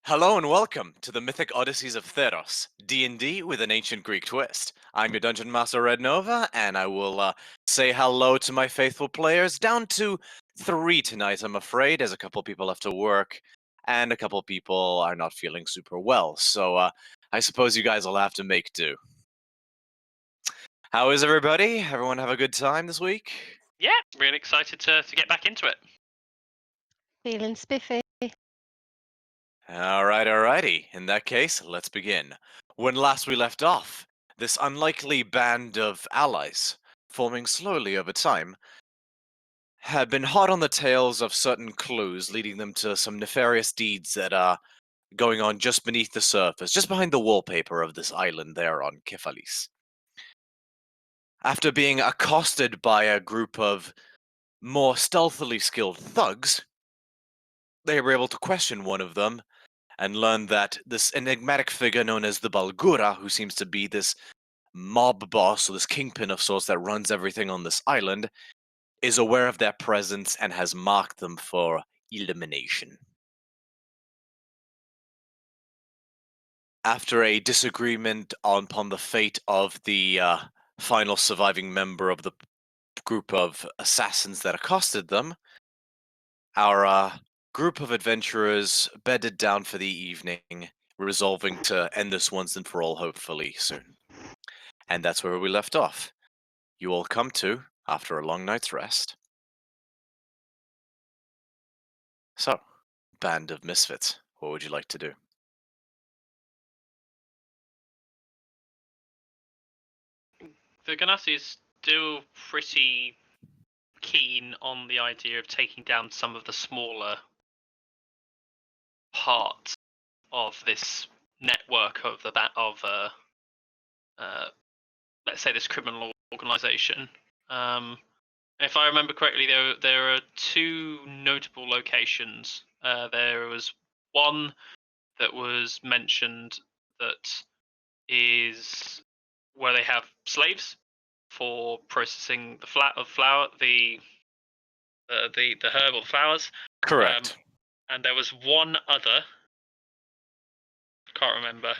Hello and welcome to the Mythic Odysseys of Theros, D&D with an ancient Greek twist. I'm your Dungeon Master Red Nova, and I will say hello to my faithful players, down to 3 tonight, I'm afraid, as a couple people have to work, and a couple people are not feeling super well, so I suppose you guys will have to make do. How is everybody? Everyone have a good time this week? Yeah, really excited to get back into it. Feeling spiffy. Alrighty. In that case, let's begin. When last we left off, this unlikely band of allies, forming slowly over time, had been hot on the tails of certain clues leading them to some nefarious deeds that are going on just beneath the surface, just behind the wallpaper of this island there on Kephalis. After being accosted by a group of more stealthily skilled thugs, they were able to question one of them and learn that this enigmatic figure known as the Balgura, who seems to be this mob boss or this kingpin of sorts that runs everything on this island, is aware of their presence and has marked them for elimination. After a disagreement upon the fate of the final surviving member of the group of assassins that accosted them, our group of adventurers bedded down for the evening, resolving to end this once and for all, hopefully soon. And that's where we left off. You all come to after a long night's rest. So, band of misfits, what would you like to do? The Ganassi is still pretty keen on the idea of taking down some of the smaller parts of this network of let's say this criminal organization. If I remember correctly, there are two notable locations. There was one that was mentioned that is where they have slaves for processing the the herb or the flowers. Correct. And there was one other. Can't remember.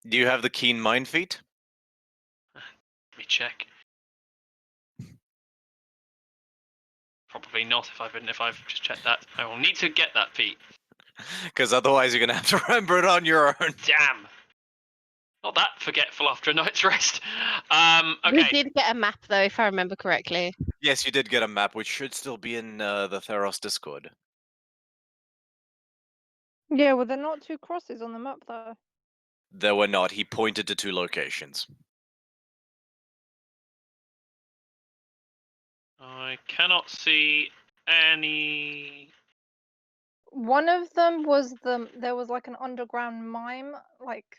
Do you have the keen mind feat? Let me check. Probably not if I've just checked that. I will need to get that feat. Because otherwise you're going to have to remember it on your own. Damn. Not that forgetful after a night's rest. We Okay. did get a map though, if I remember correctly. Yes, you did get a map, which should still be in the Theros Discord. Yeah, well, they're not two crosses on the map, though. There were not. He pointed to 2 locations. I cannot see any. One of them was there was like an underground mine, like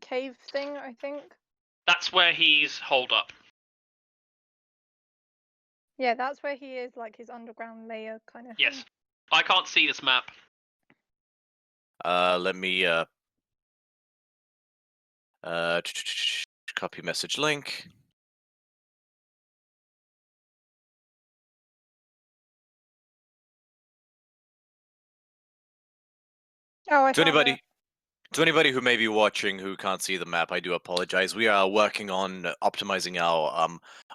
cave thing, I think. That's where he's holed up. Yeah, that's where he is, like his underground layer kind of Yes. thing. I can't see this map. Let me copy message link. Oh, I To found it. anybody who may be watching who can't see the map, I do apologize. We are working on optimizing our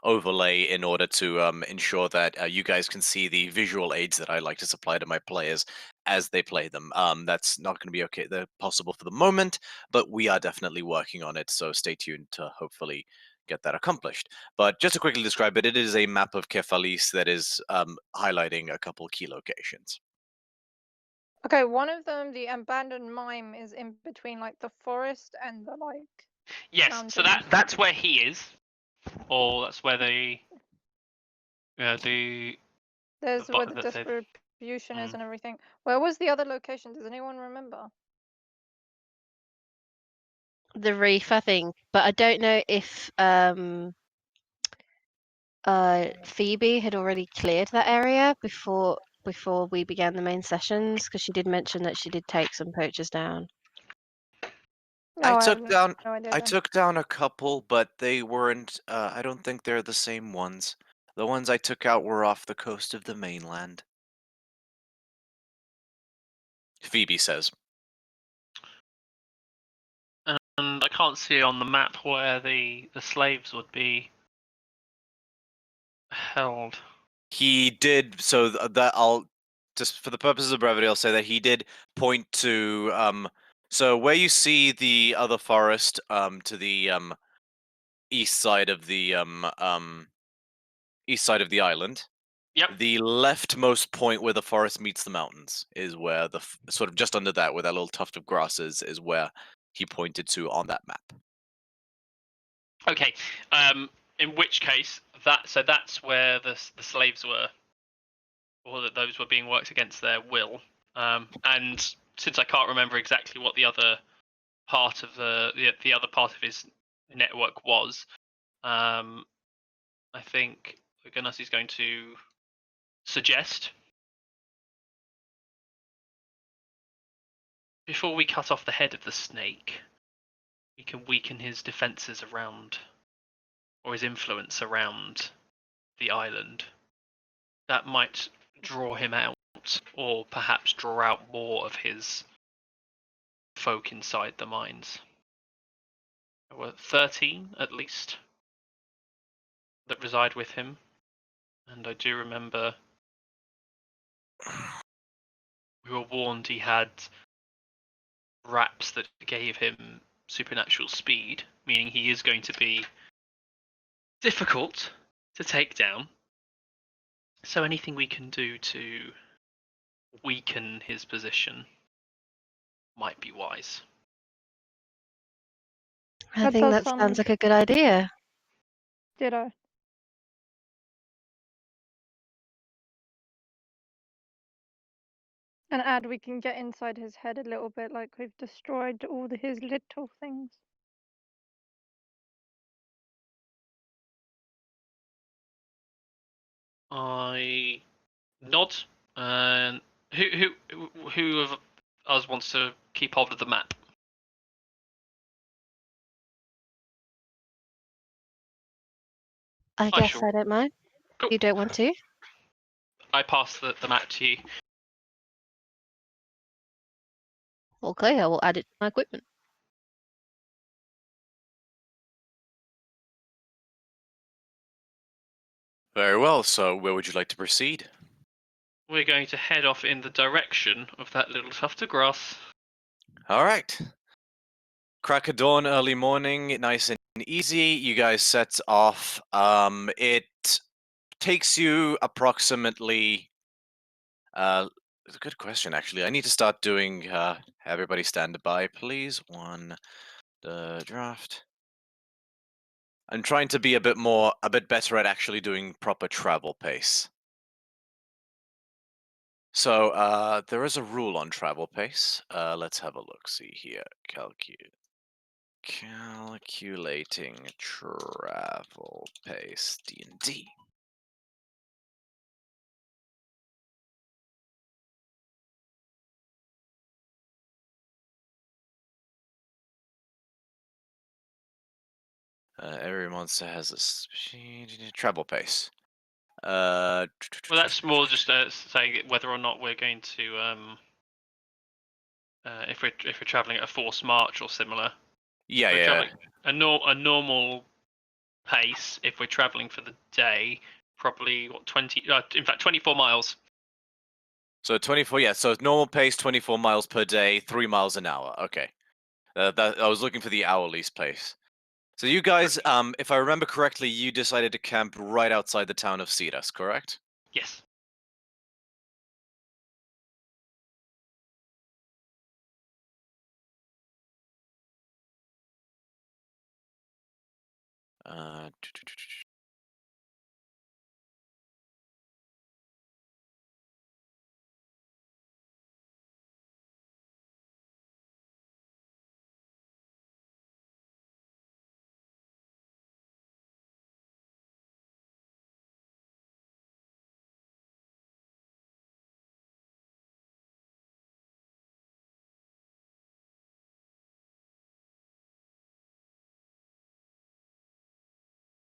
overlay in order to ensure that you guys can see the visual aids that I like to supply to my players as they play them. That's not going to be possible for the moment, but we are definitely working on it, so stay tuned to hopefully get that accomplished. But just to quickly describe it, it is a map of Kefalis that is highlighting a couple key locations. Okay, one of them, the abandoned mine, is in between like the forest and the like. Yes, so mountains. that's where he is, or that's where the There's where the that they've. distribution is and everything. Where was the other location? Does anyone remember? The reef, I think, but I don't know if Phoebe had already cleared that area before we began the main sessions, because she did mention that she did take some poachers down. No, I I have took down no idea. I Then. took down a couple, but they weren't I don't think they're the same ones. The ones I took out were off the coast of the mainland. Phoebe says. And I can't see on the map where the slaves would be held. He did, so that I'll just for the purposes of brevity, I'll say that he did point to so where you see the other forest to the east side of the east side of the island. Yep. The leftmost point where the forest meets the mountains is where the sort of just under that, where that little tuft of grass is where he pointed to on that map. Okay. In which case, that's where the slaves were, or that those were being worked against their will. And since I can't remember exactly what the other part of the other part of his network was, I think Ganassi is going to suggest, before we cut off the head of the snake, we can weaken his defenses around, or his influence around the island. That might draw him out, or perhaps draw out more of his folk inside the mines. There were 13 at least that reside with him, and I do remember we were warned he had wraps that gave him supernatural speed, meaning he is going to be difficult to take down. So anything we can do to weaken his position might be wise. I That think does that sounds sound- like a good idea. Ditto. And add we can get inside his head a little bit, like we've destroyed all his little things. I nod. And who of us wants to keep hold of the map? I I guess shall. I don't mind. Cool. You don't want to? I pass the map to you. Okay, I will add it to my equipment. Very well. So where would you like to proceed? We're going to head off in the direction of that little tuft of grass. All right. Crack of dawn, early morning, nice and easy. You guys set off. It takes you approximately. It's a good question, actually. I need to start doing. Everybody stand by, please. The draft. I'm trying to be a bit better at actually doing proper travel pace. So there is a rule on travel pace. Let's have a look. See here. Calculating travel pace. D&D. Every monster has a travel pace. Well, that's more just saying whether or not we're going to, if we're traveling at a forced march or similar. Yeah, We're yeah. traveling a normal pace. If we're traveling for the day, probably 20. In fact, 24 miles. So 24. Yeah. So normal pace, 24 miles per day, 3 miles an hour. Okay. I was looking for the hourly pace. So you guys, if I remember correctly, you decided to camp right outside the town of Cetus, correct? Yes. Uh,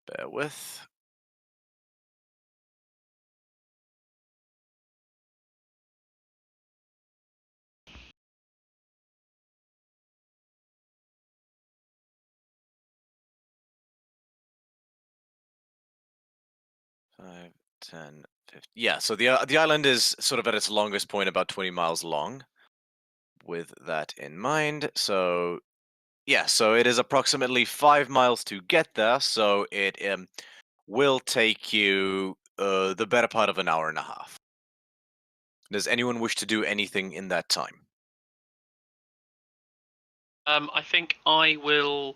Bear with. 5, 10, 50. Yeah, so the island is sort of at its longest point, about 20 miles long. With that in mind, so yeah, so it is approximately 5 miles to get there. So it will take you the better part of an hour and a half. Does anyone wish to do anything in that time? I think I will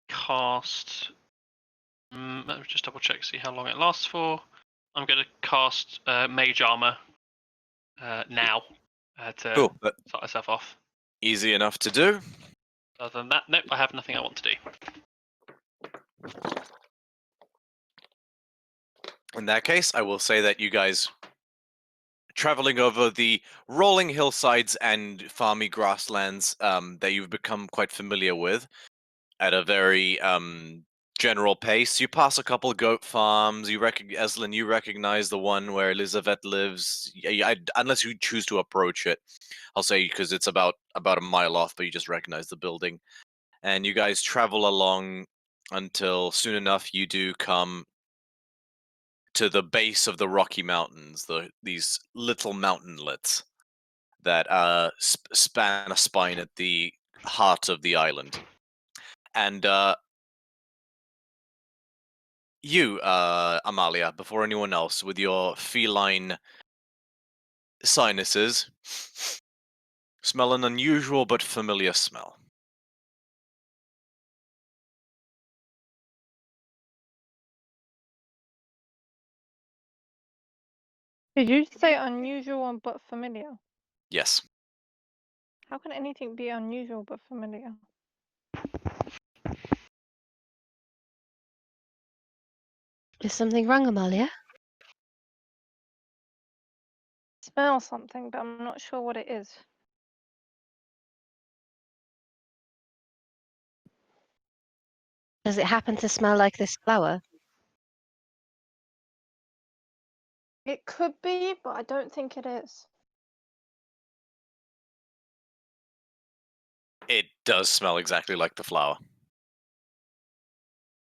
cast. Let me just double check, see how long it lasts for. I'm going to cast Mage Armor now to Cool, but start myself off. easy enough to do. Other than that, nope, I have nothing I want to do. In that case, I will say that you guys traveling over the rolling hillsides and farmy grasslands that you've become quite familiar with at a very general pace. You pass a couple goat farms. Eslin, you recognize the one where Elizabeth lives. Unless you choose to approach it, I'll say because it's about a mile off, but you just recognize the building. And you guys travel along until soon enough you do come to the base of the Rocky Mountains, these little mountainlets that span a spine at the heart of the island. And you, Amalia, before anyone else, with your feline sinuses, smell an unusual but familiar smell. Did you say unusual but familiar? Yes. How can anything be unusual but familiar? Is something wrong, Amalia? Smell something, but I'm not sure what it is. Does it happen to smell like this flower? It could be, but I don't think it is. It does smell exactly like the flower.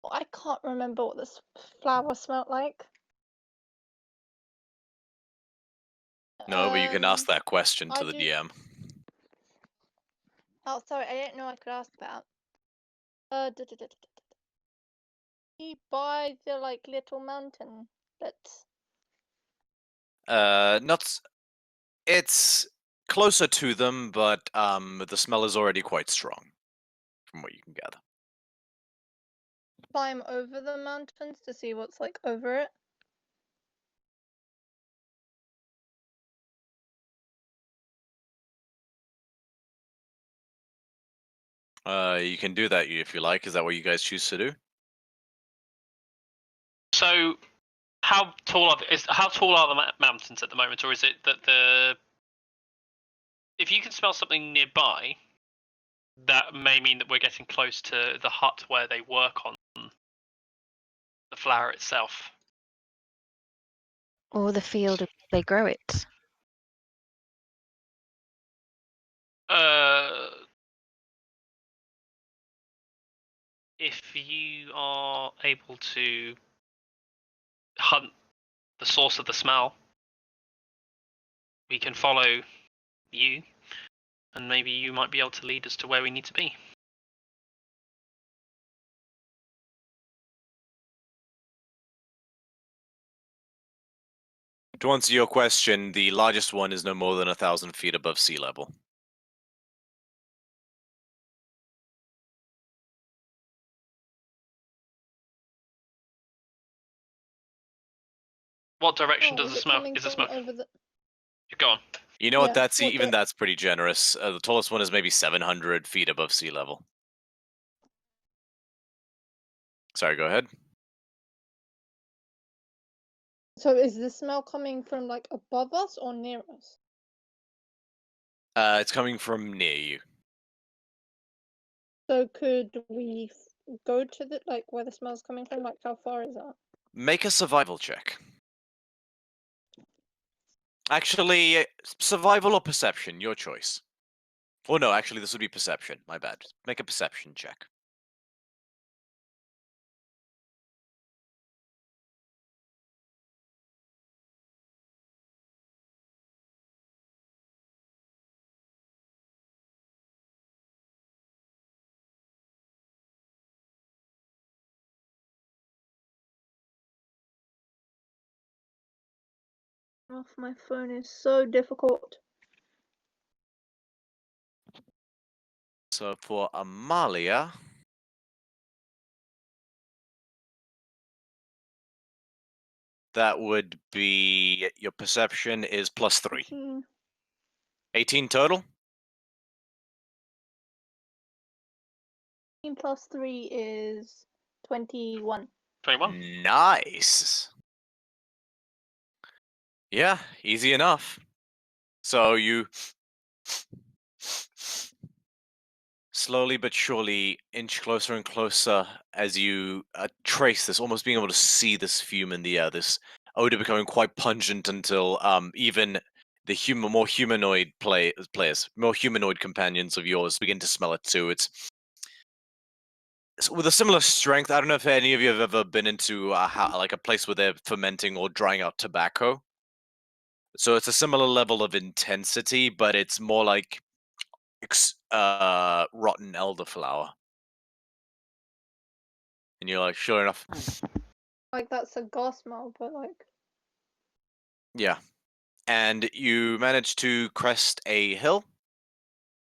I can't remember what this flower smelled like. No, but you can ask that question to the do. DM. Oh, sorry, I didn't know I could ask that. By the little mountain that's Not. It's closer to them, but the smell is already quite strong, from what you can gather. climb over the mountains to see what's over it. You can do that if you like. Is that what you guys choose to do? So, how tall are the mountains at the moment, or is it that if you can smell something nearby, that may mean that we're getting close to the hut where they work on the flower itself. Or the field they grow it? If you are able to hunt the source of the smell, we can follow you, and maybe you might be able to lead us to where we need to be. To answer your question, the largest one is no more than 1,000 feet above sea level. What direction Oh, does is the it smell? coming Is the from smoke? over the? Go on. You know what? Yeah, That's pretty generous. The tallest one is maybe 700 feet above sea level. Sorry, go ahead. So is the smell coming from above us or near us? It's coming from near you. So could we go to the where the smell's coming from? How far is that? Make a survival check. Actually, survival or perception, your choice. Oh no, actually, this would be perception. My bad. Make a perception check. off my phone is so difficult. So for Amalia, that would be your perception is +3. 18. 18 total? 18 plus 3 is 21. 21. Nice. Yeah, easy enough. So you slowly but surely inch closer and closer as you trace this, almost being able to see this fume in the air, this odor becoming quite pungent until even the more humanoid players, more humanoid companions of yours begin to smell it too. It's with a similar strength. I don't know if any of you have ever been into like a place where they're fermenting or drying out tobacco. So it's a similar level of intensity, but it's more like rotten elderflower. And you're like, sure enough, Like, that's a gas smell, but like. yeah. And you manage to crest a hill,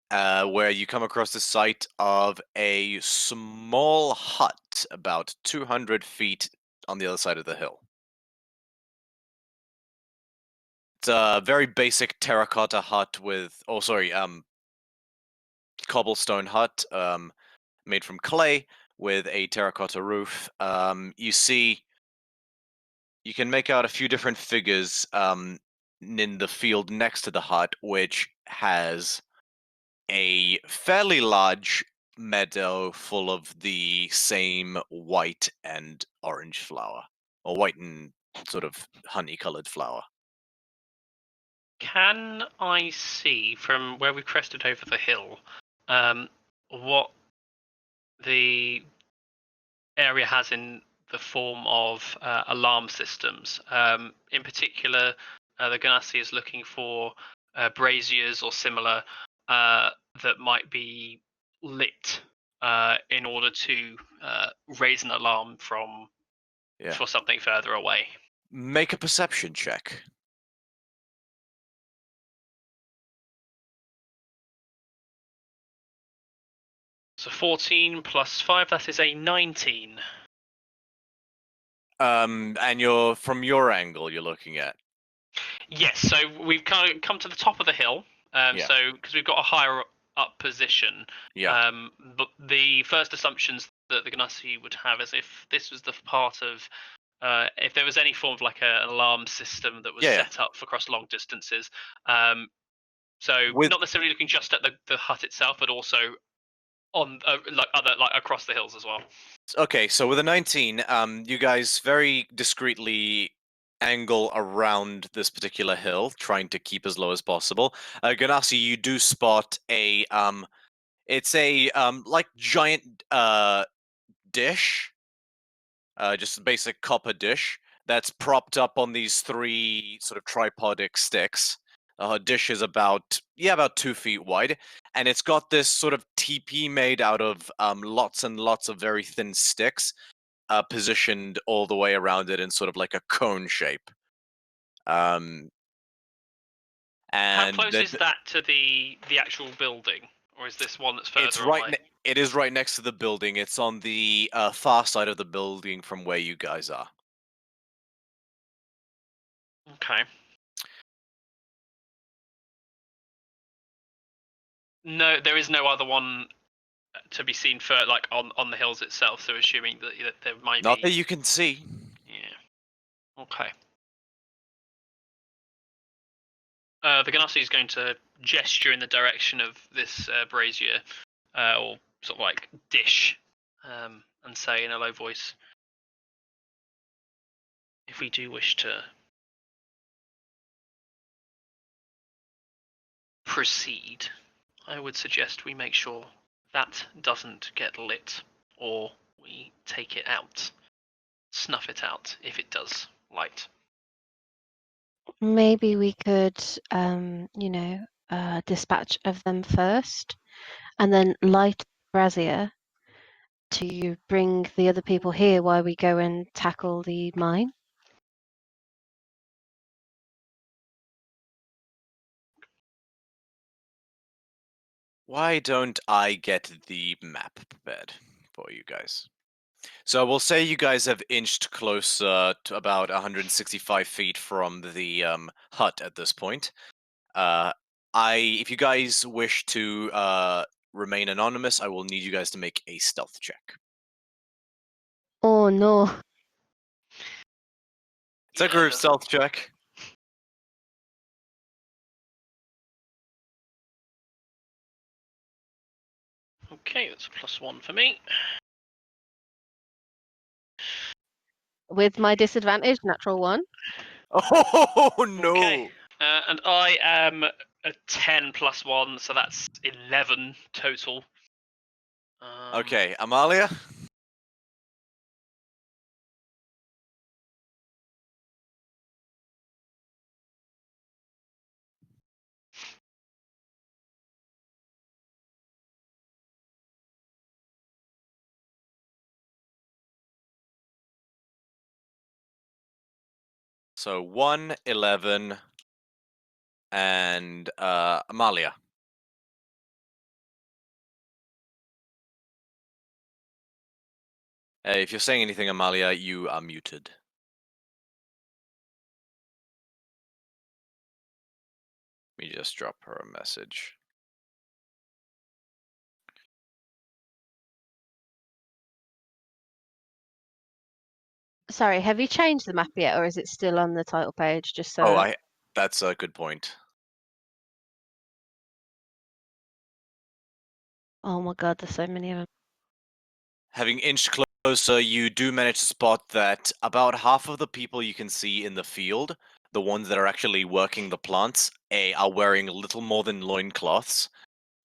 where you come across the site of a small hut about 200 feet on the other side of the hill. It's a very basic terracotta hut with, cobblestone hut, made from clay with a terracotta roof. You can make out a few different figures in the field next to the hut, which has a fairly large meadow full of the same white and orange flower, or white and sort of honey-colored flower. Can I see from where we crested over the hill what the area has in the form of alarm systems? In particular, the Ganassi is looking for braziers or similar that might be lit in order to raise an alarm Yeah. for something further away. Make a perception check. So 14 plus 5, that is a 19. And you're from your angle you're looking at. Yes, so we've kind of come to the top of the hill. Yeah. So because we've got a higher up position. Yeah. But the first assumptions that the Ganassi would have is if this was the part of if there was any form of like an alarm system that was Yeah. set up for across long distances. So With- not necessarily looking just at the hut itself, but also on like across the hills as well. Okay, so with a 19, you guys very discreetly angle around this particular hill, trying to keep as low as possible. Ganassi, you do spot a it's a like giant dish, just a basic copper dish that's propped up on these 3 sort of tripodic sticks. Dish is about 2 feet wide, and it's got this sort of teepee made out of lots and lots of very thin sticks, positioned all the way around it in sort of like a cone shape. And How close is that to the actual building, or is this one that's further it's right. away? It is right next to the building. It's on the far side of the building from where you guys are. Okay. No, there is no other one to be seen for like on the hills itself. So assuming that there might Not be. that you can see. Yeah. Okay. The Ganassi is going to gesture in the direction of this brazier, or sort of like dish, and say in a low voice, "If we do wish to proceed, I would suggest we make sure that doesn't get lit, or we take it out, snuff it out if it does light." Maybe we could, dispatch of them first, and then light brazier to bring the other people here while we go and tackle the mine. Why don't I get the map prepared for you guys? So we'll say you guys have inched closer to about 165 feet from the hut at this point. If you guys wish to remain anonymous, I will need you guys to make a stealth check. Oh no. It's a group stealth check. Okay, that's a +1 for me. With my disadvantage, natural 1. Oh no! Okay. And I am a 10 +1, so that's 11 total. Okay, Amalia. So 1, 11, and Amalia. If you're saying anything, Amalia, you are muted. Let me just drop her a message. Sorry, have you changed the map yet, or is it still on the title page? Just so. Oh, that's a good point. Oh my god, there's so many of them. Having inched closer, you do manage to spot that about half of the people you can see in the field, the ones that are actually working the plants, are wearing little more than loincloths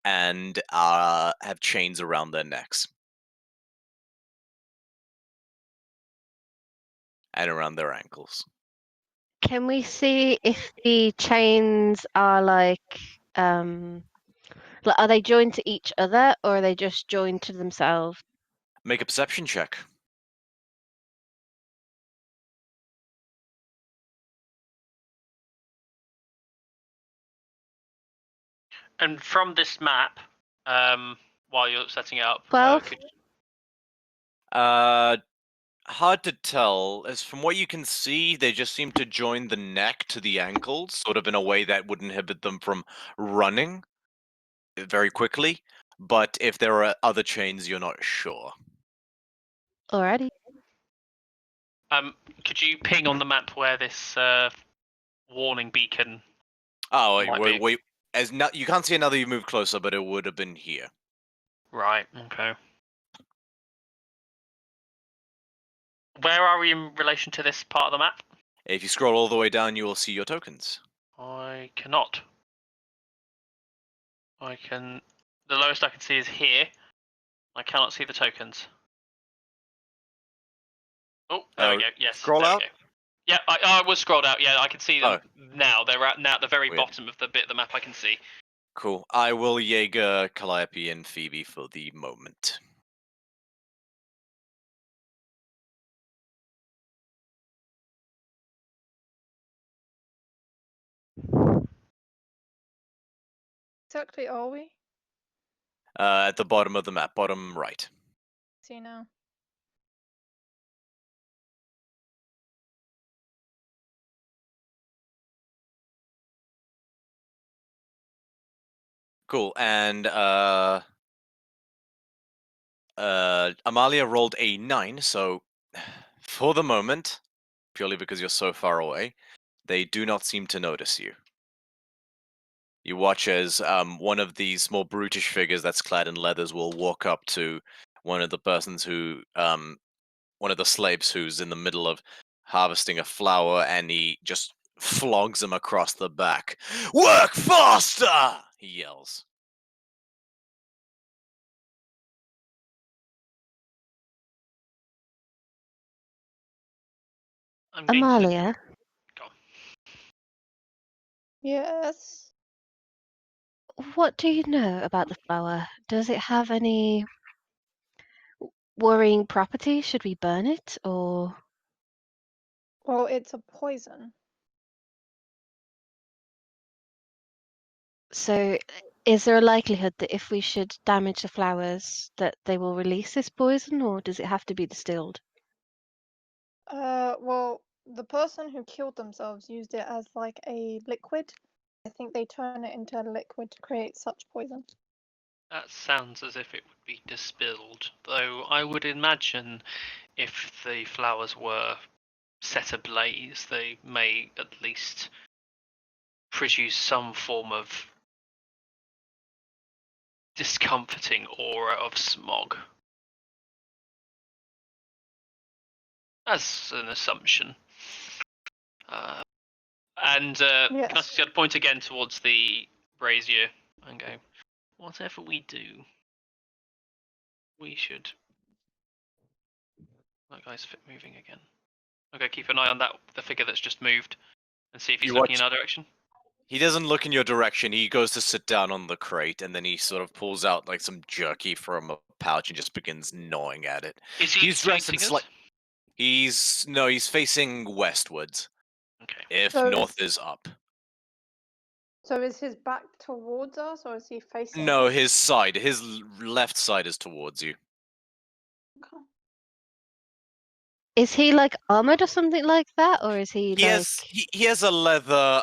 and have chains around their necks. And around their ankles. Can we see if the chains are are they joined to each other, or are they just joined to themselves? Make a perception check. And from this map, while you're setting it up, 12? Hard to tell. As from what you can see, they just seem to join the neck to the ankles, sort of in a way that would inhibit them from running very quickly. But if there are other chains, you're not sure. Alrighty. Could you ping on the map where this warning beacon? Oh, Might wait, be. wait. You can't see another. You move closer, but it would have been here. Right. Okay. Where are we in relation to this part of the map? If you scroll all the way down, you will see your tokens. I cannot. I can. The lowest I can see is here. I cannot see the tokens. Oh, there we go. Yes. Scroll there out. We go. Yeah, I was scrolled out. Yeah, I can see them now. They're at the very Weird. bottom of the bit of the map I can see. Cool. I will Jaeger, Calliope, and Phoebe for the moment. Exactly are we? At the bottom of the map, bottom right. See now. Cool. And Amalia rolled a 9, so for the moment, purely because you're so far away, they do not seem to notice you. You watch as one of these more brutish figures that's clad in leathers will walk up to one of the persons who, one of the slaves who's in the middle of harvesting a flower, and he just flogs him across the back. Work faster! He yells. I'm going Amalia, Go on. Yes. what do you know about the flower? Does it have any worrying properties? Should we burn it, or? Well, it's a poison. So Is there a likelihood that if we should damage the flowers, that they will release this poison, or does it have to be distilled? Well, the person who killed themselves used it as like a liquid. I think they turn it into a liquid to create such poison. That sounds as if it would be distilled, though I would imagine if the flowers were set ablaze, they may at least produce some form of discomforting aura of smog. As an assumption. And can I Yes. see I'd point again towards the brazier and go, whatever we do, we should. That guy's moving again. Okay, keep an eye on the figure that's just moved, and see if he's You looking watch- in our direction. He doesn't look in your direction. He goes to sit down on the crate, and then he sort of pulls out like some jerky from a pouch and just begins gnawing at it. Is he He's dressed in facing us? He's facing westwards. Okay. If So north is up. So is his back towards us, or is he facing No, us? his side. His left side is towards you. Okay. Is he like armored or something like that, or is he like? He has a leather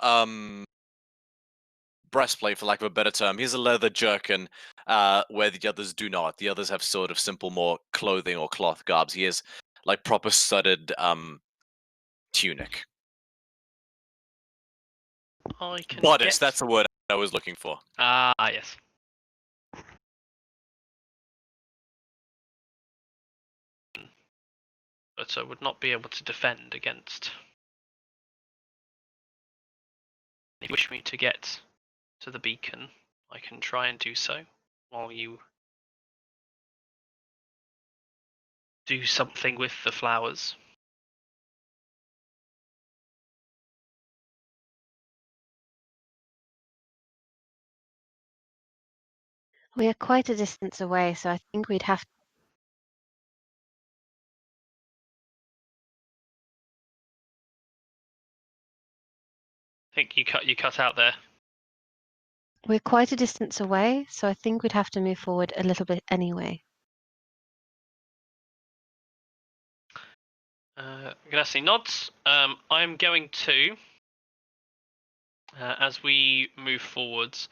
breastplate, for lack of a better term. He has a leather jerkin, where the others do not. The others have sort of simple, more clothing or cloth garbs. He has like proper studded tunic. I can Bodice, get. that's the word I was looking for. Ah, yes. But I would not be able to defend against. If you wish me to get to the beacon, I can try and do so while you do something with the flowers. We are quite a distance away, so I think we'd have. I think you cut out there. We're quite a distance away, so I think we'd have to move forward a little bit anyway. Ganassi nods. I'm going to, as we move forwards,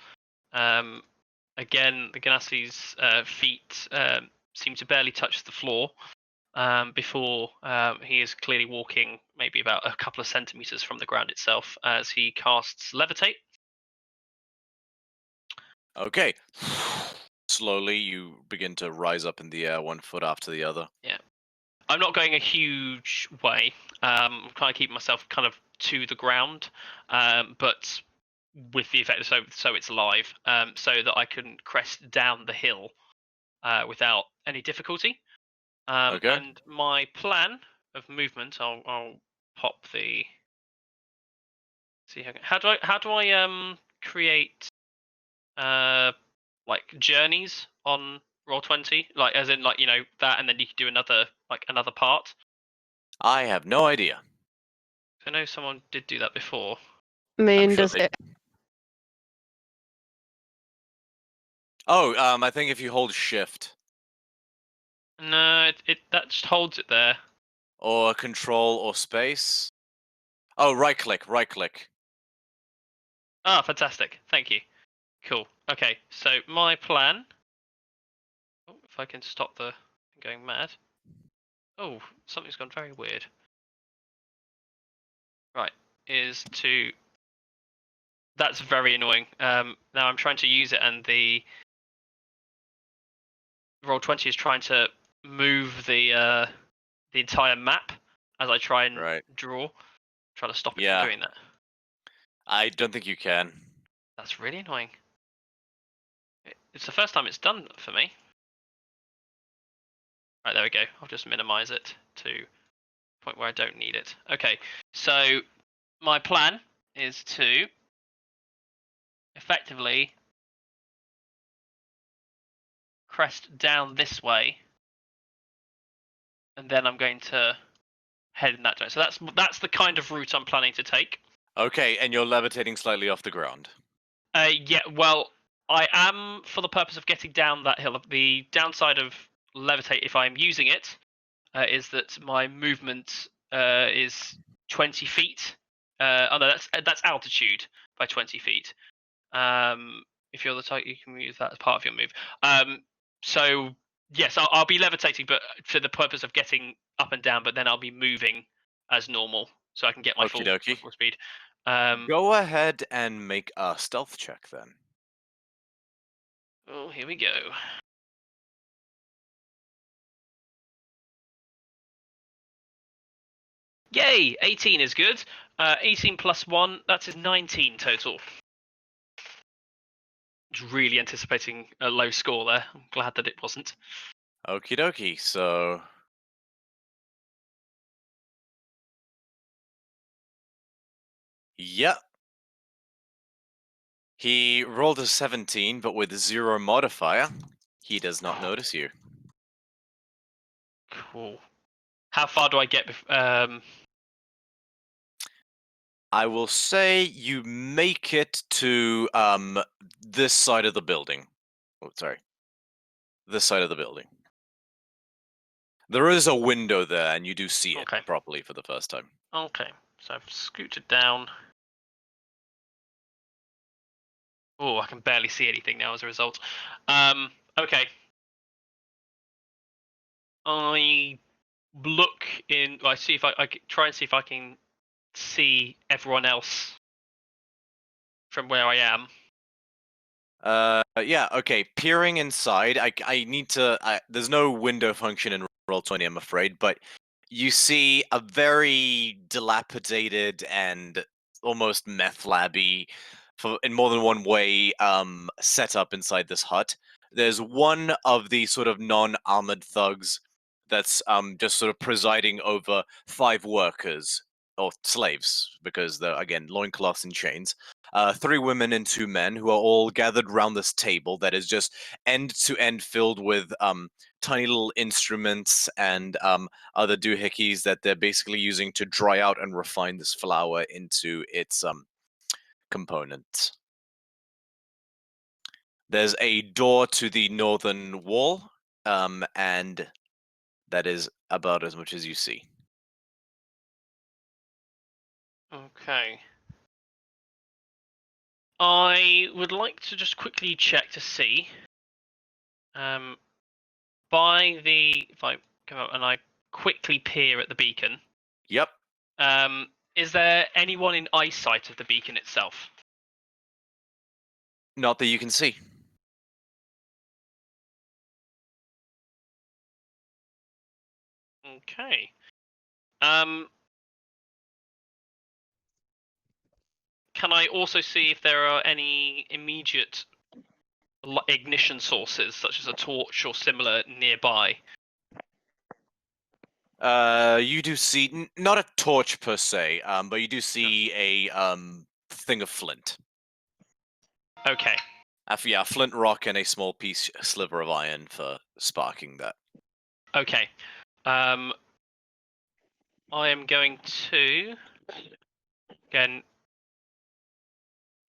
again, the Ganassi's feet seem to barely touch the floor before he is clearly walking maybe about a couple of centimeters from the ground itself as he casts Levitate. Okay. Slowly, you begin to rise up in the air, 1 foot after the other. I'm not going a huge way. I'm kind of keeping myself kind of to the ground, but with the effect so it's live, so that I can crest down the hill without any difficulty. Okay. And my plan of movement, I'll pop the. See how do I create like journeys on Roll20, like as in like that, and then you can do another part. I have no idea. I know someone did do that before. Moon sure does they- it. Oh, I think if you hold shift No, it that just holds it there. or control or space. Oh, right click. Ah, fantastic. Thank you. Cool. Okay, so my plan. Oh, if I can stop the going mad. Oh, something's gone very weird. Right, is to. That's very annoying. Now I'm trying to use it, and the Roll20 is trying to move the entire map as I try and Right. draw. Trying to stop it Yeah. from doing that. I don't think you can. That's really annoying. It's the first time it's done for me. Right, there we go. I'll just minimize it to the point where I don't need it. Okay, so my plan is to effectively crest down this way, and then I'm going to head in that direction. So that's the kind of route I'm planning to take. Okay, and you're levitating slightly off the ground. Yeah, well, I am, for the purpose of getting down that hill. The downside of levitate, if I'm using it, is that my movement is 20 feet. Oh no, that's altitude by 20 feet. If you're the type, you can use that as part of your move. So yes, I'll be levitating, but for the purpose of getting up and down. But then I'll be moving as normal, so I can get my Okie full dokie. speed. Go ahead and make a stealth check then. Oh, here we go. Yay! 18 is good. 18 plus 1, that is 19 total. Just really anticipating a low score there. I'm glad that it wasn't. Okie dokie, so... Yep. He rolled a 17, but with 0 modifier. He does not notice you. Cool. How far do I get? I will say you make it to this side of the building. Oh, sorry. This side of the building. There is a window there, and you do see it Okay. properly for the first time. Okay, so I've scooted down. Oh, I can barely see anything now as a result. Okay. I look in. I see if I try and see if I can see everyone else from where I am. Yeah, okay. Peering inside, I need to. There's no window function in Roll20, I'm afraid, but you see a very dilapidated and almost meth labby, in more than one way, setup inside this hut. There's one of the sort of non-armored thugs that's just sort of presiding over 5 workers or slaves, because they're again loincloths and chains. 3 women and 2 men who are all gathered around this table that is just end to end filled with tiny little instruments and other doohickeys that they're basically using to dry out and refine this flour into its components. There's a door to the northern wall, and that is about as much as you see. Okay. I would like to just quickly check to see. If I come up and I quickly peer at the beacon. Yep. Is there anyone in eyesight of the beacon itself? Not that you can see. Okay. Can I also see if there are any immediate ignition sources, such as a torch or similar, nearby? You do see not a torch per se, but you do see a thing of flint. Okay. Yeah, flint rock and a small sliver of iron for sparking that. Okay. I am going to again.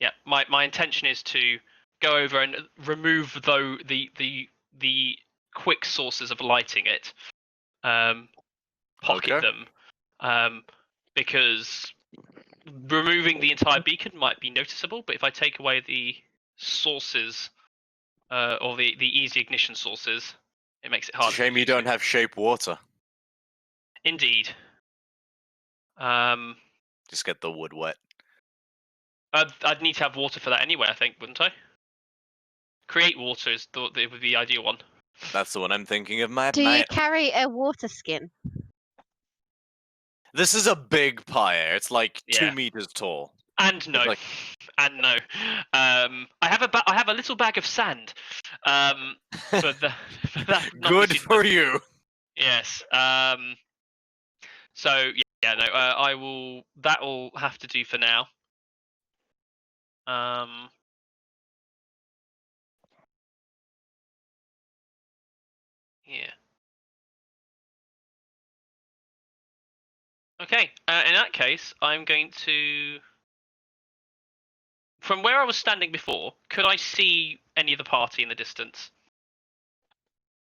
Yeah, my intention is to go over and remove the quick sources of lighting it, pocket Okay. them, because removing the entire beacon might be noticeable, but if I take away the sources or the easy ignition sources, it makes it It's a harder for shame me you to. don't have shape water. Indeed. Just get the wood wet. I'd need to have water for that anyway, I think, wouldn't I? Create water is it would be the ideal one. That's the one I'm thinking of. Do you carry a water skin? This is a big pyre. It's like Yeah. 2 meters tall. And no, like- and no. I have a little bag of sand. But that's Good for you. Yes. So yeah, no. I will. That will have to do for now. Yeah. Okay. In that case, I'm going to from where I was standing before, could I see any of the party in the distance?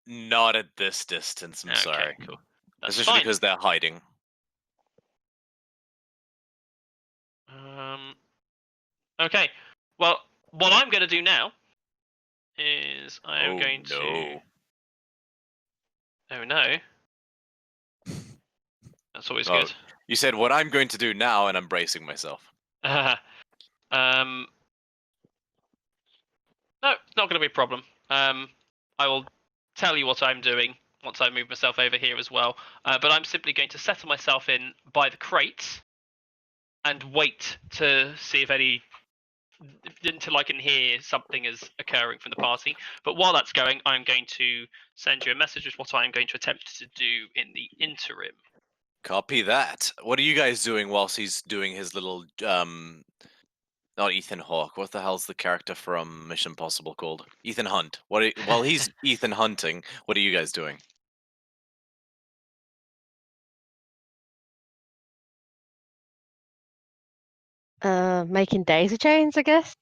Not at this distance, I'm Okay, sorry. cool. That's Especially fine. because they're hiding. Okay. Well, what I'm going to do now is I am Oh, going to. no. Oh no. That's always Oh, good. you said what I'm going to do now, and I'm bracing myself. No, it's not going to be a problem. I will tell you what I'm doing once I move myself over here as well. But I'm simply going to settle myself in by the crates and wait to see if any until I can hear something is occurring from the party. But while that's going, I'm going to send you a message with what I am going to attempt to do in the interim. Copy that. What are you guys doing whilst he's doing his little, not Ethan Hawke, what the hell's the character from Mission Impossible called? Ethan Hunt. While he's Ethan hunting, what are you guys doing? Making daisy chains, I guess.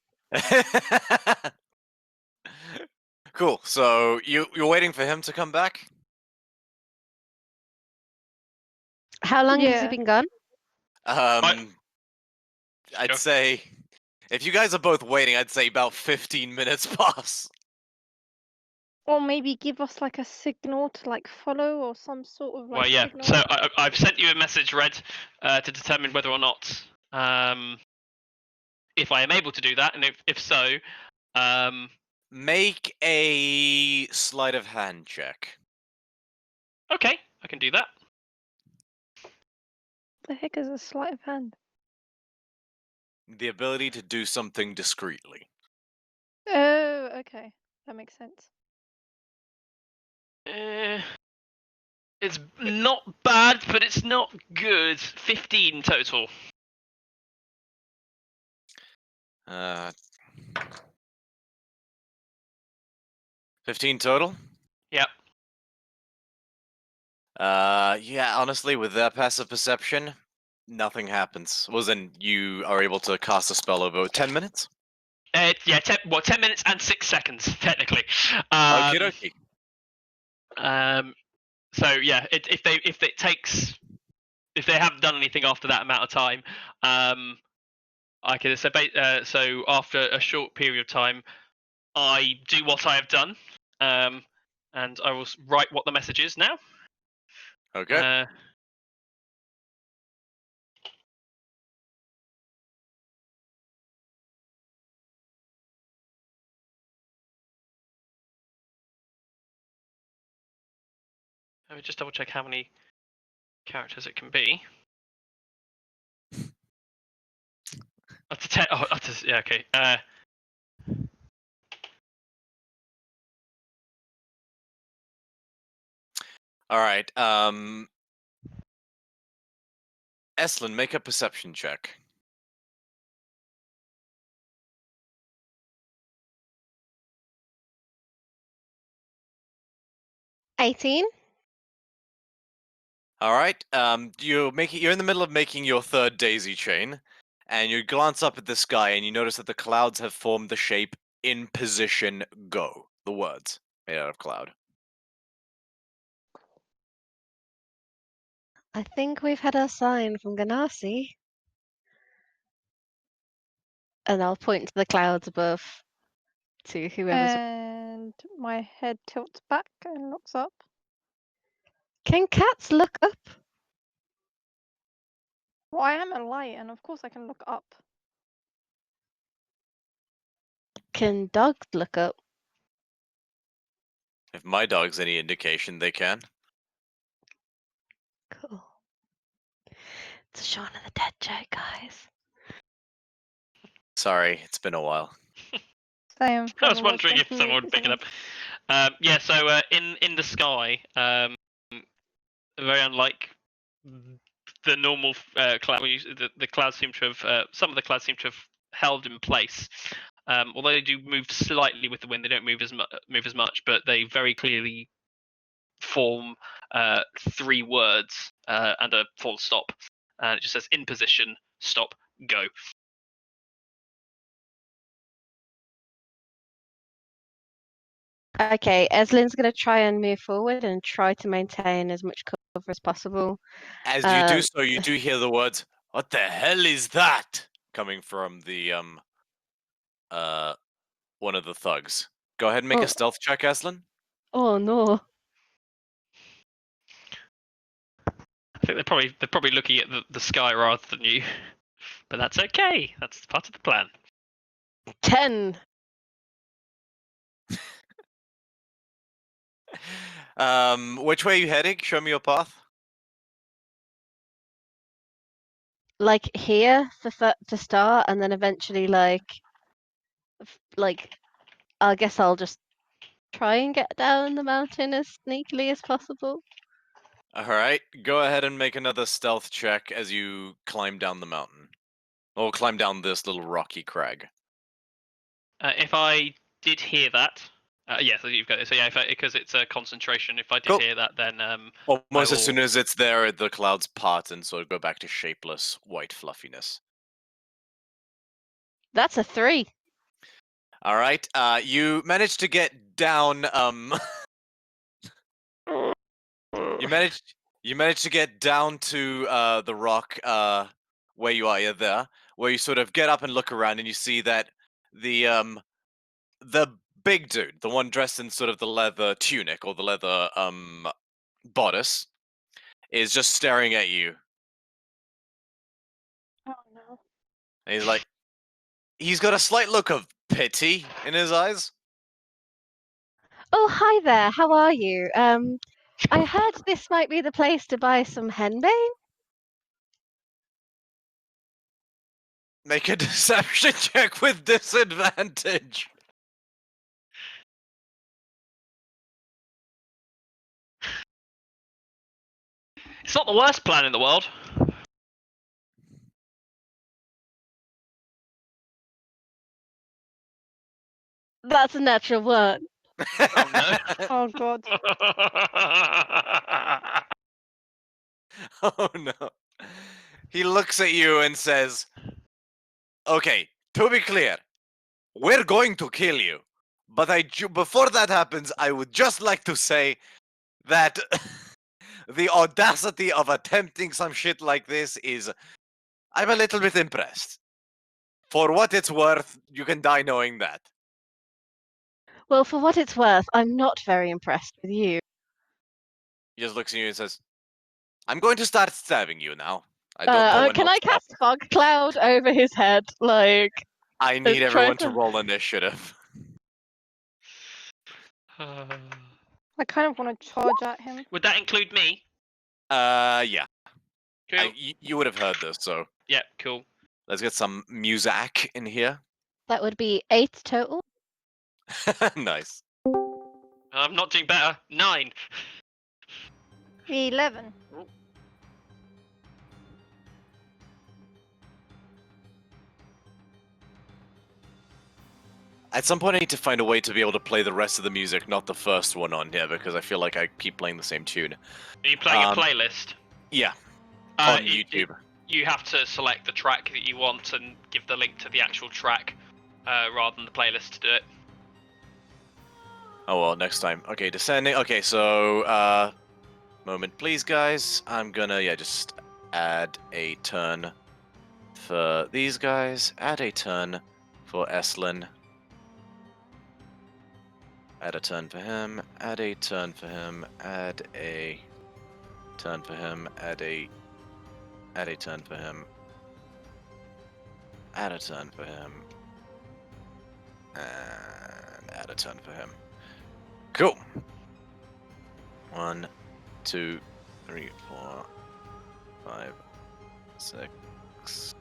Cool. So you're waiting for him to come back? How long has he Yeah. been gone? I'd Go. say if you guys are both waiting, I'd say about 15 minutes pass. Or maybe give us like a signal to like follow or some sort of like Well, yeah. signal. So I've sent you a message, Red, to determine whether or not if I am able to do that, and if so, Make a sleight of hand check. okay, I can do that. The heck is a sleight of hand? The ability to do something discreetly. Oh, okay. That makes sense. It's not bad, but it's not good. 15 total. 15 total? Yep. Yeah, honestly, with that passive perception, nothing happens. Well, then you are able to cast a spell over 10 minutes? Yeah, 10 minutes and 6 seconds, technically. Okie dokie. So yeah, if they haven't done anything after that amount of time, I can so after a short period of time, I do what I have done, and I will write what the message is now. Okay. Let me just double check how many characters it can be. Up to 10. Oh, yeah, okay. Alright, Eslin, make a perception check. $18. Alright, you're in the middle of making your third daisy chain, and you glance up at the sky and you notice that the clouds have formed the shape "in position, go." The words made out of cloud. I think we've had our sign from Ganassi. And I'll point to the clouds above to whoever's. And my head tilts back and looks up. Can cats look up? Well, I am a light, and of course I can look up. Can dogs look up? If my dog's any indication, they can. Cool. It's a Shaun of the Dead joke, guys. Sorry, it's been a while. Same. I was haven't watched wondering if any someone would pick it recently. up. Yeah, so in the sky, very unlike the normal cloud, the clouds seem to have some of the clouds seem to have held in place. Although they do move slightly with the wind, they don't move as much, but they very clearly form 3 words and a full stop. And it just says "in position, stop, go." Okay, Eslin's going to try and move forward and try to maintain as much cover as possible. As you do so, you do hear the words, "What the hell is that?" coming from the one of the thugs. Go ahead and make Oh. a stealth check, Eslin. Oh no. I think they're probably looking at the sky rather than you, but that's okay. That's part of the plan. 10. Which way are you heading? Show me your path. Like here to start, and then eventually like I guess I'll just try and get down the mountain as sneakily as possible. All right, go ahead and make another stealth check as you climb down the mountain. Or climb down this little rocky crag. If I did hear that, yes, you've got it. So yeah, because it's a concentration. If I did Cool. hear that, then Almost I as soon will- as it's there, the clouds part and sort of go back to shapeless white fluffiness. That's a 3. All right, you managed to get down. You managed to get down to the rock where you are. You're there, where you sort of get up and look around, and you see that the big dude, the one dressed in sort of the leather tunic or the leather bodice, is just staring at you. Oh no. And he's like, he's got a slight look of pity in his eyes. Oh, hi there. How are you? I heard this might be the place to buy some henbane. Make a deception check with disadvantage. It's not the worst plan in the world. That's a natural one. Oh no. Oh god. Oh no. He looks at you and says, "Okay, to be clear, we're going to kill you. But before that happens, I would just like to say that the audacity of attempting some shit like this is, I'm a little bit impressed. For what it's worth, you can die knowing that." Well, for what it's worth, I'm not very impressed with you. He just looks at you and says, "I'm going to start stabbing you now. I don't know when Can I'll I stop. cast fog cloud over his head? Like, I need try everyone to to. roll initiative." I kind of want to charge at him. Would that include me? Yeah. Cool. You would have heard this, so Yeah, cool. let's get some music in here. That would be 8 total. Nice. I'm not doing better. 9. 11. At some point, I need to find a way to be able to play the rest of the music, not the first one on here, because I feel like I keep playing the same tune. Are you playing a playlist? Yeah, on You- YouTube. You have to select the track that you want and give the link to the actual track rather than the playlist to do it. Oh well, next time. Okay, descending. Okay, so moment please, guys. I'm gonna just add a turn for these guys. Add a turn for Eslin. Add a turn for him. Add a turn for him. Add a turn for him. Add a turn for him. Add a turn for him. And add a turn for him. Cool. 1, 2, 3, 4, 5, 6.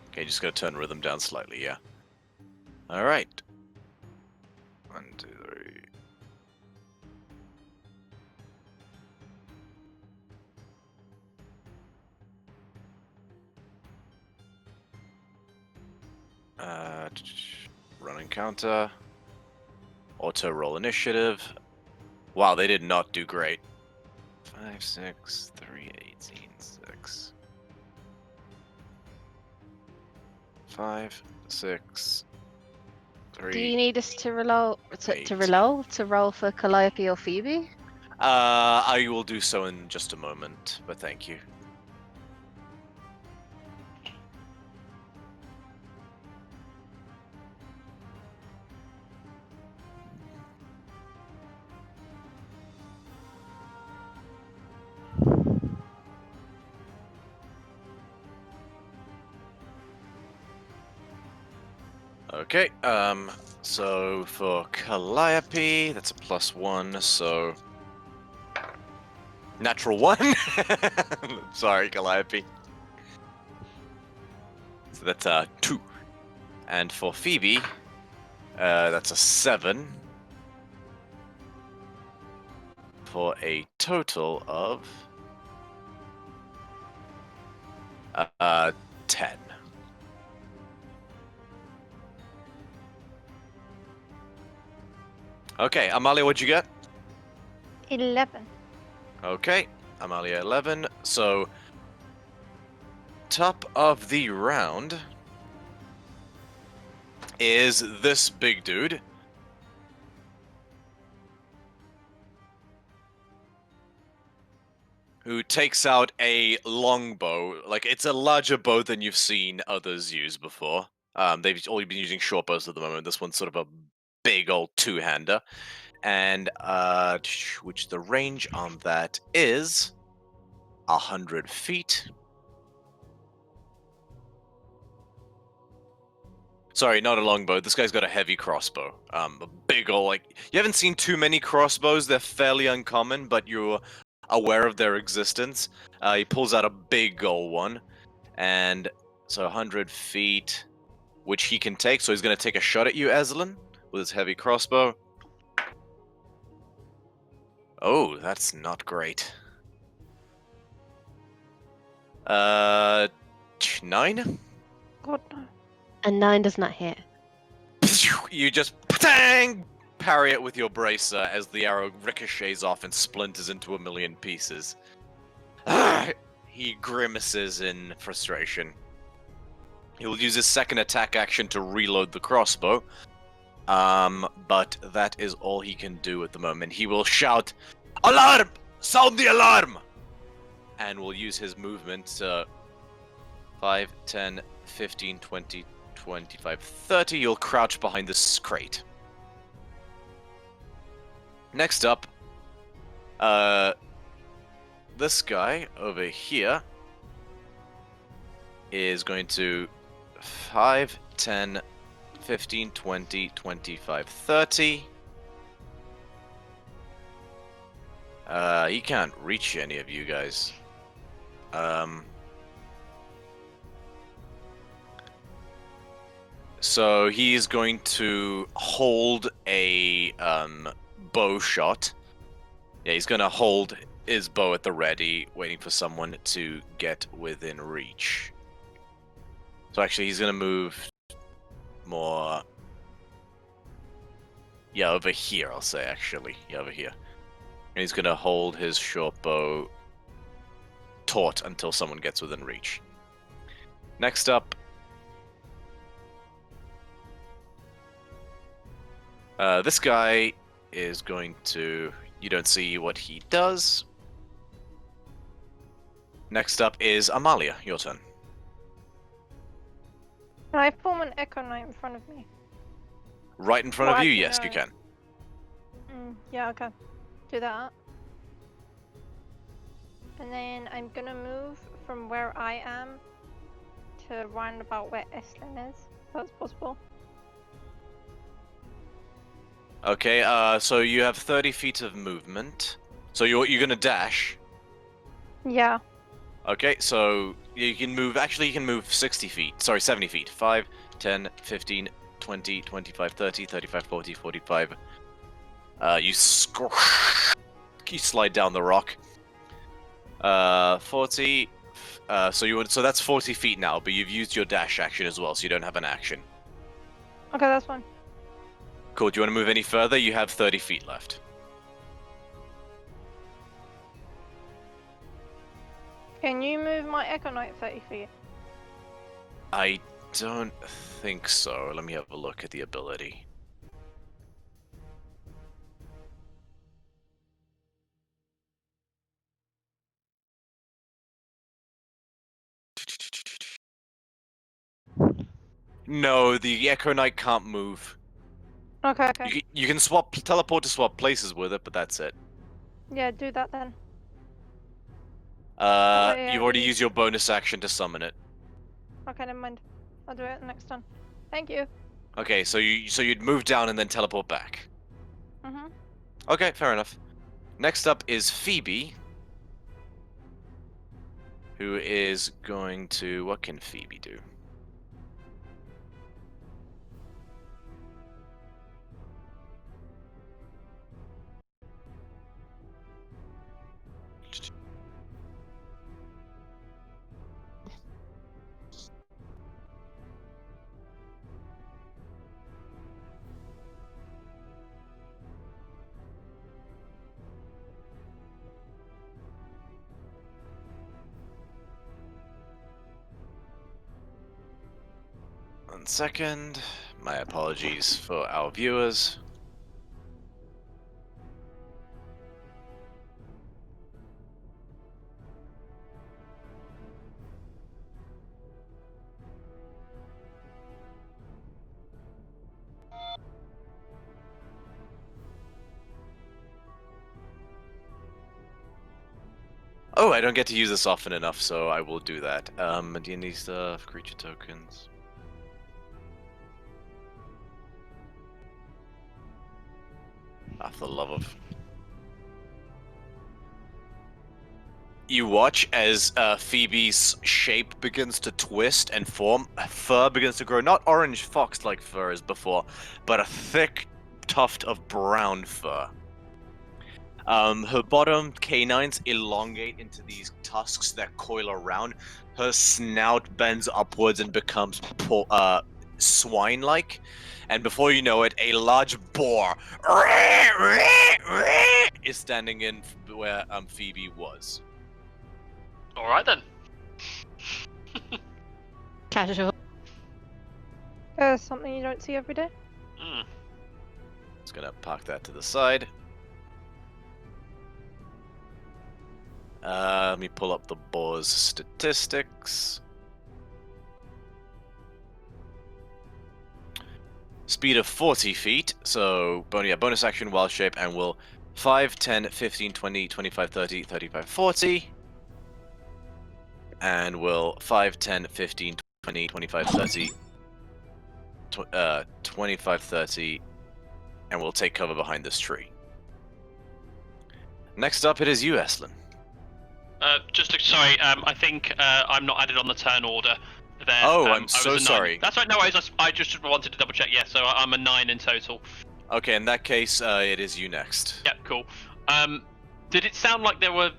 Okay, just gotta turn rhythm down slightly, yeah. Alright. 1, 2, 3. Run encounter. Auto roll initiative. Wow, they did not do great. 5, 6, 3, 18, 6. 5, 6, 3. Do you need us to roll Eight. to roll for Calliope or Phoebe? I will do so in just a moment, but thank you. Okay, so for Calliope, that's a +1, so... Natural 1? Sorry, Calliope. So that's 2. And for Phoebe, that's a 7. For a total of... 10. Okay, Amalia, what'd you get? 11. Okay, Amalia 11. So, top of the round is this big dude. Who takes out a longbow. Like, it's a larger bow than you've seen others use before. They've only been using short bows at the moment. This one's sort of a big old two-hander. And, which the range on that is 100 feet. Sorry, not a longbow. This guy's got a heavy crossbow. A big ol', like... You haven't seen too many crossbows. They're fairly uncommon, but you're aware of their existence. He pulls out a big ol' one. And so 100 feet, which he can take. So he's going to take a shot at you, Ezelin, with his heavy crossbow. Oh, that's not great. 9? God no. A 9 does not hit. You just patang, parry it with your bracer as the arrow ricochets off and splinters into a million pieces. He grimaces in frustration. He will use his second attack action to reload the crossbow. But that is all he can do at the moment. He will shout, "Alarm! Sound the alarm!" And will use his movement 5, 10, 15, 20, 25, 30. You'll crouch behind this crate. Next up, this guy over here is going to 5, 10, 15, 20, 25, 30. He can't reach any of you guys. So he's going to hold a bow shot. Yeah, he's going to hold his bow at the ready, waiting for someone to get within reach. So actually, he's going to move more... Yeah, over here, I'll say, actually. Yeah, over here. And he's going to hold his short bow taut until someone gets within reach. Next up... this guy is going to... You don't see what he does. Next up is Amalia. Your turn. Can I form an Echo Knight in front of me? Right in front Well, of you? actually, Yes, no. you can. Yeah, okay. Do that. And then I'm gonna move from where I am to round about where Estlin is, if that's possible. Okay, so you have 30 feet of movement. So you're gonna dash. Yeah. Okay, so you can move... Actually, you can move 60 feet. Sorry, 70 feet. 5, 10, 15, 20, 25, 30, 35, 40, 45. You slide down the rock. 40. So that's 40 feet now, but you've used your dash action as well, so you don't have an action. Okay, that's fine. Cool. Do you want to move any further? You have 30 feet left. Can you move my Echo Knight 30 feet? I don't think so. Let me have a look at the ability. No, the Echo Knight can't move. Okay, okay. You can teleport to swap places with it, but that's it. Yeah, do that then. yeah, You've already you- used your bonus action to summon it. Okay, never mind. I'll do it next time. Thank you. Okay, so you'd move down and then teleport back. Mhm. Okay, fair enough. Next up is Phoebe, who is going to... What can Phoebe do? One second. My apologies for our viewers. Oh, I don't get to use this often enough, so I will do that. D&D stuff, creature tokens. Ah, for the love of... You watch as Phoebe's shape begins to twist and form. Fur begins to grow. Not orange fox-like fur as before, but a thick tuft of brown fur. Her bottom canines elongate into these tusks that coil around. Her snout bends upwards and becomes swine-like. And before you know it, a large boar is standing in where Phoebe was. All right then. Casual. Something you don't see every day. Mm. Just gonna park that to the side. Let me pull up the boar's statistics. Speed of 40 feet, so bonus action, wild shape, and will 5, 10, 15, 20, 25, 30, 35, 40. And will 5, 10, 15, 20, 25, 30, 25, 30, and will take cover behind this tree. Next up, it is you, Eslin. Sorry, I think I'm not added on the turn order there. Oh, I I'm was so a 9. sorry. That's right, no worries. I just wanted to double check. Yeah, so I'm a 9 in total. Okay, in that case, it is you next. Yep, cool. Did it sound like there was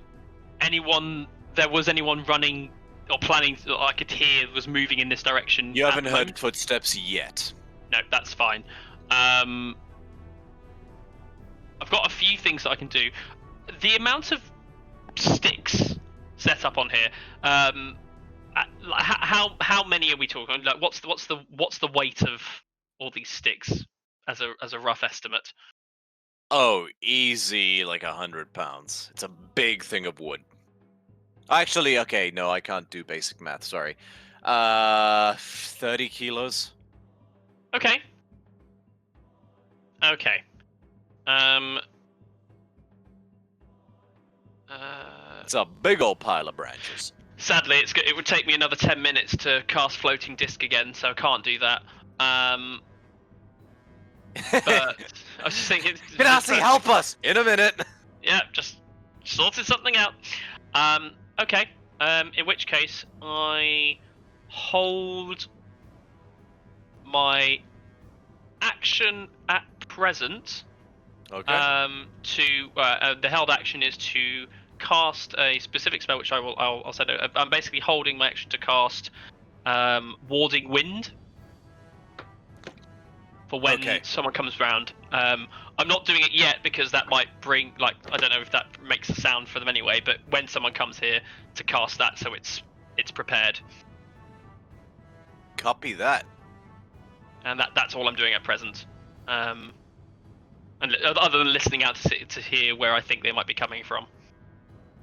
anyone running or planning, I could hear was moving in this direction? You at haven't the heard moment? footsteps yet. No, that's fine. I've got a few things that I can do. The amount of sticks set up on here, how many are we talking? Like, what's the weight of all these sticks as a rough estimate? Oh, easy, like 100 pounds. It's a big thing of wood. Actually, okay, no, I can't do basic math, sorry. 30 kilos? Okay. Okay. It's a big old pile of branches. Sadly, it would take me another 10 minutes to cast floating disc again, so I can't do that. But I was just thinking. Ganassi, help us! In a minute! Yeah, just sorted something out. Okay. In which case, I hold my action at present. Okay. The held action is to cast a specific spell, which I'll say. I'm basically holding my action to cast Warding Wind. for when Okay. someone comes round. I'm not doing it yet because that might bring, like, I don't know if that makes a sound for them anyway, but when someone comes here to cast that, so it's prepared. Copy that. And that's all I'm doing at present. And other than listening out to hear where I think they might be coming from.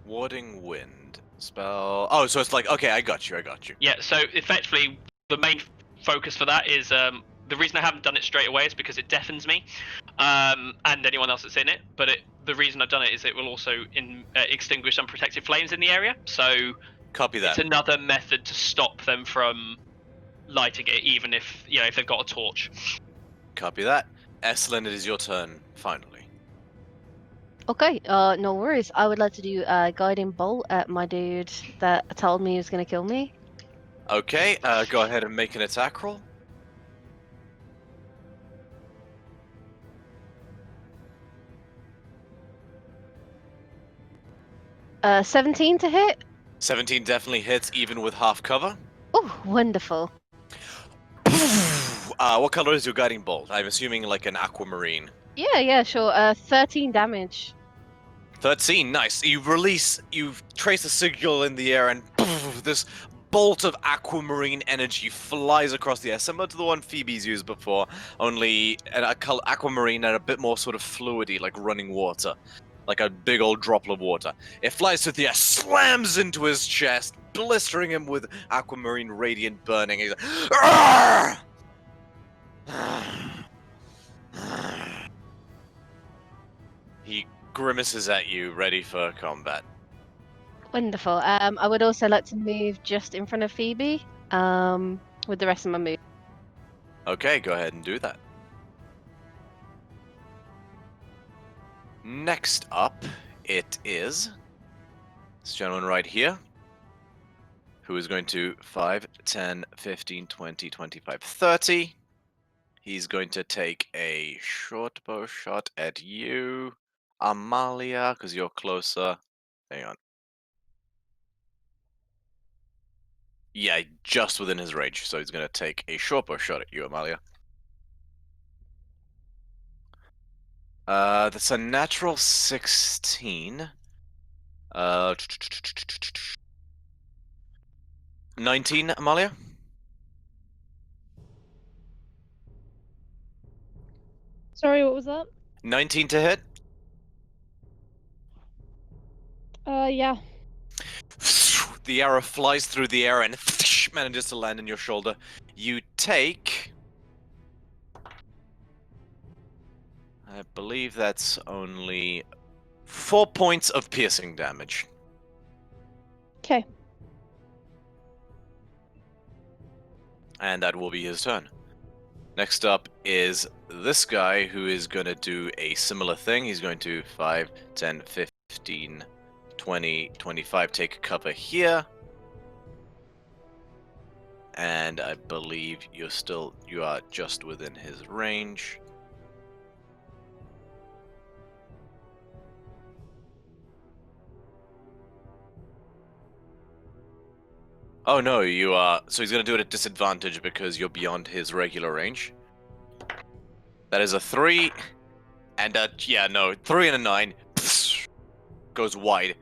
Warding wind spell. Oh, so it's like, okay, I got you. Yeah, so effectively, the main focus for that is the reason I haven't done it straight away is because it deafens me and anyone else that's in it. But the reason I've done it is it will also extinguish unprotected flames in the area. So Copy that. it's another method to stop them from lighting it, even if if they've got a torch. Copy that. Eslen, it is your turn, finally. Okay, no worries. I would like to do a guiding bolt at my dude that told me he was gonna kill me. Okay, go ahead and make an attack roll. Uh, 17 to hit. 17 definitely hits, even with half cover. Oh, wonderful. What color is your guiding bolt? I'm assuming like an aquamarine. Yeah, sure. 13 damage. 13, nice. You trace a signal in the air, and this bolt of aquamarine energy flies across the air, similar to the one Phoebe's used before, only aquamarine and a bit more sort of fluidy, like running water. Like a big old droplet of water. It flies through the air, slams into his chest, blistering him with aquamarine radiant burning. He's like, "Arrgh!" He grimaces at you, ready for combat. Wonderful. I would also like to move just in front of Phoebe. With the rest of my move. Okay, go ahead and do that. Next up, it is this gentleman right here, who is going to 5, 10, 15, 20, 25, 30. He's going to take a short bow shot at you, Amalia, because you're closer. Hang on. Yeah, just within his range, so he's going to take a short bow shot at you, Amalia. That's a natural 16. 19, Amalia? Sorry, what was that? 19 to hit? Yeah. The arrow flies through the air and manages to land in your shoulder. You take... I believe that's only 4 points of piercing damage. Okay. And that will be his turn. Next up is this guy who is going to do a similar thing. He's going to 5, 10, 15, 20, 25 take cover here. And I believe you are just within his range. Oh no, you are. So he's gonna do it at disadvantage because you're beyond his regular range. That is a 3, and a 3 and a 9 goes wide.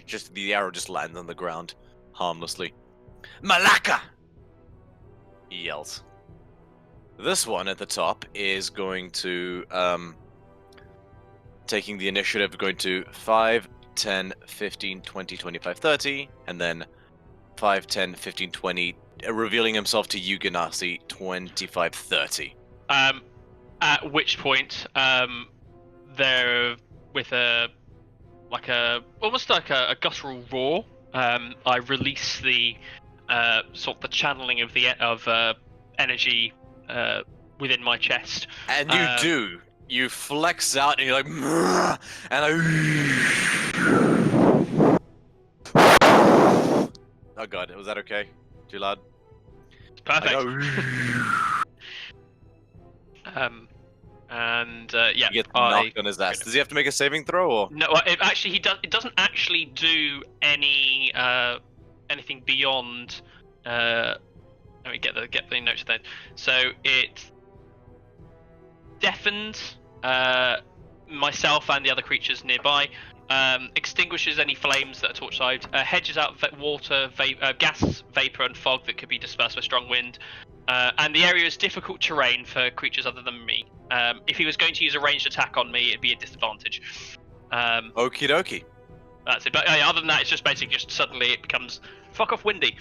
Just the arrow just lands on the ground harmlessly. Malaka! He yells. This one at the top is going to taking the initiative, going to 5, 10, 15, 20, 25, 30, and then 5, 10, 15, 20, revealing himself to you, Ganassi, 25, 30. At which point, they're with almost like a guttural roar. I release the sort of the channeling of energy within my chest. And you do. You flex out and you're like, and oh god, was that okay? Too loud? Perfect. He gets knocked on his ass. Does he have to make a saving throw, or? No, he does. It doesn't actually do any anything beyond. Let me get the notes then. So it deafens myself and the other creatures nearby, extinguishes any flames that are torchlight, hedges out water, gas, vapor, and fog that could be dispersed by strong wind. And the area is difficult terrain for creatures other than me. If he was going to use a ranged attack on me, it'd be a disadvantage. Okie dokie. That's it. But other than that, it's just basically just suddenly it becomes fuck off windy.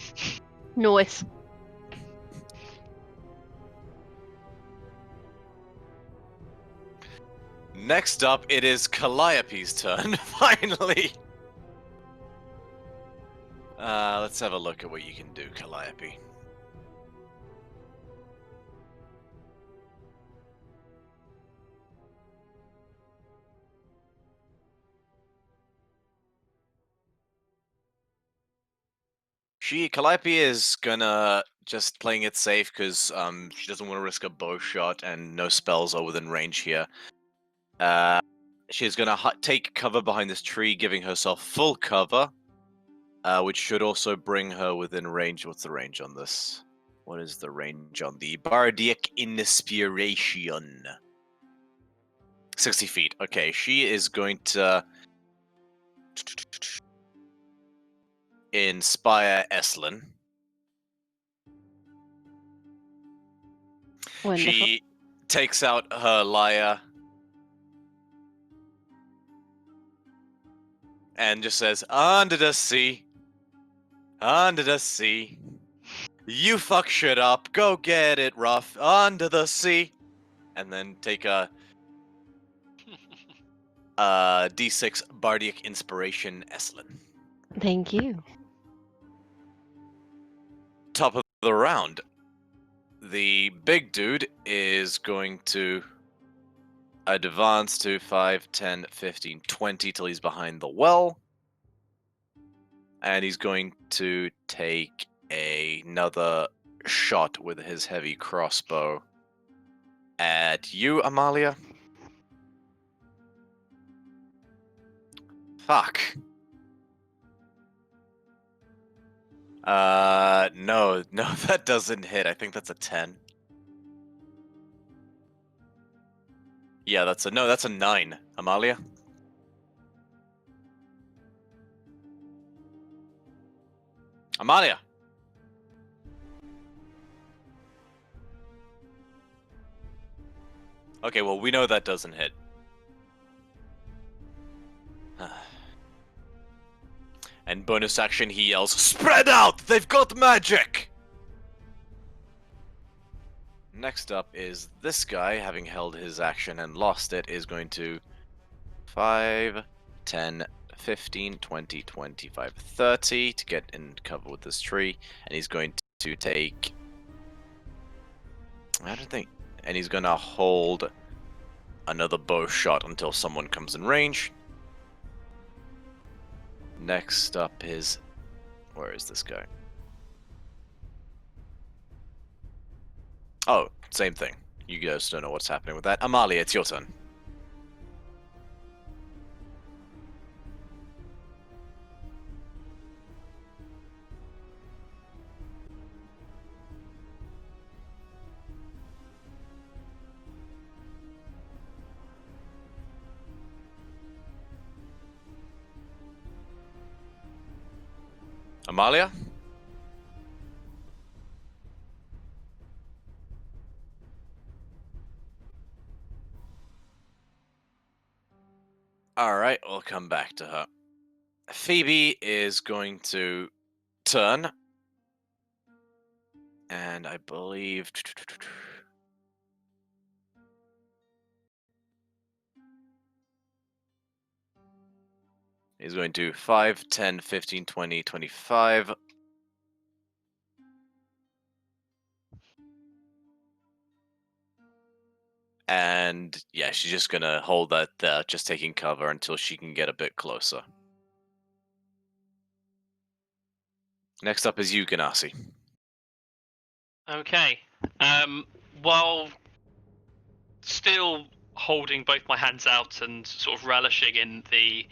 Noise. Next up, it is Calliope's turn, finally. Let's have a look at what you can do, Calliope. Calliope is gonna just playing it safe because she doesn't want to risk a bow shot and no spells are within range here. She's gonna take cover behind this tree, giving herself full cover, which should also bring her within range. What's the range on this? What is the range on the Bardic Inspiration? 60 feet. Okay, she is going to inspire Eslin. Wonderful. She takes out her lyre and just says, "Under the sea, under the sea. You fuck shit up. Go get it, rough. Under the sea." And then take a D6 Bardic Inspiration, Eslin. Thank you. Top of the round. The big dude is going to advance to 5, 10, 15, 20 till he's behind the well. And he's going to take another shot with his heavy crossbow at you, Amalia. Fuck. No, that doesn't hit. I think that's a 10. Yeah, that's a 9, Amalia. Amalia. Okay, well, we know that doesn't hit. And bonus action, he yells, "Spread out! They've got magic!" Next up is this guy, having held his action and lost it, is going to 5, 10, 15, 20, 25, 30 to get in cover with this tree. And he's going to take... I don't think... And he's going to hold another bow shot until someone comes in range. Next up is... Where is this guy? Oh, same thing. You guys don't know what's happening with that. Amalia, it's your turn. Amalia? Alright, we'll come back to her. Phoebe is going to turn. And I believe... He's going to 5, 10, 15, 20, 25. And yeah, she's just gonna hold that there, just taking cover until she can get a bit closer. Next up is you, Ganassi. Okay. While still holding both my hands out and sort of relishing in the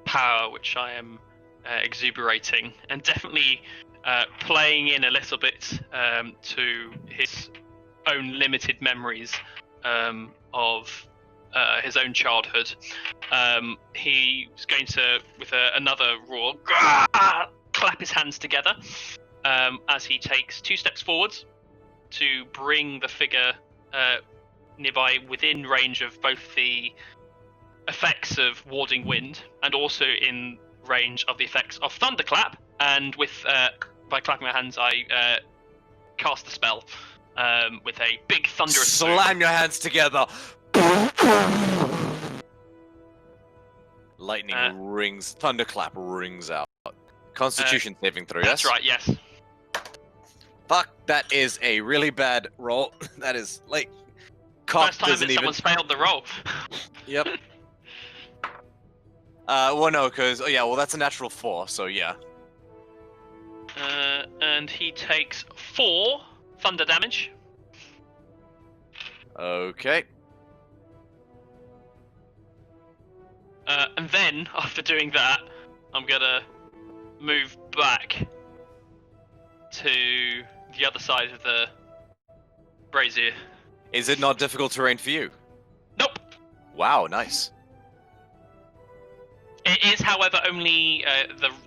power which I am exuberating, and definitely playing in a little bit to his own limited memories, of his own childhood. He's going to, with another roar, clap his hands together as he takes 2 steps forwards to bring the figure nearby within range of both the effects of warding wind and also in range of the effects of thunderclap. And with by clapping my hands, I cast the spell with a big thunderous Slam your hands together. Lightning rings, thunderclap rings out. Constitution saving throw, yes? That's right, yes. Fuck, that is a really bad roll. That is, like, First time that someone's failed the roll. Yep. Well, no, because, oh yeah, well, that's a natural 4, so yeah. And he takes 4 thunder damage. Okay. And then, after doing that, I'm gonna move back to the other side of the brazier. Is it not difficult terrain for you? Nope. Wow, nice. It is, however, only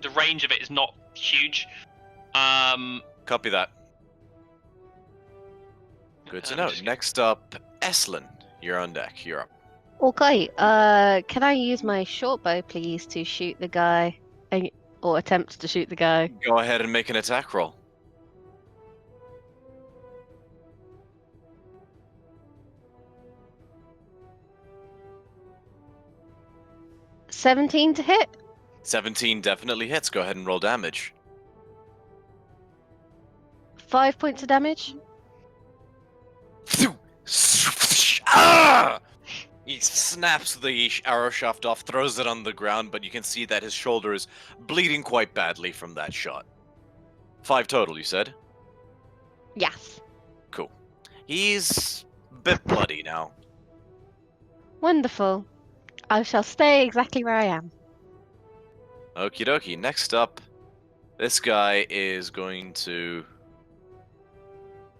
the range of it is not huge. Copy that. Good to know. Next up, Eslin. You're on deck. You're up. Okay, can I use my short bow, please, to shoot the guy, or attempt to shoot the guy? Go ahead and make an attack roll. $17 to hit. 17 definitely hits. Go ahead and roll damage. 5 points of damage. Ah! He snaps the arrow shaft off, throws it on the ground, but you can see that his shoulder is bleeding quite badly from that shot. 5 total, you said? Yes. Cool. He's a bit bloody now. Wonderful. I shall stay exactly where I am. Okie dokie. Next up, this guy is going to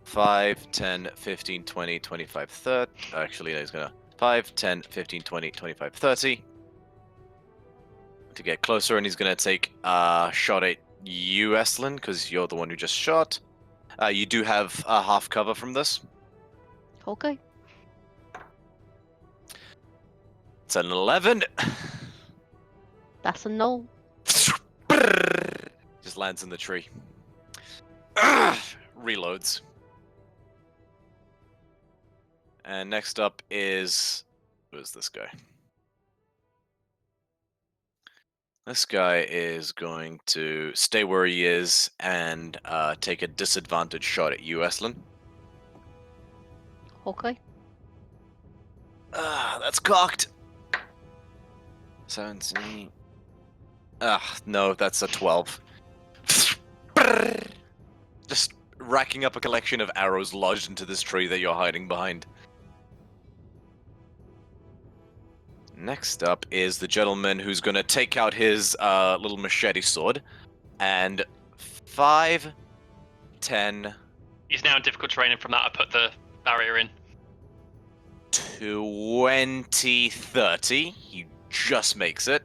5, 10, 15, 20, 25, 30. Actually, he's going to 5, 10, 15, 20, 25, 30. To get closer, and he's going to take a shot at you, Eslin, because you're the one who just shot. You do have a half cover from this. Okay. It's an 11. That's a no. Just lands in the tree. Reloads. And next up is... who is this guy? This guy is going to stay where he is and take a disadvantage shot at you, Eslin. Okay. That's cocked. 17. No, that's a 12. Just racking up a collection of arrows lodged into this tree that you're hiding behind. Next up is the gentleman who's going to take out his little machete sword. And 5, 10... He's now in difficult terrain, and from that I put the barrier in. 20, 30. He just makes it.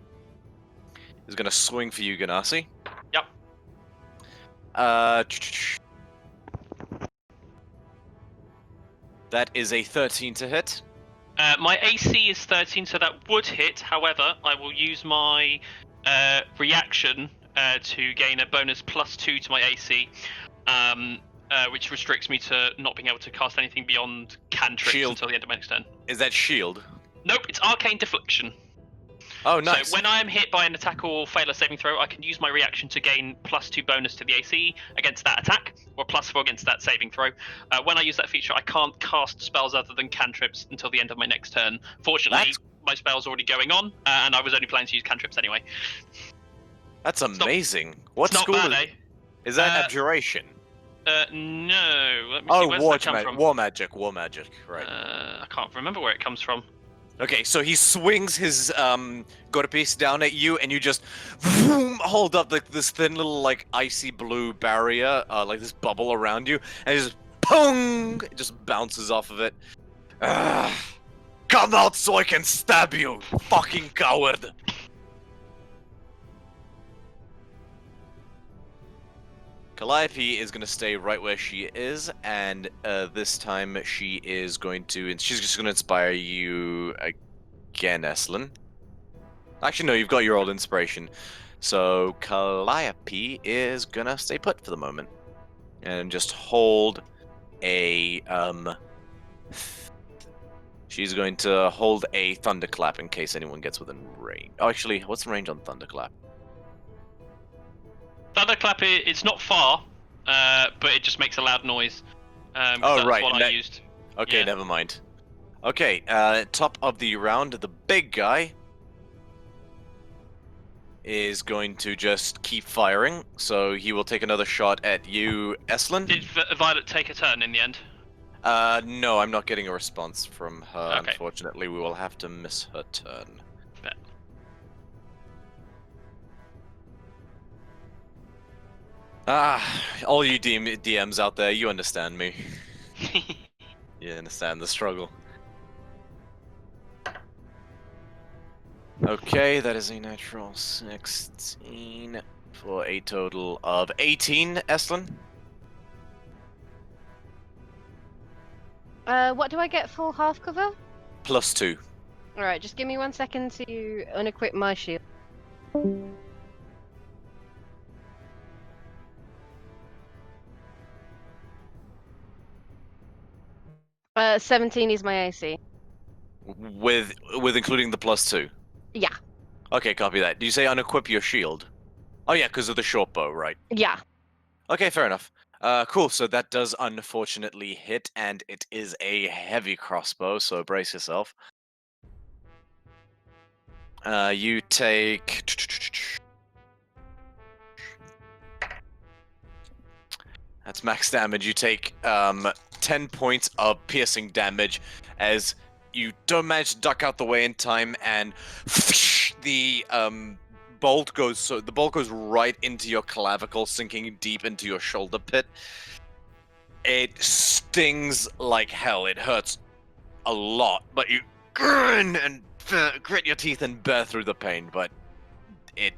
He's going to swing for you, Ganassi. Yep. That is a 13 to hit. My AC is 13, so that would hit. However, I will use my reaction to gain a bonus +2 to my AC, which restricts me to not being able to cast anything beyond cantrips until the end of my next turn. Is that shield? Nope, it's arcane deflection. Oh, nice. So when I am hit by an attack or fail a saving throw, I can use my reaction to gain +2 bonus to the AC against that attack, or +4 against that saving throw. When I use that feature, I can't cast spells other than cantrips until the end of my next turn. Fortunately, my spell's already going on, and I was only planning to use cantrips anyway. That's amazing. What school is that? Abjuration? No. Let me see, where's that come from? War magic, right. I can't remember where it comes from. Okay, so he swings his piece down at you, and you just hold up like this thin little like icy blue barrier, like this bubble around you, and it just pong, it just bounces off of it. Come out so I can stab you, fucking coward! Calliope is gonna stay right where she is, and this time she's just gonna inspire you again, Eslan. Actually, no, you've got your old inspiration. So Calliope is gonna stay put for the moment, and just hold a She's going to hold a thunderclap in case anyone gets within range. Oh, actually, what's the range on thunderclap? Thunderclap, it's not far, but it just makes a loud noise. Oh, That's right, what I used. Okay, Yeah. never mind. Okay, top of the round, the big guy is going to just keep firing, so he will take another shot at you, Eslan. Did Violet take a turn in the end? No, I'm not getting a response from her, Okay. unfortunately. We will have to miss her turn. Bet. All you DMs out there, you understand me. You understand the struggle. Okay, that is a natural 16 for a total of 18, Eslan. What do I get for half cover? +2. All right, just give me 1 second to unequip my shield. 17 is my AC. With including the +2. Yeah. Okay, copy that. Do you say unequip your shield? Oh yeah, because of the short bow, right? Yeah. Okay, fair enough. Cool. So that does unfortunately hit, and it is a heavy crossbow. So brace yourself. You take. That's max damage. You take 10 points of piercing damage as you don't manage to duck out the way in time, and the bolt goes right into your clavicle, sinking deep into your shoulder pit. It stings like hell. It hurts a lot, but you grin and grit your teeth and bear through the pain, but it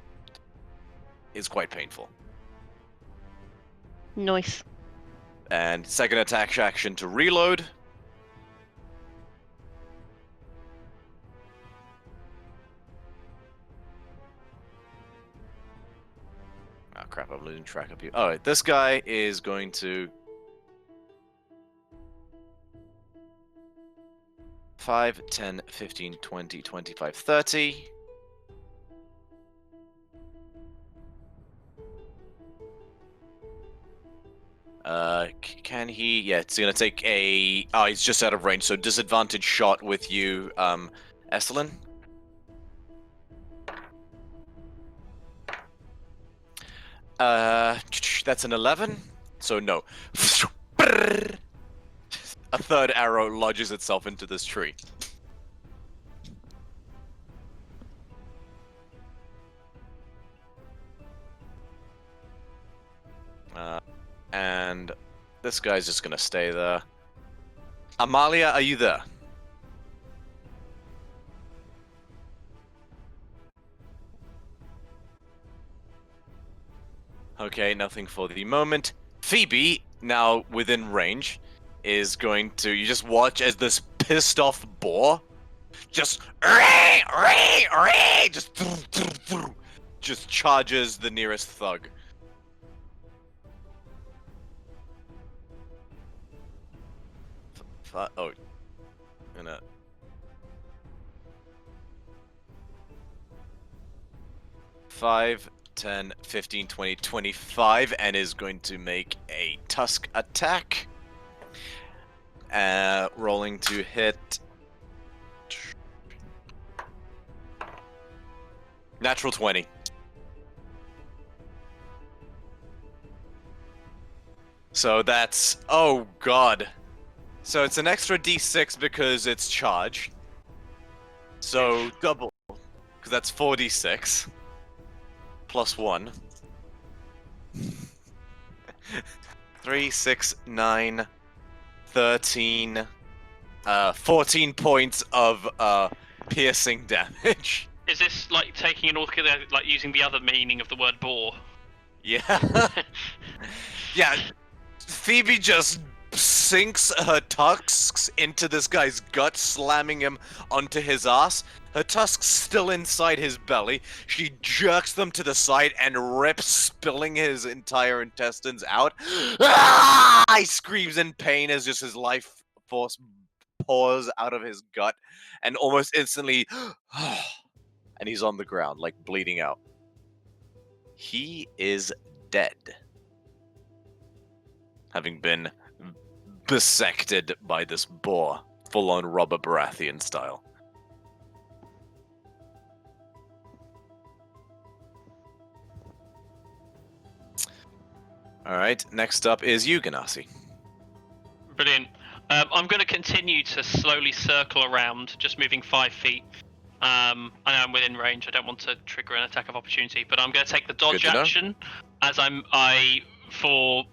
is quite painful. Nice. And second attack action to reload. Oh crap, I'm losing track of you. Alright, this guy is going to 5, 10, 15, 20, 25, 30. Can he? Yeah, it's gonna take a... Oh, he's just out of range, so disadvantage shot with you, Estelin. That's an 11, so no. A third arrow lodges itself into this tree. And this guy's just gonna stay there. Amalia, are you there? Okay, nothing for the moment. Phoebe, now within range, is going to... You just watch as this pissed off boar just just charges the nearest thug. Oh, gonna... 5, 10, 15, 20, 25, and is going to make a tusk attack. Rolling to hit. Natural 20. So that's... Oh, God. So it's an extra d6 because it's charge. So double. Because that's 4d6. Plus 1. 3, 6, 9, 13, 14 points of piercing damage. Is this like taking an orchid, like using the other meaning of the word boar? Yeah. Yeah. Phoebe just sinks her tusks into this guy's gut, slamming him onto his ass. Her tusks still inside his belly. She jerks them to the side and rips, spilling his entire intestines out. Ah! He screams in pain as just his life force pours out of his gut, and almost instantly, and he's on the ground, like bleeding out. He is dead, having been bisected by this boar, full-on Robert Baratheon style. Alright, next up is you, Ganassi. Brilliant. I'm going to continue to slowly circle around, just moving 5 feet. I know I'm within range. I don't want to trigger an attack of opportunity, but I'm going to take the dodge action, as for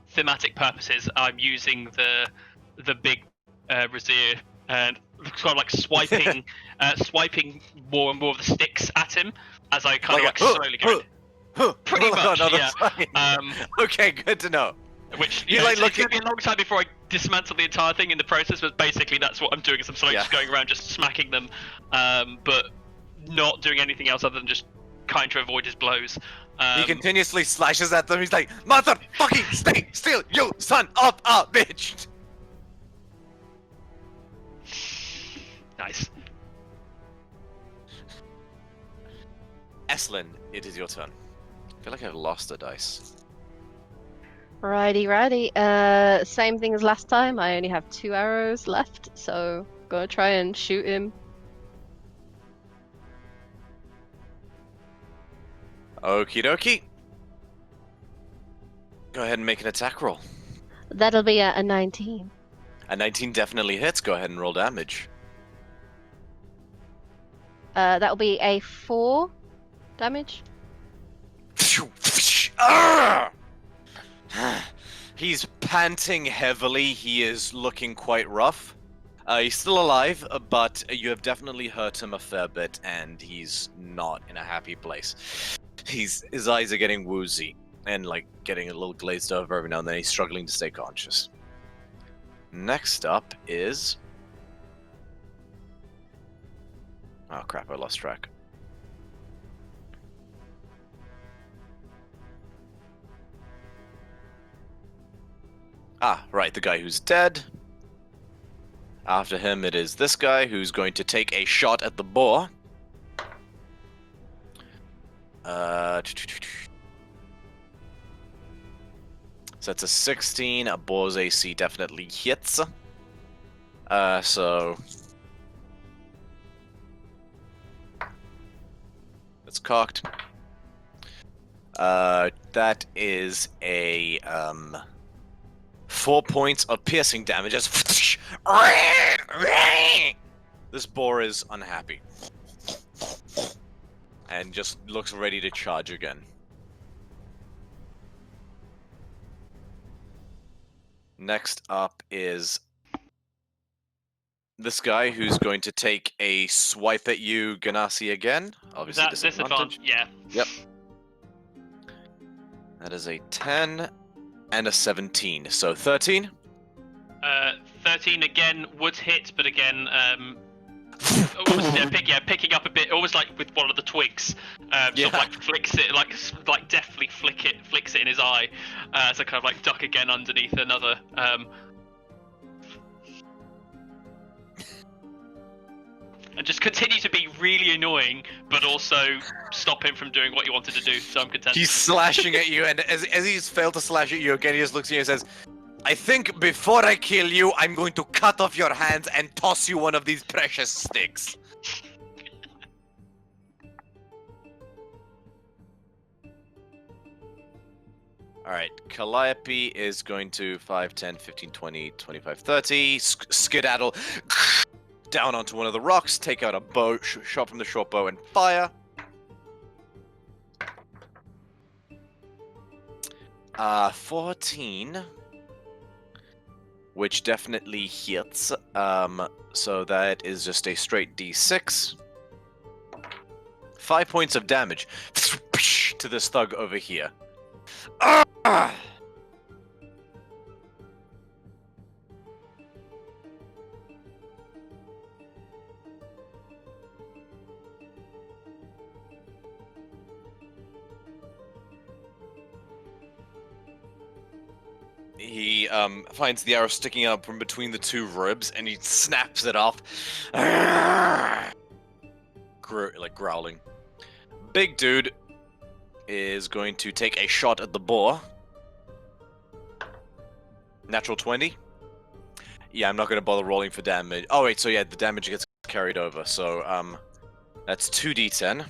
thematic purposes, I'm using the big Razir and kind of like swiping more and more of the sticks at him as I kind of like slowly go. Pretty much, yeah. Okay, good to know. Which it's going to be a long time before I dismantle the entire thing in the process, but basically that's what I'm doing. Is I'm slowly just going around, just smacking them, but not doing anything else other than just trying to avoid his blows. He continuously slashes at them. He's like, "Motherfucking stay still, you son of a bitch!" Nice. Eslin, it is your turn. I feel like I've lost a dice. Righty. Same thing as last time. I only have 2 arrows left, so gonna try and shoot him. Okie dokie. Go ahead and make an attack roll. That'll be a 19. A 19 definitely hits. Go ahead and roll damage. That'll be a 4 damage. He's panting heavily. He is looking quite rough. He's still alive, but you have definitely hurt him a fair bit, and he's not in a happy place. His eyes are getting woozy and like getting a little glazed over every now and then. He's struggling to stay conscious. Next up is... Oh crap, I lost track. Ah, right, the guy who's dead. After him, it is this guy who's going to take a shot at the boar. So that's a 16. A boar's AC definitely hits. So it's cocked. That is a 4 points of piercing damage. This boar is unhappy and just looks ready to charge again. Next up is this guy who's going to take a swipe at you, Ganassi, again. Obviously, That's disadvantage. Yeah. Yep. That is a 10 and a 17, so 13. 13 again would hit, but again, picking up a bit, almost like with one of the twigs. Sort of like flicks it, like deftly flicks it in his eye. So kind of like duck again underneath another. And just continue to be really annoying, but also stop him from doing what he wanted to do. So I'm content. He's slashing at you, and as he's failed to slash at you again, he just looks at you and says, "I think before I kill you, I'm going to cut off your hands and toss you one of these precious sticks." Alright, Calliope is going to 5, 10, 15, 20, 25, 30, skedaddle down onto one of the rocks, take out a bow, shot from the short bow, and fire. 14. which definitely hits. So that is just a straight D6. 5 points of damage to this thug over here. Ah! He finds the arrow sticking out from between the two ribs, and he snaps it off, like growling. Big dude is going to take a shot at the boar. Natural 20. Yeah, I'm not going to bother rolling for damage. Oh wait, so yeah, the damage gets carried over. So that's 2d10.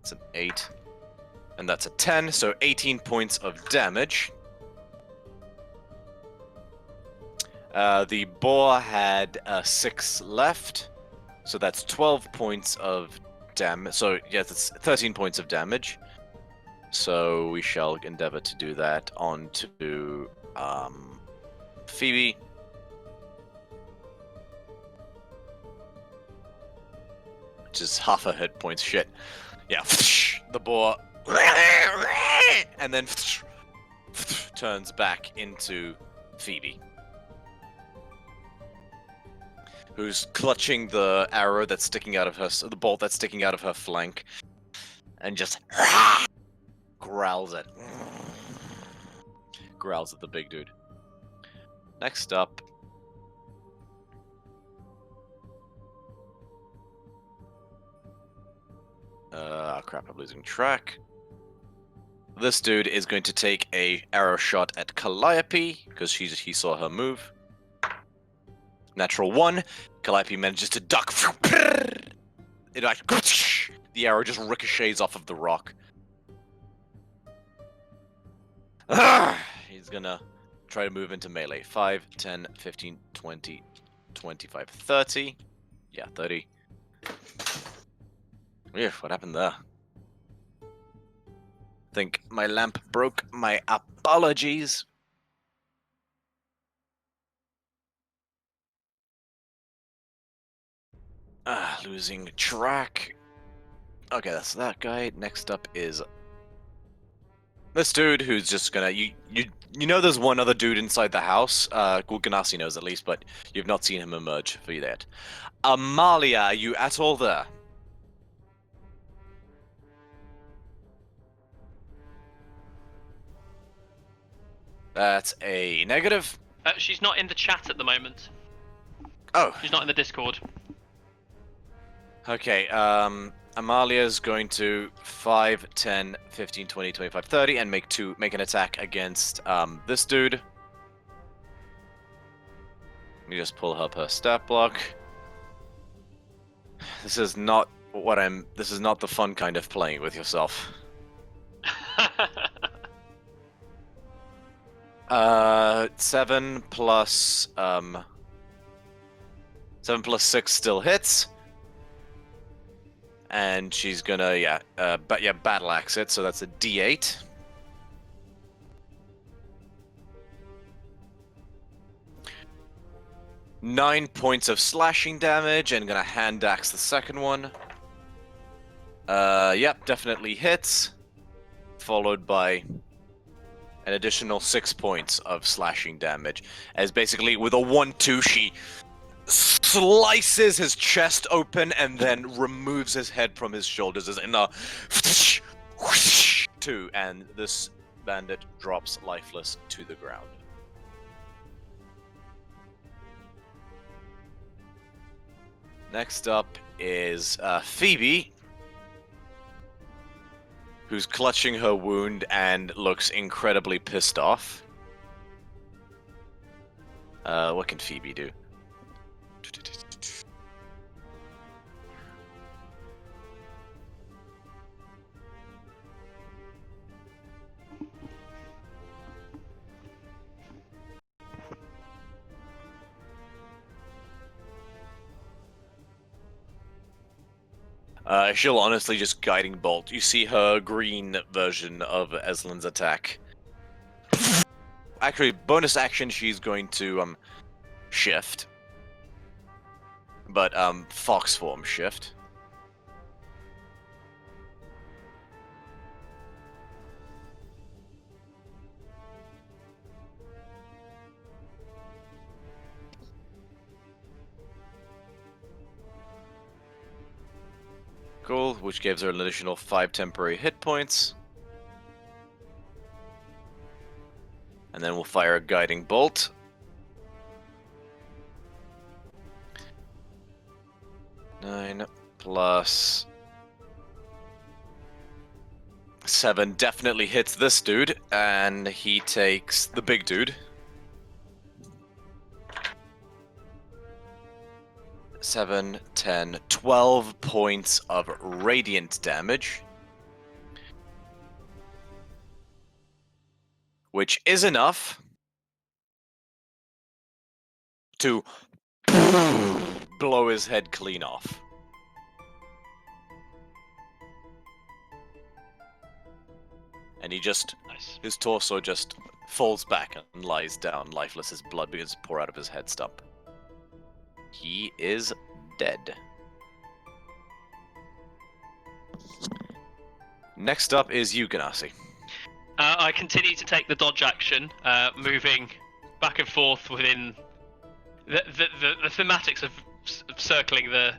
It's an 8. And that's a 10, so 18 points of damage. The boar had 6 left, so that's 12 points of damage. So, yes, it's 13 points of damage. So, we shall endeavor to do that onto Phoebe. Which is half her hit points. Shit. Yeah, the boar. And then turns back into Phoebe, who's clutching the arrow that's sticking out of her, the bolt that's sticking out of her flank, and just growls at the big dude. Next up, crap, I'm losing track. This dude is going to take a arrow shot at Calliope, because he saw her move. Natural 1. Calliope manages to duck. It like, the arrow just ricochets off of the rock. He's gonna try to move into melee. 5, 10, 15, 20, 25, 30. Yeah, 30. Yeah, what happened there? Think my lamp broke. My apologies. Losing track. Okay, that's that guy. Next up is this dude who's just gonna you know there's one other dude inside the house. Ganassi knows at least, but you've not seen him emerge for you yet. Amalia, are you at all there? That's a negative. She's not in the chat at the moment. Oh. She's not in the Discord. Okay, Amalia's going to 5, 10, 15, 20, 25, 30, and make an attack against this dude. Let me just pull up her stat block. This is not the fun kind of playing with yourself. 7 plus 6 still hits. And she's gonna, battle axe it, so that's a D8. Nine points of slashing damage, and gonna hand axe the second one. Yep, definitely hits. Followed by an additional 6 points of slashing damage. As basically, with a 1-2, she slices his chest open and then removes his head from his shoulders as in a two, and this bandit drops lifeless to the ground. Next up is Phoebe, who's clutching her wound and looks incredibly pissed off. What can Phoebe do? She'll honestly just guiding bolt. You see her green version of Eslin's attack. Actually, bonus action, she's going to shift. But fox form shift. Cool, which gives her an additional 5 temporary hit points. And then we'll fire a guiding bolt. Nine plus 7 definitely hits this dude, and he takes the big dude. 7, 10, 12 points of radiant damage. Which is enough to blow his head clean off. And he just, Nice. his torso just falls back and lies down, lifeless as blood begins to pour out of his head stump. He is dead. Next up is you, Ganassi. I continue to take the dodge action, moving back and forth within the thematics of circling the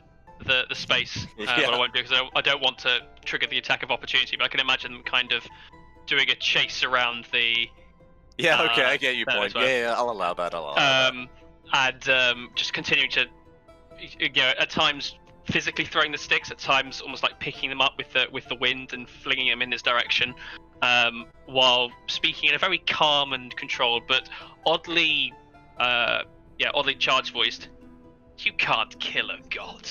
space. Yeah. What I won't do because I don't want to trigger the attack of opportunity, but I can imagine them kind of doing a chase around the. Yeah, okay, I get your that point. as well. Yeah, I'll allow that. I'll allow that. And just continuing to, at times physically throwing the sticks, at times almost like picking them up with the wind and flinging them in this direction, while speaking in a very calm and controlled, but oddly charged voiced. You can't kill a god.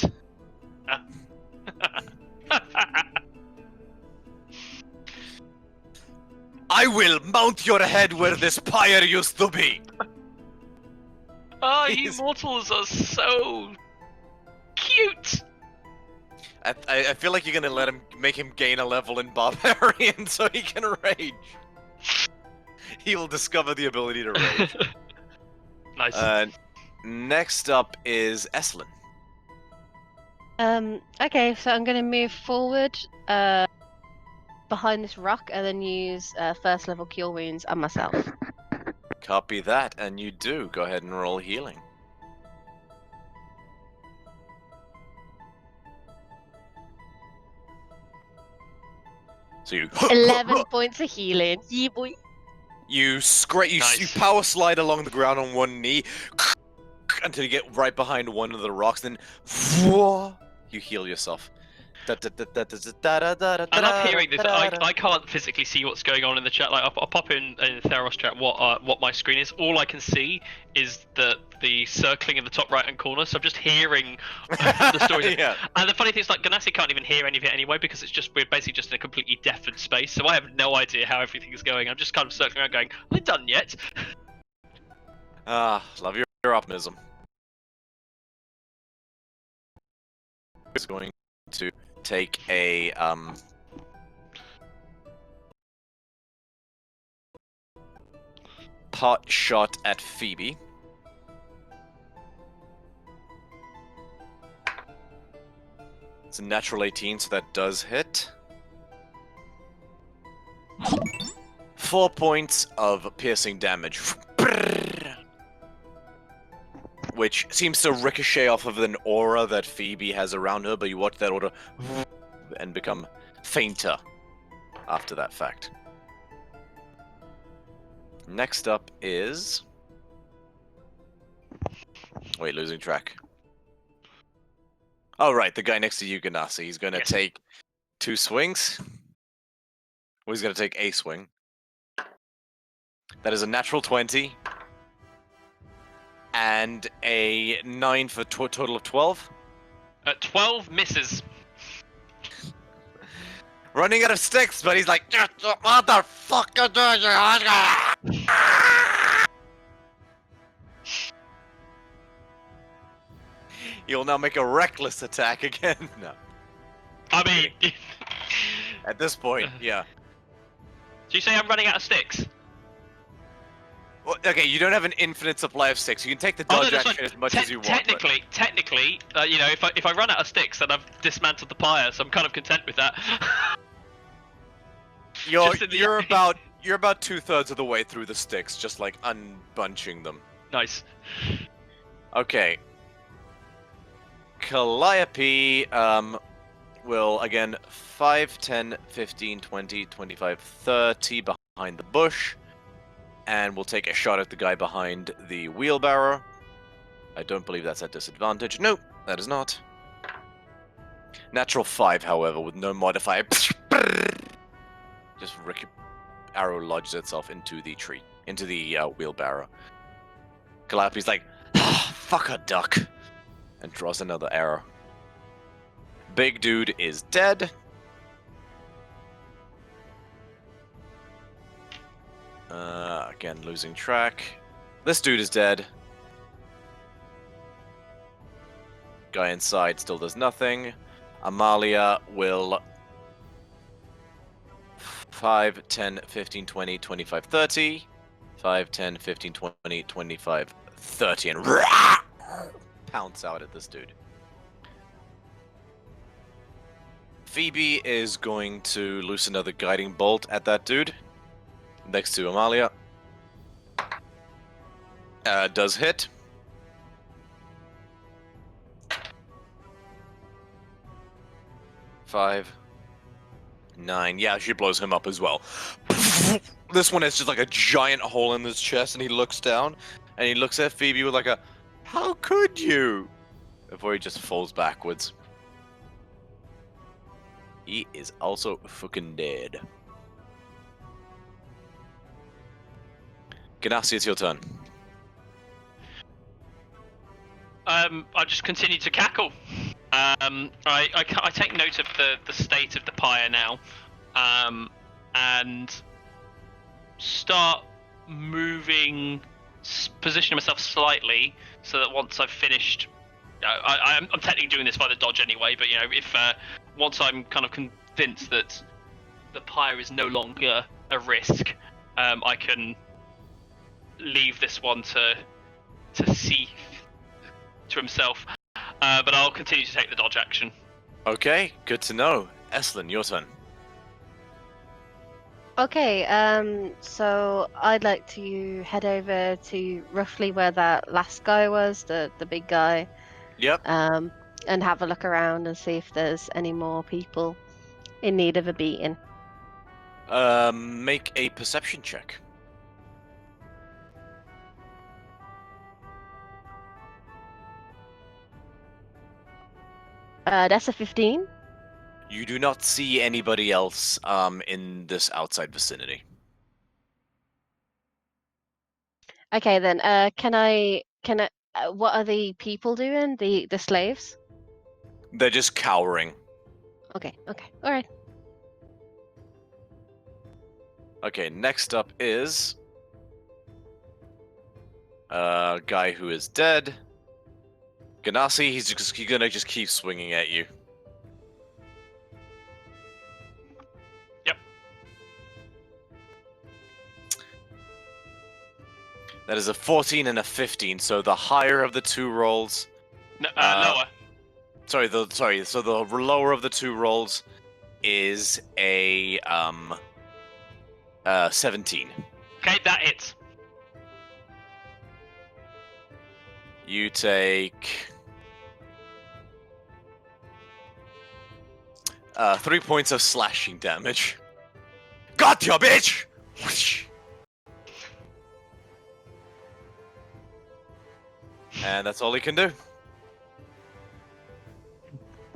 I will mount your head where this pyre used to be. Oh, you He's- mortals are so cute. I feel like you're gonna make him gain a level in barbarian so he can rage. He will discover the ability to rage. Nice. Next up is Eslin. Okay, so I'm going to move forward behind this rock and then use first level cure wounds on myself. Copy that, and you do. Go ahead and roll healing. So you 11 points of healing. Yeah, boy. you Nice. power slide along the ground on one knee until you get right behind one of the rocks. Then you heal yourself. I love hearing this. I can't physically see what's going on in the chat. Like I'll pop in Theros chat what my screen is. All I can see is the circling in the top right hand corner. So I'm just hearing the stories. Yeah. And the funny thing is, like Ganassi can't even hear any of it anyway because we're basically just in a completely deafened space. So I have no idea how everything is going. I'm just kind of circling around, going, "Are they done yet?" Love your optimism. Is going to take a pot shot at Phoebe. It's a natural 18, so that does hit. 4 points of piercing damage. Which seems to ricochet off of an aura that Phoebe has around her, but you watch that aura and become fainter after that fact. Next up is... Wait, losing track. Oh, right, the guy next to you, Ganassi. He's going to Yes. take 2 swings. Well, he's going to take a swing. That is a natural 20. And a 9 for total of 12. 12 misses. Running out of sticks, but he's like, motherfucker, You'll now make a reckless attack again. No. I mean, At this point, yeah. do you say I'm running out of sticks? Well, okay, you don't have an infinite supply of sticks. You can take the Oh, no, dodge that's action fine. as much as you want. Technically, you know, if I run out of sticks, then I've dismantled the pyre, so I'm kind of content with that. You're about 2/3 of the way through the sticks, just like unbunching them. Nice. Okay. Calliope will again 5, 10, 15, 20, 25, 30 behind the bush, and we'll take a shot at the guy behind the wheelbarrow. I don't believe that's at disadvantage. Nope, that is not. Natural 5, however, with no modifier. Just arrow lodges itself into the tree, into the wheelbarrow. Calliope's like, fuck a duck, and draws another arrow. Big dude is dead. Again, losing track. This dude is dead. Guy inside still does nothing. Amalia will 5, 10, 15, 20, 25, 30. 5, 10, 15, 20, 25, 30, and pounce out at this dude. Phoebe is going to loose another guiding bolt at that dude next to Amalia. Does hit. Five, 9. Yeah, she blows him up as well. This one has just like a giant hole in his chest, and he looks down, and he looks at Phoebe with like a, "How could you?" Before he just falls backwards. He is also fucking dead. Ganassi, it's your turn. I just continue to cackle. I take note of the state of the pyre now, and start moving, positioning myself slightly so that once I've finished, I'm technically doing this by the dodge anyway. But you know, if once I'm kind of convinced that the pyre is no longer a risk, I can leave this one to see to himself. But I'll continue to take the dodge action. Okay, good to know. Eslin, your turn. Okay, so I'd like to head over to roughly where that last guy was, the big guy, Yep. and have a look around and see if there's any more people in need of a beating. Make a perception check. That's a 15. You do not see anybody else in this outside vicinity. Okay then, what are the people doing? The slaves? They're just cowering. Okay, all right. Okay, next up is a guy who is dead. Ganassi, he's gonna just keep swinging at you. Yep. That is a 14 and a 15, so the higher of the two rolls. Lower. So the lower of the two rolls is a 17. Okay, that hits. You take 3 points of slashing damage. Got ya, bitch! Whoosh. And that's all he can do.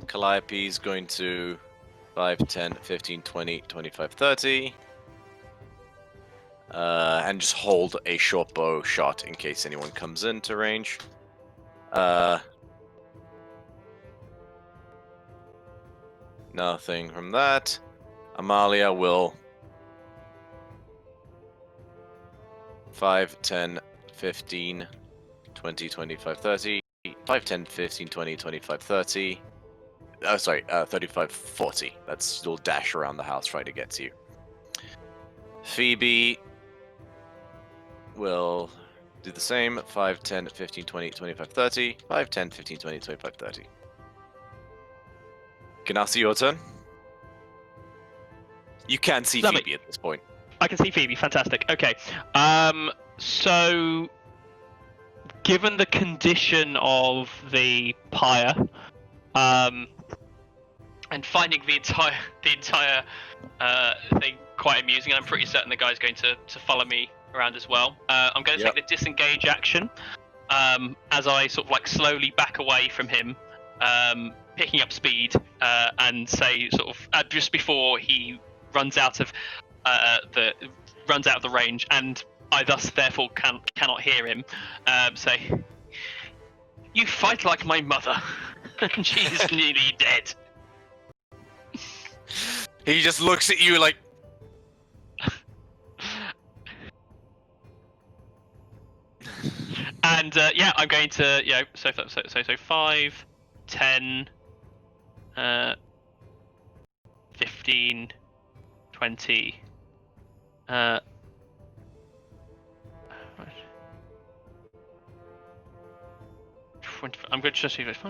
Calliope's going to 5, 10, 15, 20, 25, 30. And just hold a short bow shot in case anyone comes into range. Nothing from that. Amalia will 5, 10, 15, 20, 25, 30. 5, 10, 15, 20, 25, 30. sorry, 35, 40. That's you'll dash around the house trying to get to you. Phoebe will do the same. 5, 10, 15, 20, 25, 30. 5, 10, 15, 20, 25, 30. Ganassi, your turn. You can see Lovely. Phoebe at this point. I can see Phoebe. Fantastic. Okay. So, given the condition of the pyre, and finding the entire thing quite amusing, I'm pretty certain the guy's going to follow me around as well. I'm going to take the disengage action as I sort of like slowly back away from him, picking up speed, and say sort of just before he runs out of the range, and I thus therefore cannot hear him. Say, "You fight like my mother, and she's nearly dead." He just looks at you like. And yeah, I'm going to so 5, 10, 15, 20. I'm going to just see if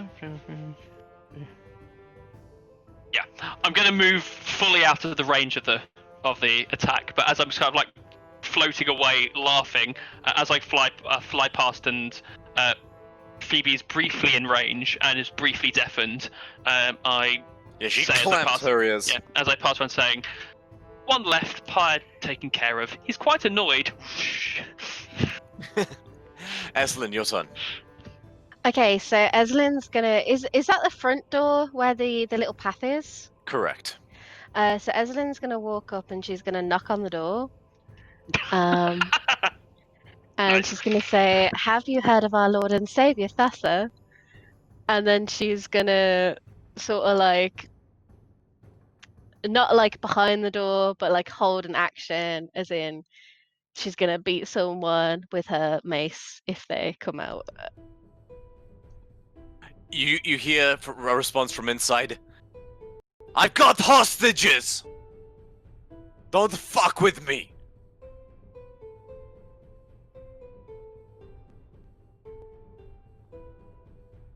yeah, I'm going to move fully out of the range of the attack, but as I'm kind of like floating away, laughing as I fly past, and Phoebe is briefly in range and is briefly deafened. I She say clamps her ears. Yeah, as I pass around, saying, "One left, pyre taken care of. He's quite annoyed." Eslin, your turn. Okay, so Eslin's gonna is that the front door where the little path is? Correct. So Eslin's gonna walk up and she's gonna knock on the door. And Nice. she's gonna say, "Have you heard of our Lord and Savior Thassa?" And then she's gonna sort of like not like behind the door, but like hold an action, as in she's gonna beat someone with her mace if they come out. You hear a response from inside. I've got hostages! Don't fuck with me!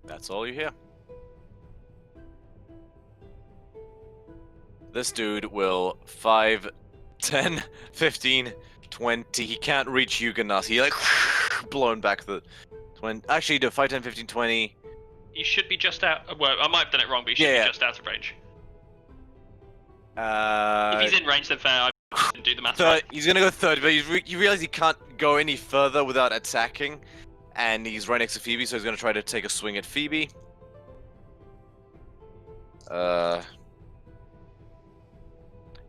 That's all you hear. This dude will 5, 10, 15, 20. He can't reach you, Ganassi. He like blown back the 20. Actually, do 5, 10, 15, 20. You should be just out. Well, I might have done it wrong, but you should be just out of range. If he's in range, then fair. I didn't do the math right. He's gonna go 30, but you realize he can't go any further without attacking, and he's right next to Phoebe, so he's gonna try to take a swing at Phoebe.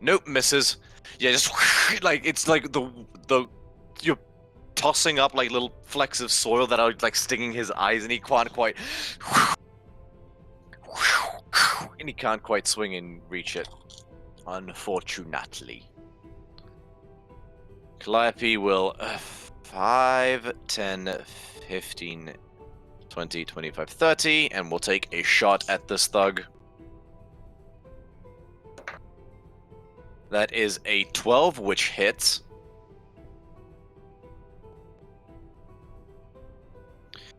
Nope, misses. Yeah, just like it's like the you're tossing up like little flecks of soil that are like stinging his eyes, and he can't quite. And he can't quite swing and reach it, unfortunately. Calliope will 5, 10, 15, 20, 25, 30, and we'll take a shot at this thug. That is a 12, which hits.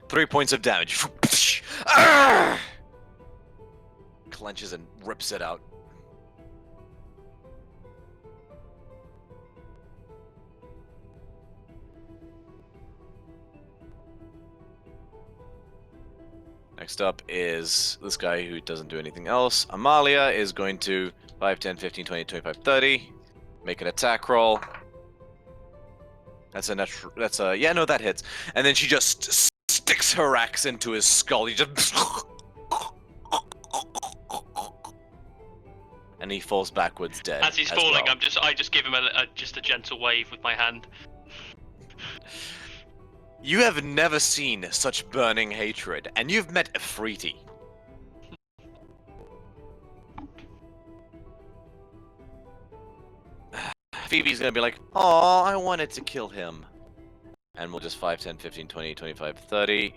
Three points of damage. Clenches and rips it out. Next up is this guy who doesn't do anything else. Amalia is going to 5, 10, 15, 20, 25, 30. Make an attack roll. That's a natural. That's a. Yeah, no, that hits. And then she just sticks her axe into his skull. He just. And he falls backwards dead. As he's falling, well. I just give him a gentle wave with my hand. You have never seen such burning hatred, and you've met Afriti. Phoebe's gonna be like, "Aw, I wanted to kill him." And we'll just 5, 10, 15, 20, 25, 30.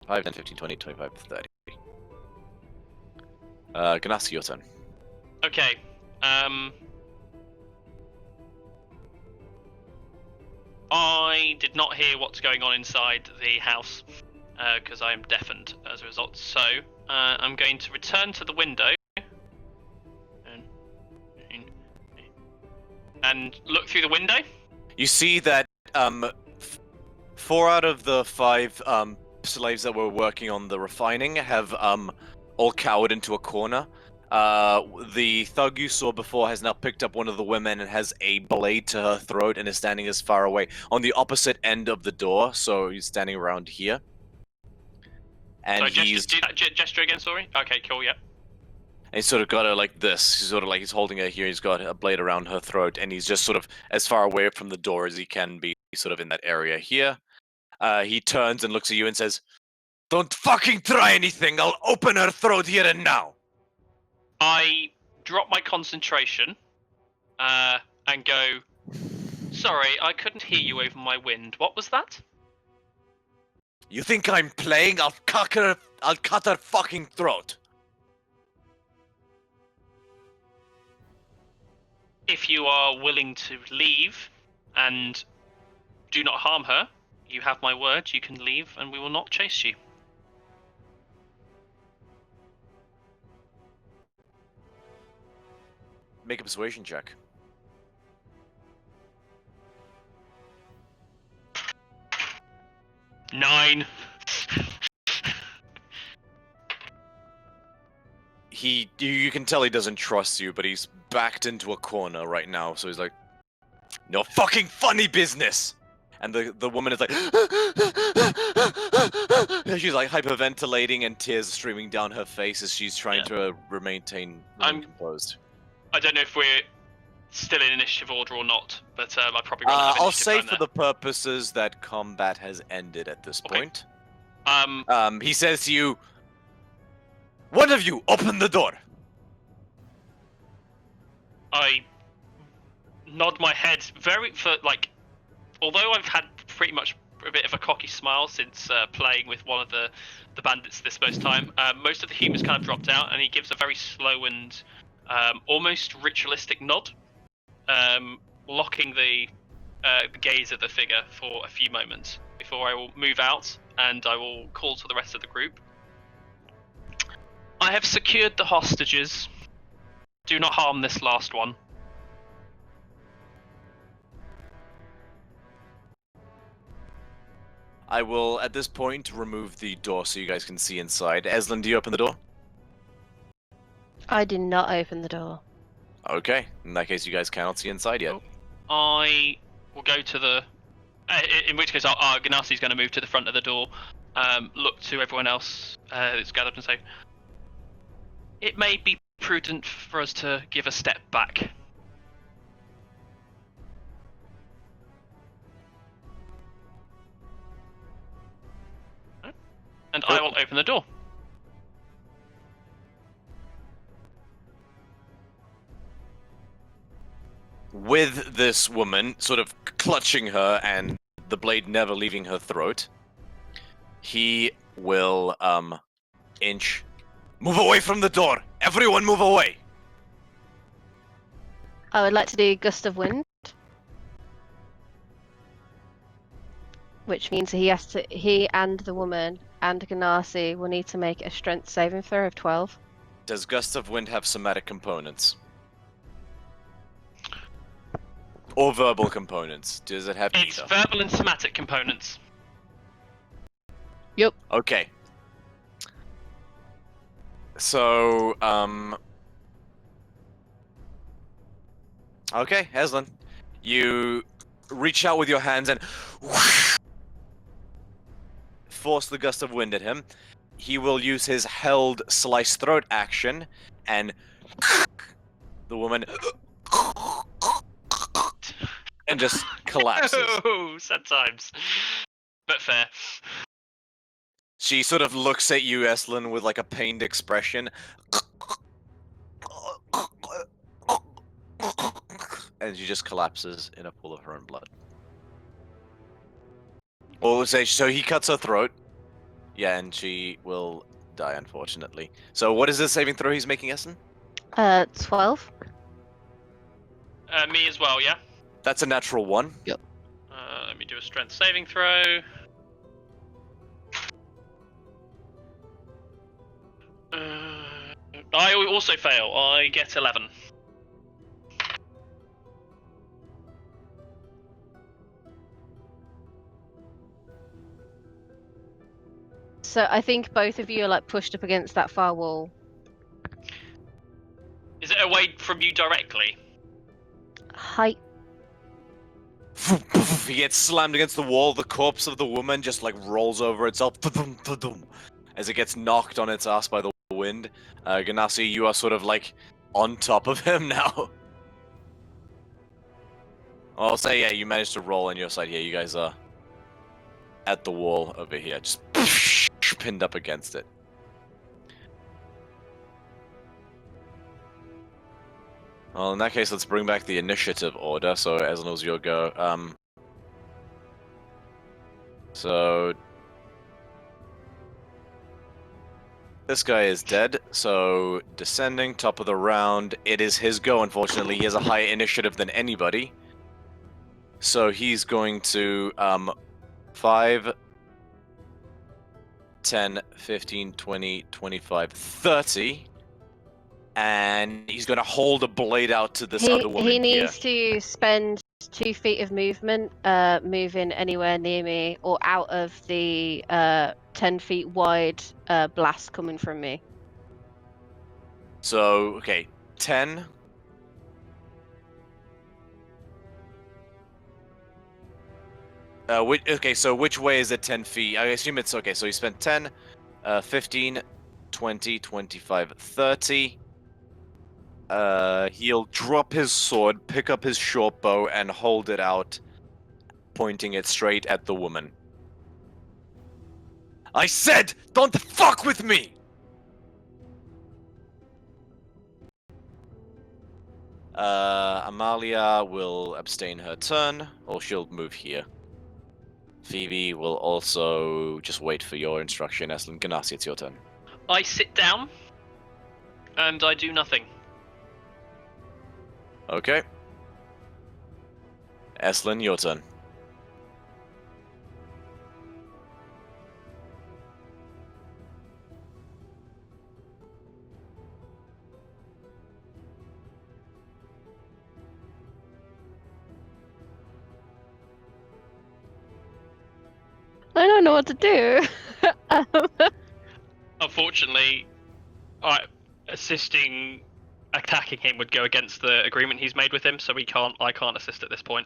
5, 10, 15, 20, 25, 30. Ganassi, your turn. Okay. I did not hear what's going on inside the house because I am deafened as a result. So I'm going to return to the window and look through the window. You see that 4 out of the 5 slaves that were working on the refining have all cowered into a corner. The thug you saw before has now picked up one of the women and has a blade to her throat and is standing as far away on the opposite end of the door, so he's standing around here. And So he's do that gesture again, sorry? Okay, cool, yeah. he's sort of got her like this. He's sort of like he's holding her here. He's got a blade around her throat, and he's just sort of as far away from the door as he can be, sort of in that area here. He turns and looks at you and says, "Don't fucking try anything. I'll open her throat here and now." I drop my concentration and go, sorry, I couldn't hear you over my wind. What was that? You think I'm playing? I'll cut her fucking throat. If you are willing to leave and do not harm her, you have my word, you can leave and we will not chase you. Make a persuasion check. Nine. You can tell he doesn't trust you, but he's backed into a corner right now, so he's like, "No fucking funny business." And the woman is like, she's like hyperventilating and tears streaming down her face as she's trying to remain composed. I don't know if we're still in initiative order or not, but I probably run out of I'll initiative say time for the purposes that combat has ended at this point. there. He says to you, "One of you, open the door." I nod my head although I've had pretty much a bit of a cocky smile since playing with one of the bandits this most time, most of the humour's kind of dropped out, and he gives a very slow and almost ritualistic nod, locking the gaze of the figure for a few moments before I will move out and I will call to the rest of the group. I have secured the hostages. Do not harm this last one. I will, at this point, remove the door so you guys can see inside. Eslin, do you open the door? I did not open the door. Okay, in that case, you guys cannot see inside yet. I will go to the... in which case, Ganassi's going to move to the front of the door, look to everyone else that's gathered and say, it may be prudent for us to give a step back. And I will open the door. With this woman sort of clutching her and the blade never leaving her throat, he will move away from the door. Everyone move away. I would like to do Gust of Wind, which means he and the woman and Ganassi will need to make a strength saving throw of 12. Does Gust of Wind have somatic components? Or verbal components? Does it have It's either? verbal and somatic components. Yep. Okay. So, okay, Eslin. You reach out with your hands and force the gust of wind at him. He will use his held slice throat action, and the woman and just collapses. Oh, sad times. But fair. She sort of looks at you, Eslin, with like a pained expression. And she just collapses in a pool of her own blood. Or say, so he cuts her throat. Yeah, and she will die, unfortunately. So what is this saving throw he's making, Essen? 12. Me as well, yeah? That's a natural 1. Let me do a strength saving throw. I also fail. I get 11. So I think both of you are like pushed up against that far wall. Is it away from you directly? Height. He gets slammed against the wall. The corpse of the woman just like rolls over itself as it gets knocked on its ass by the wind. Ganassi, you are sort of like on top of him now. I'll say, yeah, you managed to roll on your side here. You guys are at the wall over here, just pinned up against it. Well, in that case, let's bring back the initiative order. So, as long as you'll go, so this guy is dead. So, descending, top of the round. It is his go. Unfortunately, he has a higher initiative than anybody. So he's going to 5, 10, 15, 20, 25, 30. And he's going to hold a blade out to this other woman He needs to spend 2 feet of movement, moving anywhere near me or out of the 10 feet wide blast coming from me. So, okay, 10. So which way is it 10 feet? I assume it's okay, so he spent 10, 15, 20, 25, 30. He'll drop his sword, pick up his short bow, and hold it out, pointing it straight at the woman. I said, don't fuck with me! Amalia will abstain her turn, or she'll move here. Phoebe will also just wait for your instruction. Eslin, Ganassi, it's your turn. I sit down, and I do nothing. Okay. Eslin, your turn. I don't know what to do. Unfortunately, assisting attacking him would go against the agreement he's made with him, so I can't assist at this point.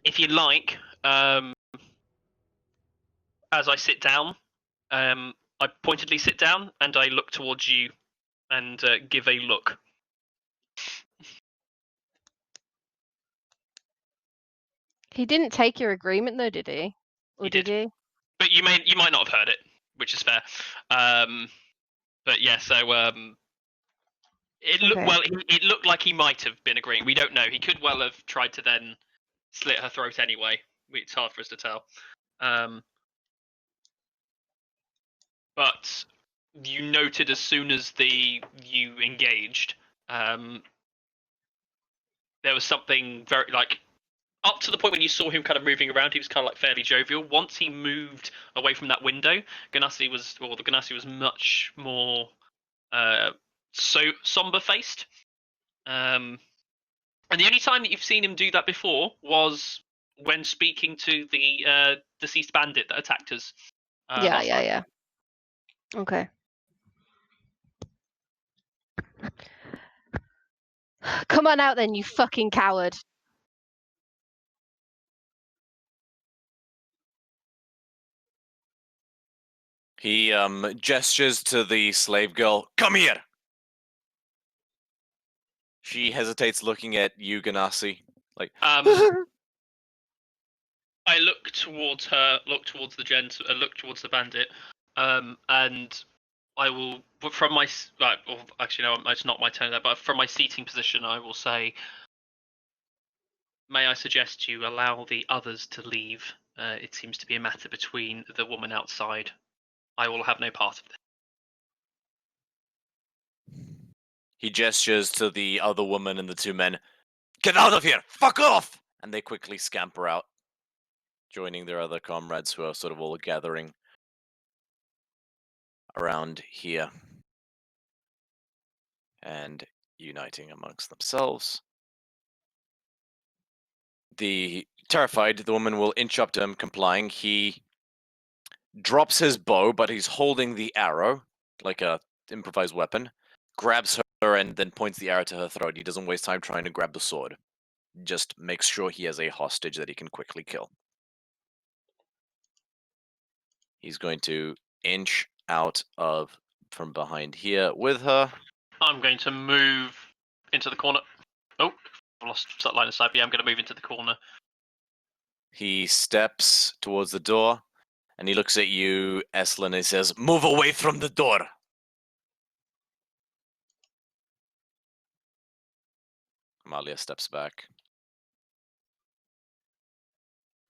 If you like, as I sit down, I pointedly sit down and I look towards you and give a look. He didn't take your agreement though, did he? Or He did. he? But you might not have heard it, which is fair. But yeah, so it looked Okay. it looked like he might have been agreeing. We don't know. He could well have tried to then slit her throat anyway. It's hard for us to tell. But you noted as soon as you engaged, there was something very like up to the point when you saw him kind of moving around. He was kind of like fairly jovial. Once he moved away from that window, the Ganassi was much more so somber faced. And the only time that you've seen him do that before was when speaking to the deceased bandit that attacked us. Yeah. Okay. Come on out then, you fucking coward. He gestures to the slave girl. Come here! She hesitates, looking at you, Ganassi. Like, I look towards her, look towards the bandit, and I will, from my actually no, it's not my turn there, but from my seating position, I will say, may I suggest you allow the others to leave? It seems to be a matter between the woman outside I will have no part of this. He gestures to the other woman and the two men. Get out of here! Fuck off! And they quickly scamper out, joining their other comrades who are sort of all gathering around here and uniting amongst themselves. Terrified, the woman will inch up to him, complying. He drops his bow, but he's holding the arrow, like a improvised weapon, grabs her, and then points the arrow to her throat. He doesn't waste time trying to grab the sword. Just makes sure he has a hostage that he can quickly kill. He's going to inch out from behind here with her. I'm going to move into the corner. Oh, I lost that line of sight. But yeah, I'm going to move into the corner. He steps towards the door, and he looks at you, Eslan, and he says, "Move away from the door." Amalia steps back.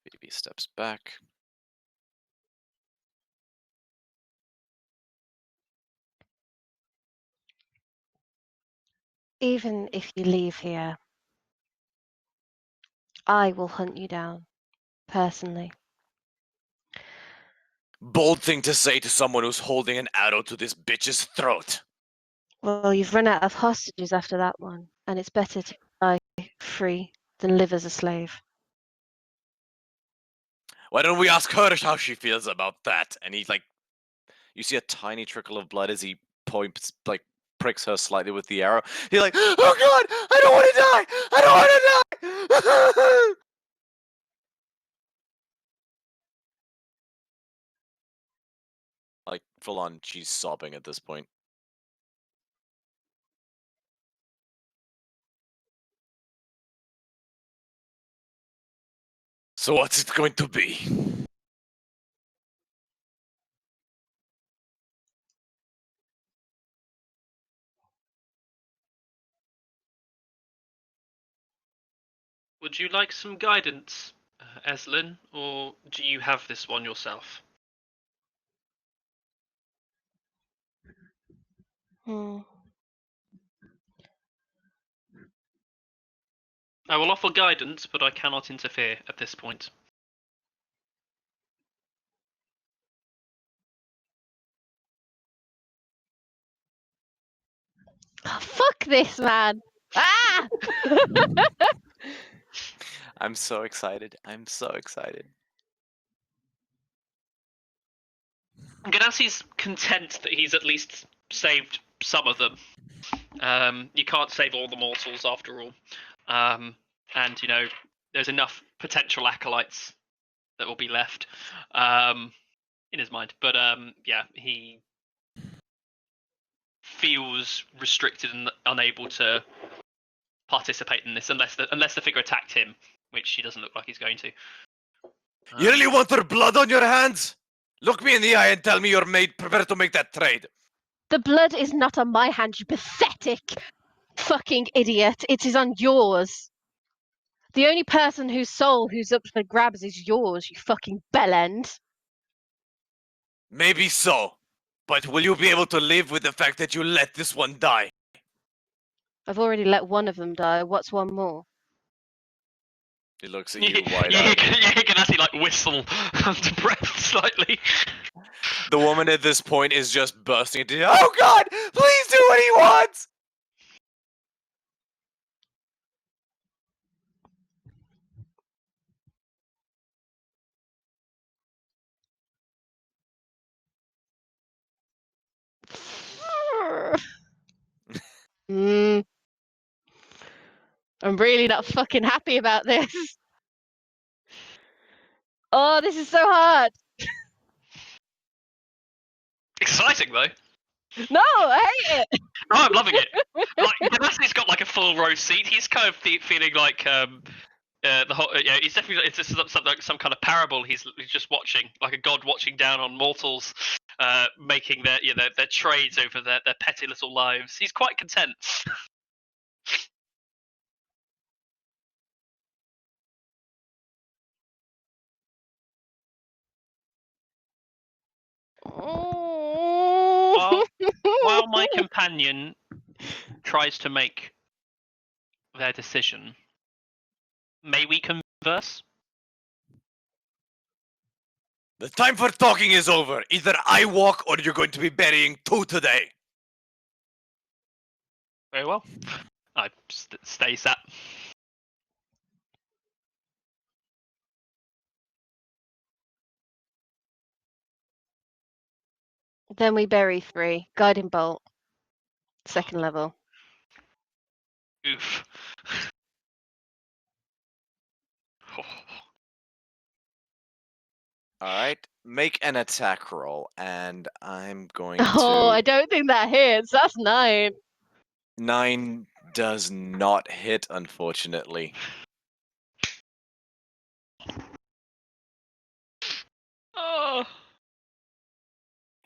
Phoebe steps back. Even if you leave here, I will hunt you down, personally. Bold thing to say to someone who's holding an arrow to this bitch's throat. Well, you've run out of hostages after that one, and it's better to die free than live as a slave. Why don't we ask her how she feels about that? And he's like, you see a tiny trickle of blood as he points, like, pricks her slightly with the arrow. He's like, oh god, I don't want to die! I don't want to die! Like, full on, she's sobbing at this point. So what's it going to be? Would you like some guidance, Eslin, or do you have this one yourself? Hmm. I will offer guidance, but I cannot interfere at this point. Oh, fuck this, man! Ah! I'm so excited. I'm so excited. Ganassi's content that he's at least saved some of them. You can't save all the mortals after all. And, you know, there's enough potential acolytes that will be left in his mind. But, yeah, he feels restricted and unable to participate in this unless the figure attacked him, which he doesn't look like he's going to. You really want her blood on your hands? Look me in the eye and tell me you're prepared to make that trade. The blood is not on my hand, you pathetic fucking idiot. It is on yours. The only person whose soul who's up for grabs is yours, you fucking bellend. Maybe so. But will you be able to live with the fact that you let this one die? I've already let one of them die. What's one more? He looks at You you hear wide-eyed. Ganassi like whistle under breath slightly. The woman at this point is just bursting into, oh god, please do what he wants! Mm. I'm really not fucking happy about this. Oh, this is so hard. Exciting though. No, I hate it. Oh, I'm loving it. Like Ganassi's got like a full row seat. He's kind of feeling like the whole yeah. He's definitely it's just some kind of parable. He's just watching like a god watching down on mortals, making their trades over their petty little lives. He's quite content. While my companion tries to make their decision, may we converse? The time for talking is over. Either I walk or you're going to be burying two today. Very well. I stay sat. Then we bury 3. Guiding bolt. 2nd level. Oof. All right, make an attack roll, and I'm going Oh, to. I don't think that hits. That's 9. 9 does not hit, unfortunately. Oh.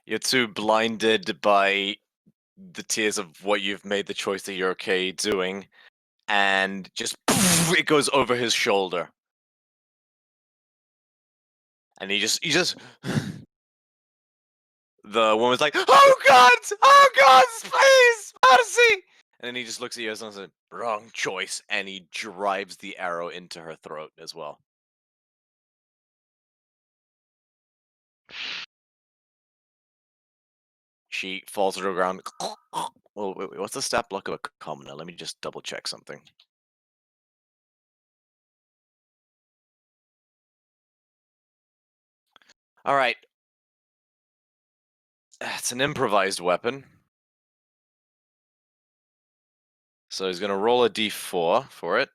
You're too blinded by the tears of what you've made the choice that you're okay doing, and just it goes over his shoulder, and he just the woman's like, "Oh God, please, mercy!" And then he just looks at you and says, "Wrong choice," and he drives the arrow into her throat as well. She falls to the ground. Oh, wait, what's the stat block of a commoner? Let me just double check something. All right. It's an improvised weapon. So he's going to roll a d4 for it.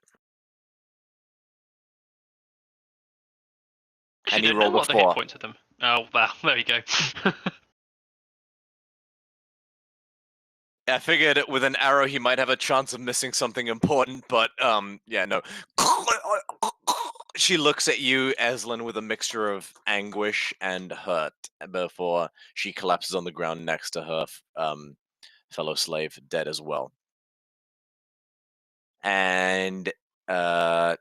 Actually, And he don't know rolled a what the hit 4. points of them. Oh, wow. There you go. I figured with an arrow he might have a chance of missing something important, but yeah, no. She looks at you, Eslin, with a mixture of anguish and hurt before she collapses on the ground next to her fellow slave, dead as well. And so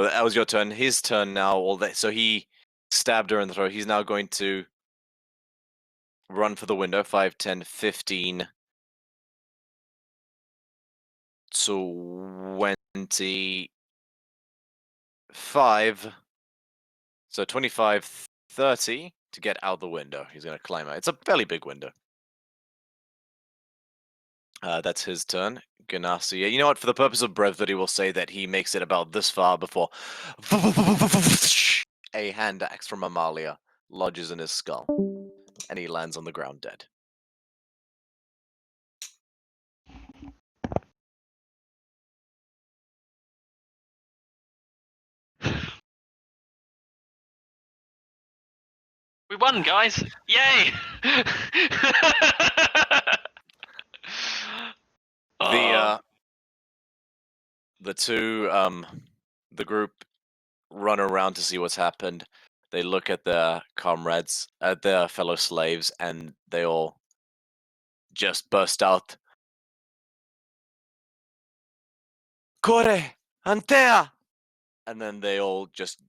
that was your turn. His turn now. So he stabbed her in the throat. He's now going to run for the window. 5, 10, 15. 25. So 25, 30 to get out the window. He's going to climb out. It's a fairly big window. That's his turn. Ganassi. You know what? For the purpose of brevity, we'll say that he makes it about this far before a hand axe from Amalia lodges in his skull, and he lands on the ground dead. We won, guys! Yay! Oh. The two the group run around to see what's happened. They look at their comrades, at their fellow slaves, and they all just burst out. Corre! Antea! And then they all just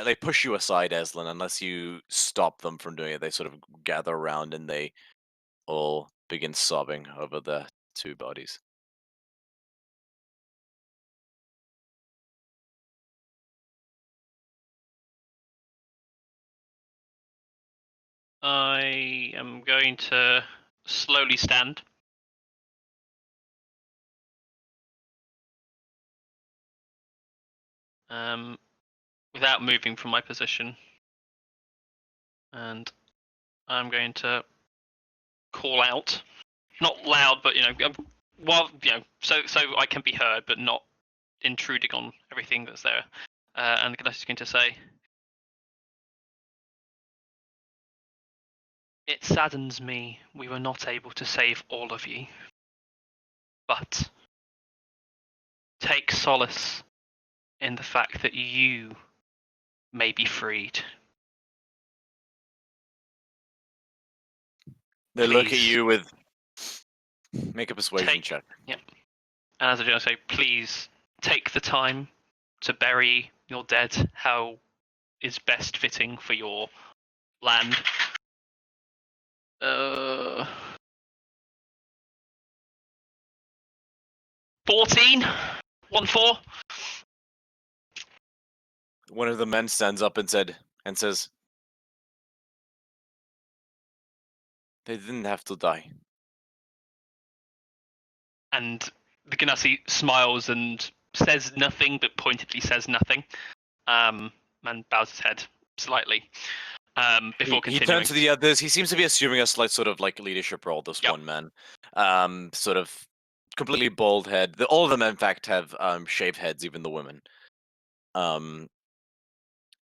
they push you aside, Eslin, unless you stop them from doing it. They sort of gather around and they all begin sobbing over the two bodies. I am going to slowly stand. Without moving from my position. And I'm going to call out. Not loud, but so I can be heard, but not intruding on everything that's there. And I'm just going to say, it saddens me we were not able to save all of you. But take solace in the fact that you may be freed. They look at Please. you with. Make a persuasion check. Yep. And as I do, I say, please take the time to bury your dead how is best fitting for your land. 14? 1-4? One of the men stands up and says, "They didn't have to die." And the Ganassi smiles and says nothing, but pointedly says nothing. And bows his head slightly before He continuing. turns to the others. He seems to be assuming a slight sort of like leadership role. This Yep. one man, sort of completely bald head. All of them, in fact, have shaved heads, even the women.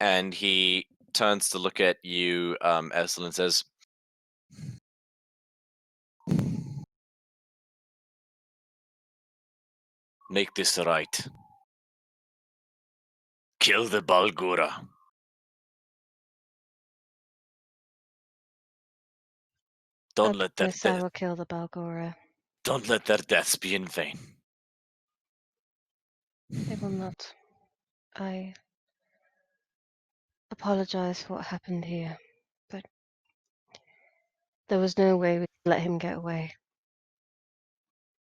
And he turns to look at you, Essel, and says, "Make this right. Kill the Balgura. Don't let their Yes, I will kill the Balgora. don't let their deaths be in vain." They will not. I apologize for what happened here, but there was no way we could let him get away.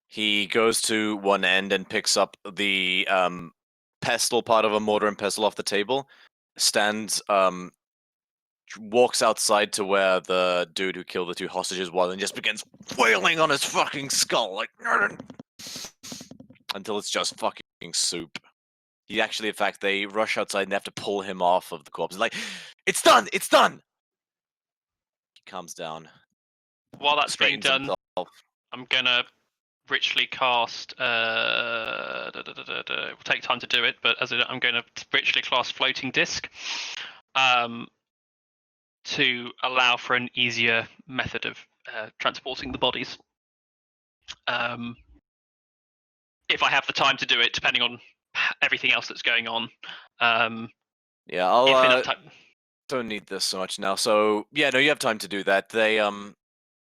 He goes to one end and picks up the pestle, part of a mortar and pestle off the table, stands, walks outside to where the dude who killed the 2 hostages was, and just begins wailing on his fucking skull, like, until it's just fucking soup. He actually, in fact, they rush outside and they have to pull him off of the corpse. Like, "It's done! It's done!" He calms down. While that's being Straightens done, himself. I'm gonna richly cast. It will take time to do it, but I'm going to richly cast Floating Disc, to allow for an easier method of transporting the bodies. If I have the time to do it, depending on everything else that's going on. Yeah, I'll If enough time. don't need this so much now. So yeah, no, you have time to do that. They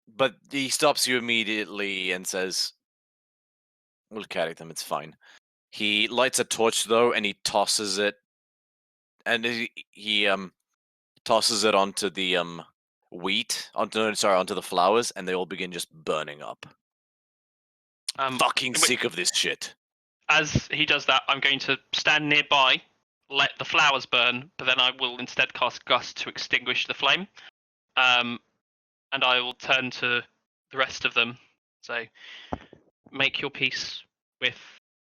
but he stops you immediately and says, "We'll carry them. It's fine." He lights a torch though, and he tosses it, and he tosses it onto the onto the flowers, and they all begin just burning up. Fucking sick of this shit. As he does that, I'm going to stand nearby, let the flowers burn, but then I will instead cast Gust to extinguish the flame. And I will turn to the rest of them, say, "Make your peace with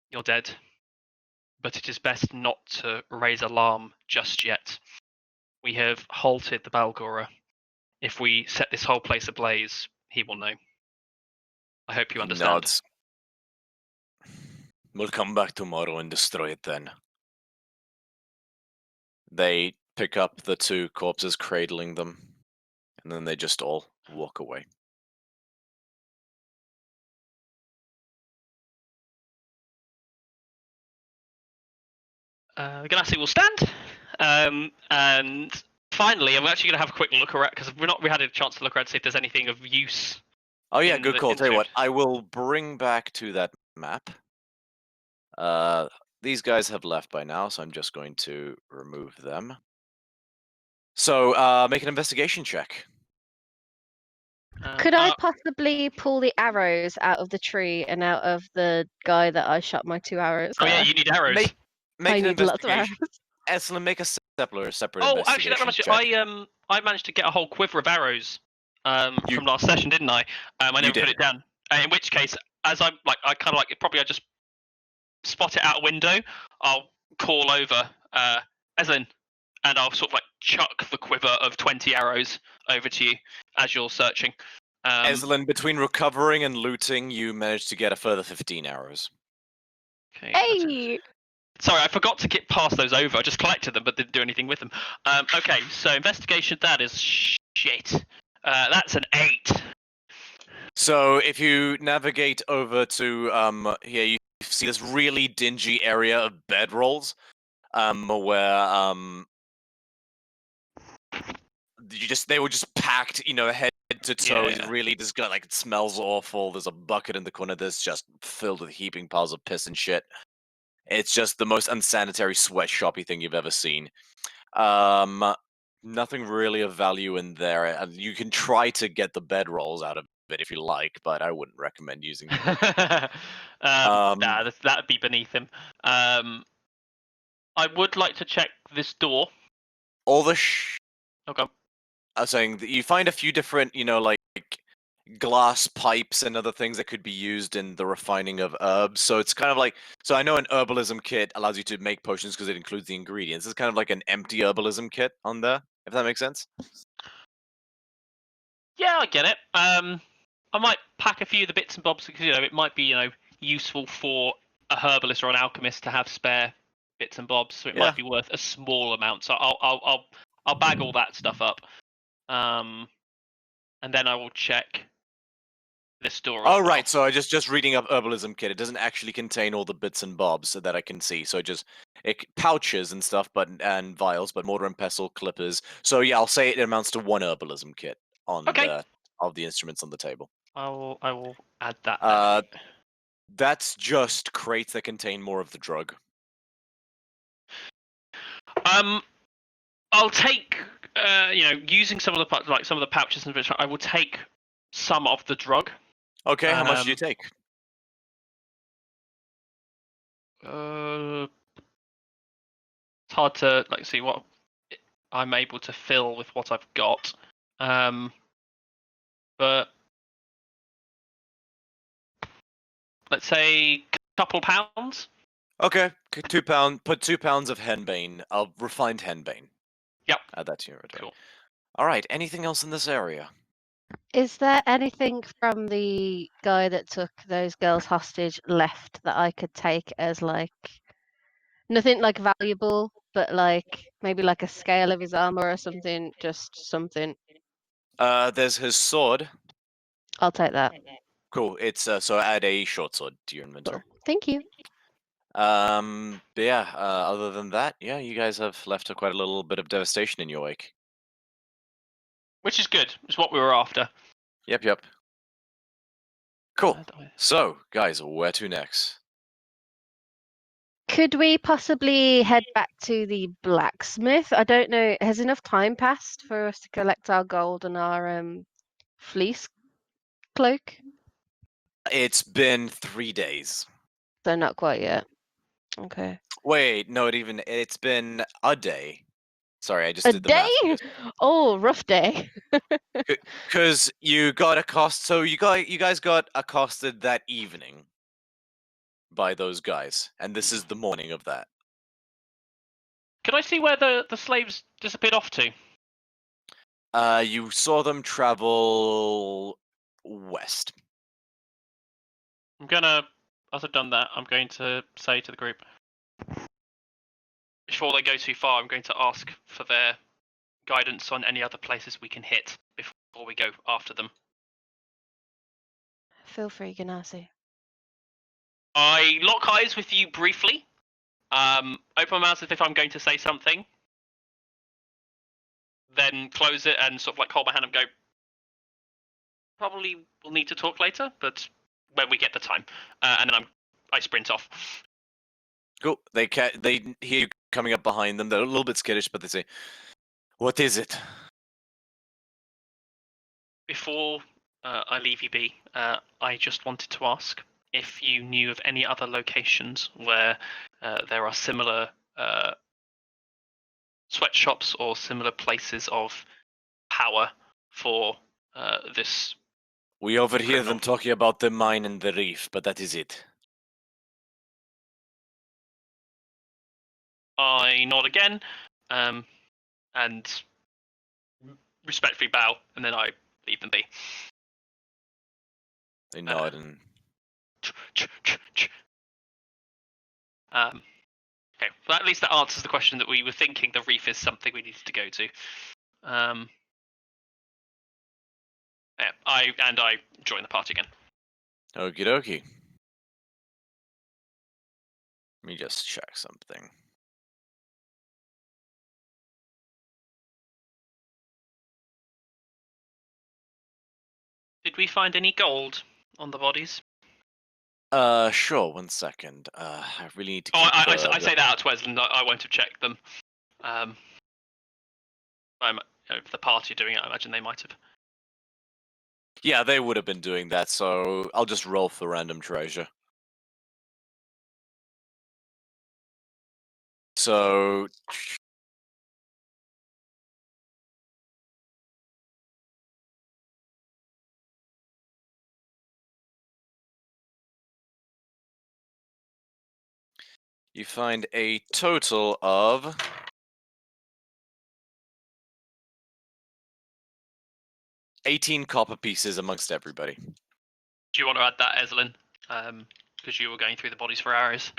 your dead, but it is best not to raise alarm just yet. We have halted the Balgora. If we set this whole place ablaze, he will know. I hope you He understand." nods. "We'll come back tomorrow and destroy it then." They pick up the 2 corpses, cradling them, and then they just all walk away. The Ganassi will stand, and finally, I'm actually going to have a quick look around because we had a chance to look around to see if there's anything of use. Oh yeah, in good the call. Tell you what, interior. I will bring back to that map. These guys have left by now, so I'm just going to remove them. So, make an investigation check. Could I possibly pull the arrows out of the tree and out of the guy that I shot my 2 arrows Oh yeah, at? you need arrows. Make I an need lots of arrows. investigation. Eslen, make a separate Oh, actually, that investigation reminds me. check. I managed to get a whole quiver of arrows You- from last session, didn't I? I never put did. it down. In which case, as I kind of like probably I just spot it out a window. I'll call over Eslin, and I'll sort of like chuck the quiver of 20 arrows over to you as you're searching. Eslen, between recovering and looting, you managed to get a further 15 arrows. Okay. Hey! Sorry, I forgot to get past those over. I just collected them, but didn't do anything with them. Okay, so investigation. That is shit. That's an 8. So, if you navigate over to here, you see this really dingy area of bedrolls, where they were just packed, head to toe. Yeah. Really, just got like, it smells awful. There's a bucket in the corner that's just filled with heaping piles of piss and shit. It's just the most unsanitary sweatshoppy thing you've ever seen. nothing really of value in there. You can try to get the bedrolls out of it if you like, but I wouldn't recommend using them. That'd be beneath him. I would like to check this door. All the Okay. I was saying that you find a few different, like glass pipes and other things that could be used in the refining of herbs. So it's kind of like, so I know an herbalism kit allows you to make potions because it includes the ingredients. It's kind of like an empty herbalism kit on there, if that makes sense. Yeah, I get it. I might pack a few of the bits and bobs because it might be useful for a herbalist or an alchemist to have spare bits and bobs. So it Yeah. might be worth a small amount. So I'll bag all that stuff up. And then I will check this door as Oh, well. right. So I just reading up herbalism kit. It doesn't actually contain all the bits and bobs that I can see. So it pouches and stuff, and vials, but mortar and pestle, clippers. So yeah, I'll say it amounts to one herbalism kit on Okay. of the instruments on the table. I will add that. That's just crates that contain more of the drug. I'll take using some of the pouches and I will take some of the drug. Okay, how much do you take? It's hard to see what I'm able to fill with what I've got. But let's say a couple pounds. Okay, £2. Put 2 pounds of henbane, refined henbane. Yep. Add that to your inventory. Cool. All right. Anything else in this area? Is there anything from the guy that took those girls hostage left that I could take as nothing valuable, but maybe a scale of his armor or something, just something. There's his sword. I'll take that. Cool. It's so add a short sword to your inventory. Cool. Thank you. But yeah. Other than that, yeah, you guys have left quite a little bit of devastation in your wake. Which is good. It's what we were after. Yep. Cool. So, guys, where to next? Could we possibly head back to the blacksmith? I don't know. Has enough time passed for us to collect our gold and our fleece cloak? It's been 3 days. So not quite yet. Okay. Wait, no, it's been a day. Sorry, I just A did the day? math. Oh, rough day. Because you got so you guys got accosted that evening by those guys, and this is the morning of that. Can I see where the slaves disappeared off to? You saw them travel west. As I've done that, I'm going to say to the group, before they go too far, I'm going to ask for their guidance on any other places we can hit before we go after them. Feel free, Ganassi. I lock eyes with you briefly. Open my mouth as if I'm going to say something. Then close it and sort of hold my hand and go, probably we'll need to talk later, but when we get the time. And then I sprint off. Cool. They hear you coming up behind them. They're a little bit skittish, but they say, "What is it?" Before I leave you be, I just wanted to ask if you knew of any other locations where there are similar sweatshops or similar places of power for this. We overhear them Criminal. talking about the mine and the reef, but that is it. I nod again, and respectfully bow, and then I leave them be. They nod and Okay, well, at least that answers the question that we were thinking. The reef is something we needed to go to. Yeah, I join the party again. okie dokie. Let me just check something. Did we find any gold on the bodies? Sure. 1 second. I really need to. Oh, Keep I say that out to Wesland. I won't have checked them. if the party are doing it, I imagine they might have. Yeah, they would have been doing that, so I'll just roll for random treasure. So you find a total of 18 copper pieces amongst everybody. Do you want to add that, Eslin? Because you were going through the bodies for arrows.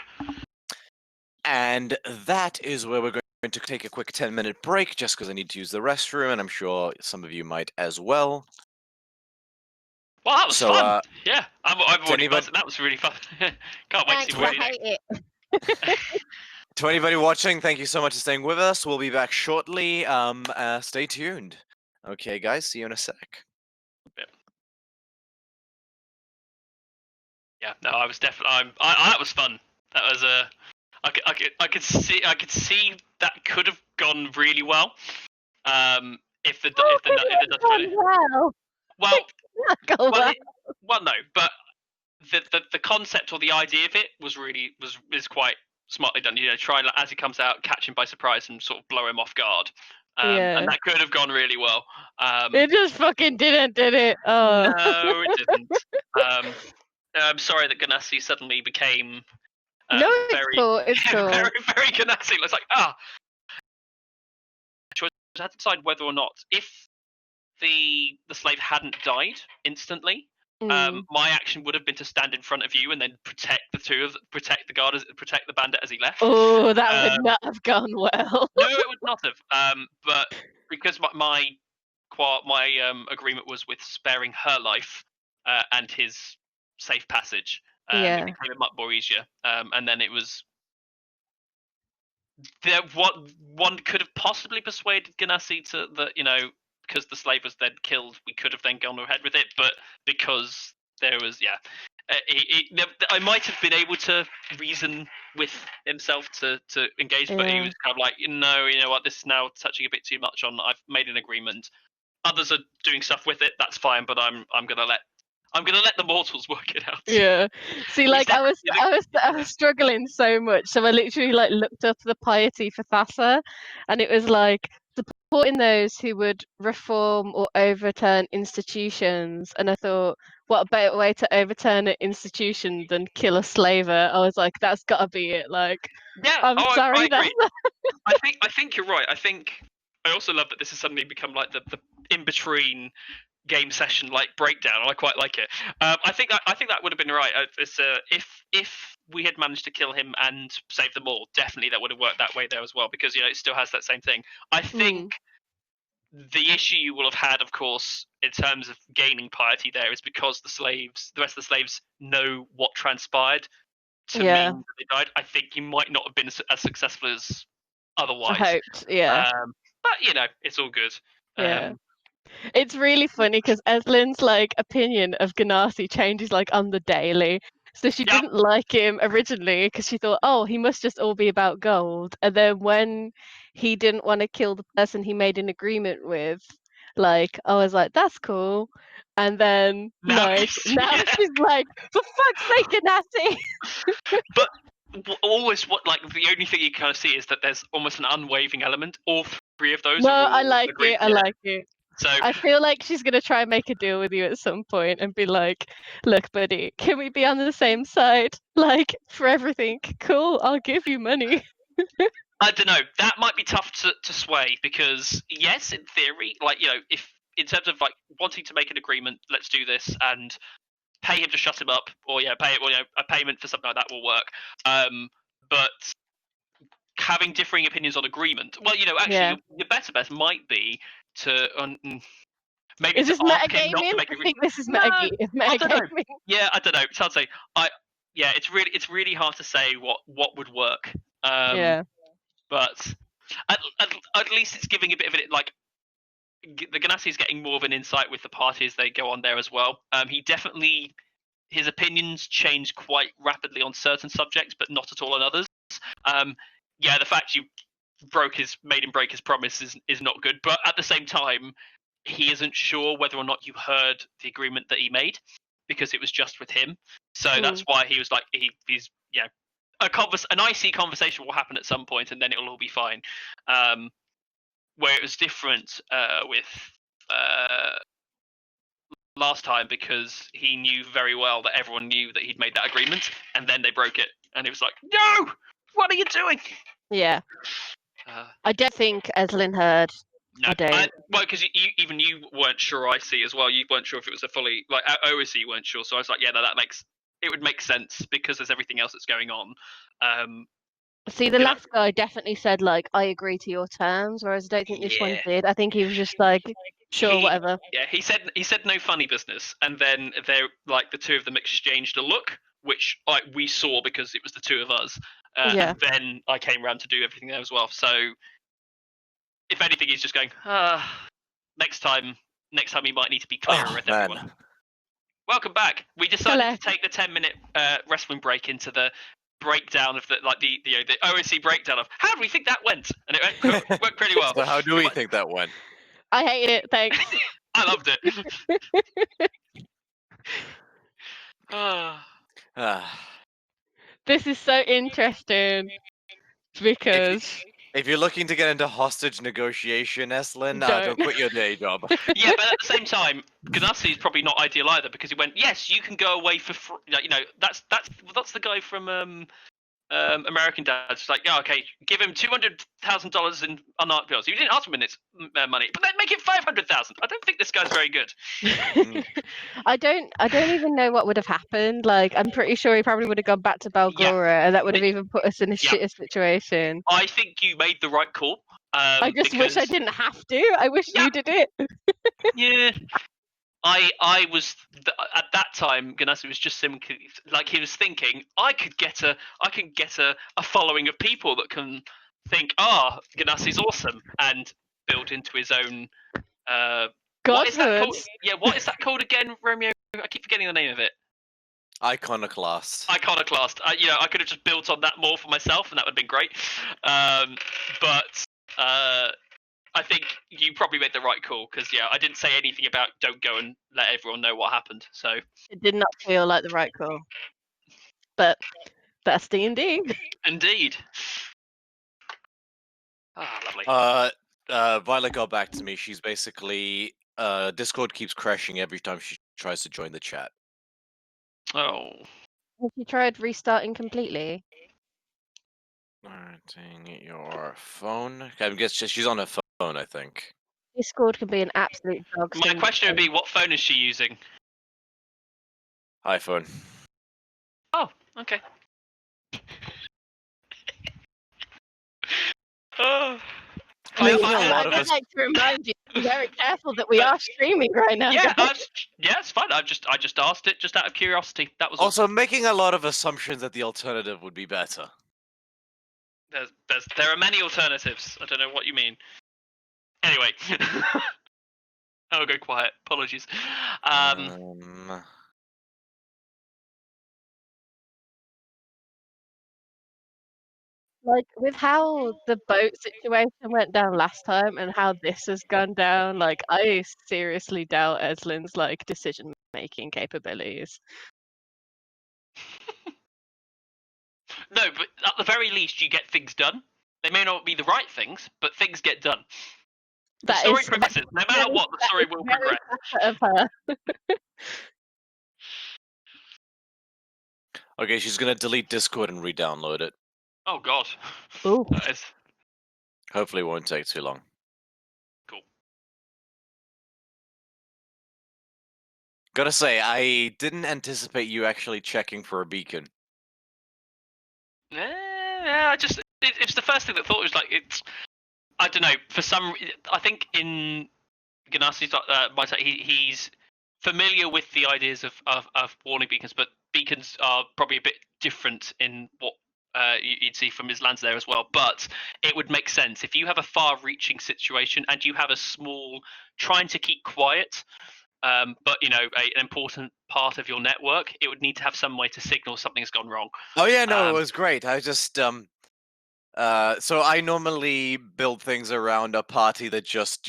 And that is where we're going to take a quick 10-minute break, just because I need to use the restroom, and I'm sure some of you might as well. Well, that was So, fun. Yeah, I've already anybody- buzzed. That was really fun. Can't wait to see Thanks, what I you do. hate it. To anybody watching, thank you so much for staying with us. We'll be back shortly. Stay tuned. Okay, guys, see you in a sec. Yeah, no, I was definitely. That was fun. That was I could see that could have gone really well. If the Dutch put it. Well, Well, go well, well. no, but the concept or the idea of it is quite smartly done. You know, try and, as he comes out, catch him by surprise and sort of blow him off guard. Yeah. And that could have gone really well. It just fucking didn't, did it? Oh. No, it didn't. I'm sorry that Ganassi suddenly became No, it's very, cool. It's cool. very, very Ganassi. It's like, choice had to decide whether or not, if the slave hadn't died instantly, Mm. my action would have been to stand in front of you and then protect the guard, protect the bandit as he left. Oh, that would not have gone well. No, it would not have. But because my agreement was with sparing her life and his safe passage, Yeah. it became a much more easier. And then it was one could have possibly persuaded Ganassi to that, because the slave was then killed, we could have then gone ahead with it. But because there was, I might have been able to reason with himself to engage, but he Yeah. was kind of like, no, you know what, this is now touching a bit too much on. I've made an agreement. Others are doing stuff with it. That's fine, but I'm gonna let the mortals work it out. Yeah. See, like I was struggling so much, so I literally like looked up the piety for Thassa, and it was like supporting those who would reform or overturn institutions. And I thought, what a better way to overturn an institution than kill a slaver? I was like, that's got to be it. Like, Yeah, I'm sorry, I agree. that's I think you're right. I also love that this has suddenly become like the in between game session like breakdown. I quite like it. I think that would have been right. If we had managed to kill him and save them all, definitely that would have worked that way there as well, because it still has that same thing. I think the issue you will have had, of course, in terms of gaining piety there, is because the rest of the slaves know what transpired to mean that they died. I think you might not have been as successful as otherwise. I hoped. Yeah. But it's all good. Yeah. It's really funny because Eslin's like opinion of Ganassi changes like on the daily. So she didn't like him originally because she thought, oh, he must just all be about gold. And then when he didn't want to kill the person he made an agreement with, like I was like, that's cool. And then now she's like, for fuck's sake, Ganassi. But always the only thing you kind of see is that there's almost an unwavering element. All three of those. No, are all I like agreed. it. I like it. So I feel like she's gonna try and make a deal with you at some point and be like, "Look, buddy, can we be on the same side? Like for everything? Cool, I'll give you money." I don't know. That might be tough to sway because yes, in theory, if in terms of wanting to make an agreement, let's do this and pay him to shut him up, or a payment for something like that will work. But having differing opinions on agreement, well, actually, your better bet might be to maybe is this metagaming? I think this is metagaming. Yeah, I don't know. It's hard to say. It's really hard to say what would work. But at least it's giving a bit of it. Like the Ganassi is getting more of an insight with the party as they go on there as well. His opinions change quite rapidly on certain subjects, but not at all on others. The fact made him break his promise is not good. But at the same time, he isn't sure whether or not you heard the agreement that he made because it was just with him. So that's why he was like he's an icy conversation will happen at some point and then it'll all be fine. Where it was different with last time because he knew very well that everyone knew that he'd made that agreement and then they broke it and it was like, no, what are you doing? Yeah. I don't think Eslin heard. No, I don't. well, because even you weren't sure. I see as well. You weren't sure if it was a fully like OSC. You weren't sure, so I was like, yeah, no, it would make sense because there's everything else that's going on. See, the last guy definitely said like, I agree to your terms, whereas I don't think this one did. I think he was just like, sure, whatever. Yeah, he said no funny business, and then the two of them exchanged a look, which we saw because it was the two of us. And then I came around to do everything there as well. So if anything, he's just going, next time he might need to be clearer with everyone. Welcome back. We decided to take the 10-minute wrestling break into the breakdown of the OSC breakdown of how do we think that went, and it went pretty well. So how do we think that went? I hate it. Thanks. I loved it. This is so interesting because if you're looking to get into hostage negotiation, Eslin, don't quit your day job. Yeah, but at the same time, Ganassi is probably not ideal either because he went, yes, you can go away for free. That's the guy from American Dad. It's like, yeah, okay, give him $200,000 in unmarked bills. You didn't ask him minutes money, but then make it $500,000. I don't think this guy's very good. I don't even know what would have happened. Like, I'm pretty sure he probably would have gone back to Belgora, and that would have even put us in a shitter situation. I think you made the right call. I just wish I didn't have to. I wish you did it. Yeah. I was at that time. Ganassi was just simply like he was thinking. I can get a following of people that can think, Ganassi's awesome, and build into his own. What is that called? Yeah, what is that called again, Romeo? I keep forgetting the name of it. Iconoclast. I could have just built on that more for myself, and that would have been great. But I think you probably made the right call because I didn't say anything about don't go and let everyone know what happened. So it did not feel like the right call, but that's D&D. Indeed. Lovely. Violet got back to me. She's basically Discord keeps crashing every time she tries to join the chat. Oh. Have you tried restarting completely? Starting your phone. I guess she's on her phone, I think. Discord can be an absolute dog. My question would be, what phone is she using? iPhone. Oh, okay. I'd like to remind you to be very careful that we are streaming right now. Yeah, it's fine. I just asked it just out of curiosity. That was also making a lot of assumptions that the alternative would be better. There are many alternatives. I don't know what you mean. Anyway, I'll go quiet. Apologies. Like, with how the boat situation went down last time and how this has gone down, like, I seriously doubt Eslin's, like, decision-making capabilities. No, but at the very least, you get things done. They may not be the right things, but things get done. The story progresses. No matter what, the story will progress. Of her. Okay, she's gonna delete Discord and re-download it. Oh God. Ooh. Hopefully it won't take too long. Cool. Gotta say, I didn't anticipate you actually checking for a beacon. Yeah, it's the first thing that thought. It was like, I don't know, for some, I think in Ganassi's mindset, he's familiar with the ideas of warning beacons, but beacons are probably a bit different in what you'd see from his lands there as well. But it would make sense if you have a far-reaching situation and you have a small, trying to keep quiet, but an important part of your network, it would need to have some way to signal something's gone wrong. Oh yeah, no, it was great. I just So I normally build things around a party that just,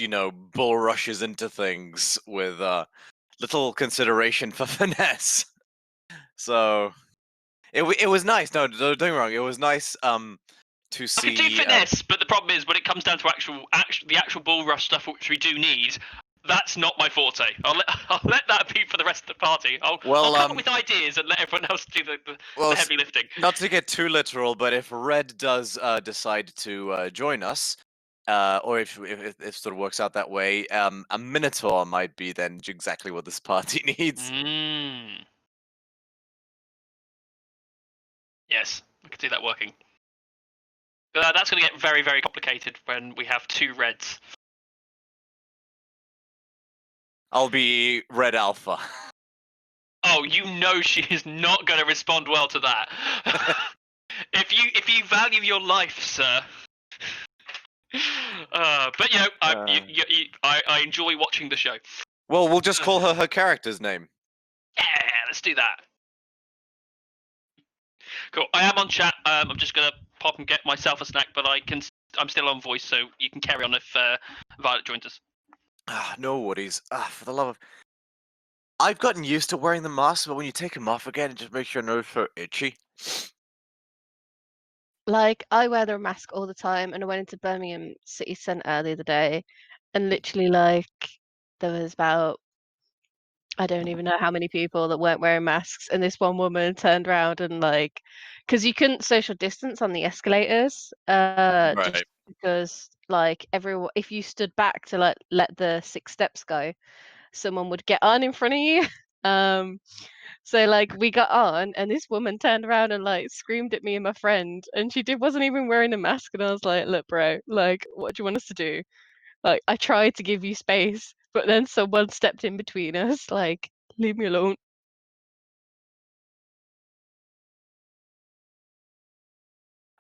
bull rushes into things with little consideration for finesse. So it was nice. No, don't get me wrong. It was nice to I could do see. finesse, but the problem is when it comes down to the actual bull rush stuff, which we do need, that's not my forte. I'll let that be for the rest of the party. I'll come up with ideas and let everyone else do the heavy lifting. Not to get too literal, but if Red does decide to join us, or if sort of works out that way, a Minotaur might be then exactly what this party needs. Yes, I could see that working. That's going to get very, very complicated when we have 2 reds. I'll be Red Alpha. Oh, you know she is not going to respond well to that. If you value your life, sir. But I enjoy watching the show. Well, we'll just call her character's name. Yeah, let's do that. Cool. I am on chat. I'm just gonna pop and get myself a snack, but I'm still on voice, so you can carry on if Violet joins us. No worries. For the love of... I've gotten used to wearing the mask, but when you take them off again, it just makes your nose so itchy. Like, I wear the mask all the time, and I went into Birmingham City Centre the other day, and literally, like, there was about, I don't even know how many people that weren't wearing masks, and this one woman turned around and, like, because you couldn't social distance on the escalators, just because, like, everyone, if you stood back to, like, let the 6 steps go, someone would get on in front of you. So like we got on, and this woman turned around and like screamed at me and my friend, and she wasn't even wearing a mask, and I was like, look, bro, like, what do you want us to do? Like, I tried to give you space, but then someone stepped in between us. Like, leave me alone.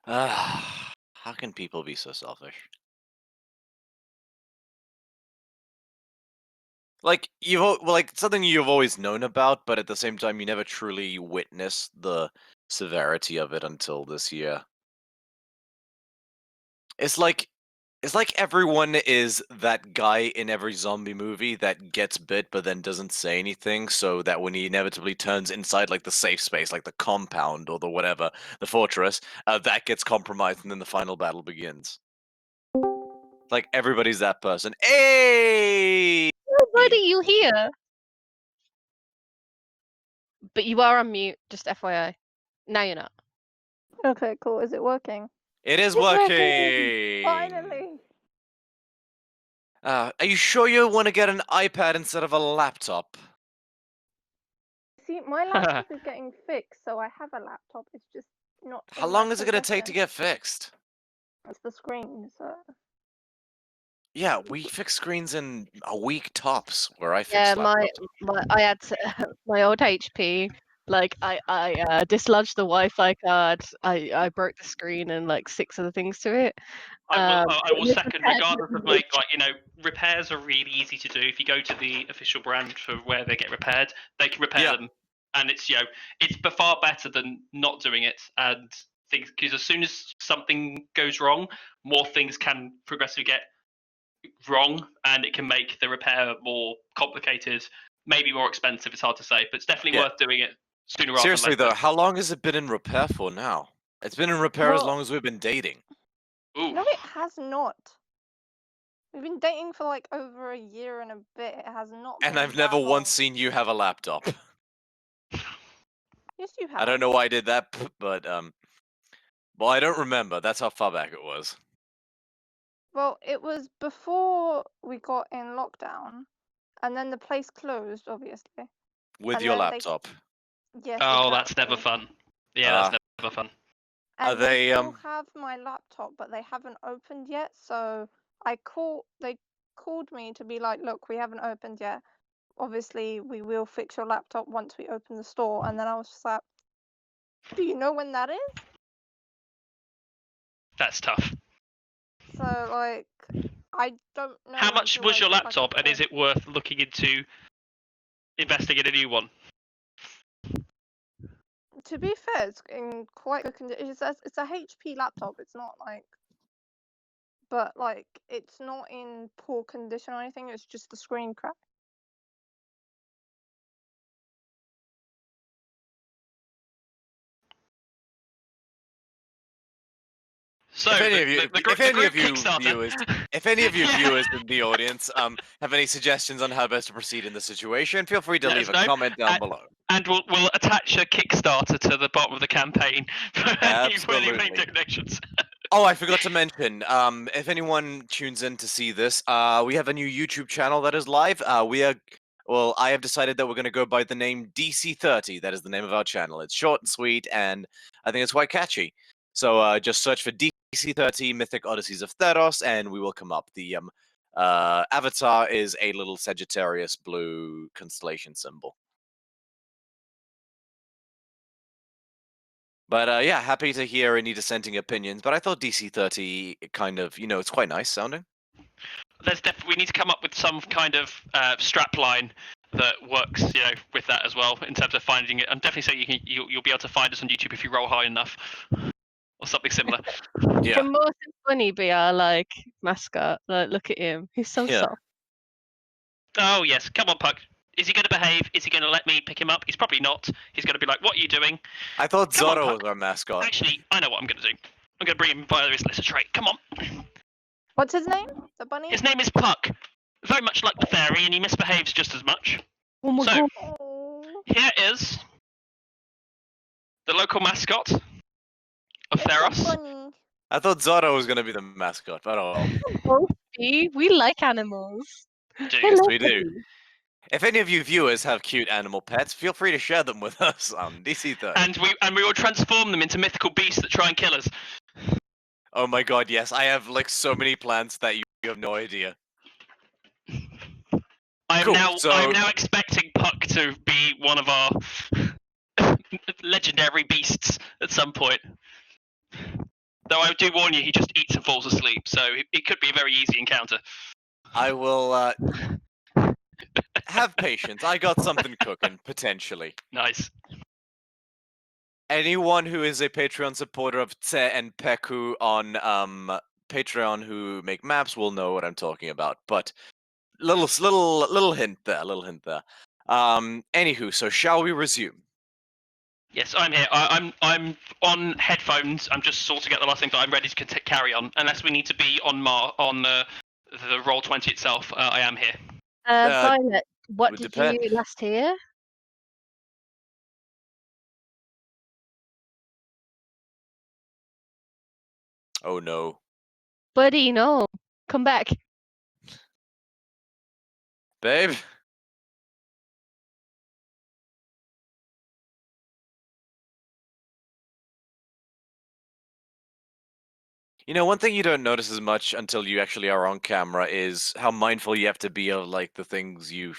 How can people be so selfish? Like something you've always known about, but at the same time you never truly witnessed the severity of it until this year. It's like everyone is that guy in every zombie movie that gets bit but then doesn't say anything, so that when he inevitably turns inside like the safe space, like the compound or the whatever, the fortress, that gets compromised and then the final battle begins. Like everybody's that person. Hey! Why are you here? But you are on mute, just FYI. Now you're not. Okay, cool. Is it working? It is It's working! Finally! Are you sure you want to get an iPad instead of a laptop? See, my laptop is getting fixed, so I have a laptop. It's just not. How in long my is it going to take to possession. get fixed? It's the screen, so. Yeah, we fix screens in a week tops, where I fix Yeah, laptops. I had to, my old HP. Like I dislodged the Wi-Fi card. I broke the screen and like 6 other things to it. I it will was second, repaired regardless of with repairs are really easy to do. If you go to the official brand for where they get repaired, they can repair them, and it's it's far better than not doing it. And things, because as soon as something goes wrong, more things can progressively get wrong, and it can make the repair more complicated, maybe more expensive. It's hard to say, but it's definitely worth doing it sooner rather Seriously than later. though, how long has it been in repair for now? It's been in repair as long as we've been dating. No, it has not. We've been dating for like over a year and a bit. It has not. And been I've never that once long. seen you have a laptop. Yes, you have. I don't know why I did that, but well, I don't remember. That's how far back it was. Well, it was before we got in lockdown, and then the place closed, obviously. With And your then laptop. Yes. Oh, that's exactly. never fun. Yeah, that's never fun. And they still have my laptop, but they haven't opened yet. So they called me to be like, look, we haven't opened yet. Obviously, we will fix your laptop once we open the store. And then I was just like, do you know when that is? That's tough. So like, I don't know. How much until was I your get, laptop, and is it worth looking into investing in a new one? To be fair, it's in quite good condition. It's a HP laptop. It's not like, but like it's not in poor condition or anything. It's just the screen crack. So If any of you, the group Kickstarter. viewers, if any of you viewers in the audience have any suggestions on how best to proceed in the situation, feel free to Let leave us a know. comment down below. And we'll attach a Kickstarter to the bottom of the campaign for any Absolutely. donations. Oh, I forgot to mention, if anyone tunes in to see this, we have a new YouTube channel that is live. I have decided that we're going to go by the name DC30. That is the name of our channel. It's short and sweet, and I think it's quite catchy. So just search for DC30 Mythic Odysseys of Theros, and we will come up. The avatar is a little Sagittarius blue constellation symbol. But yeah, happy to hear any dissenting opinions. But I thought DC30 kind of, it's quite nice sounding. We need to come up with some kind of strap line that works, with that as well in terms of finding it. I'm definitely saying you'll be able to find us on YouTube if you roll high enough, or something similar. Yeah. Can Morton Bunny be our like mascot? Like, look at him. He's so Yeah. soft. Oh yes, come on, Puck. Is he going to behave? Is he going to let me pick him up? He's probably not. He's going to be like, "What are you doing?" I thought Come on, Zorro Puck. was our mascot. Actually, I know what I'm going to do. I'm going to bring him via his litter tray. Come on. What's his name? The bunny? His name is Puck. Very much like the fairy, and he misbehaves just as much. Oh my So- god. Oh, Here is the local mascot of it's a Theros. bunny. I thought Zorro was going to be the mascot, but oh well. Oh, see, we like animals. Do They're Yes, we do. lovely. If any of you viewers have cute animal pets, feel free to share them with us on DC30. And we will transform them into mythical beasts that try and kill us. Oh my god, yes, I have like so many plans that you have no idea. I Cool, am now expecting Puck to be one of our legendary beasts at some point. Though I do warn you, he just eats and falls asleep, so it could be a very easy encounter. I will have patience. I got something cooking, potentially. Nice. Anyone who is a Patreon supporter of Tse and Peku on Patreon who make maps will know what I'm talking about. But little hint there, Anywho, so shall we resume? Yes, I'm here. I'm on headphones. I'm just sorting out the last thing, but I'm ready to carry on. Unless we need to be on the Roll20 itself, I am here. Violet, what would did depend. you last hear? Oh no. Buddy, no. Come back. Babe? One thing you don't notice as much until you actually are on camera is how mindful you have to be of like the things you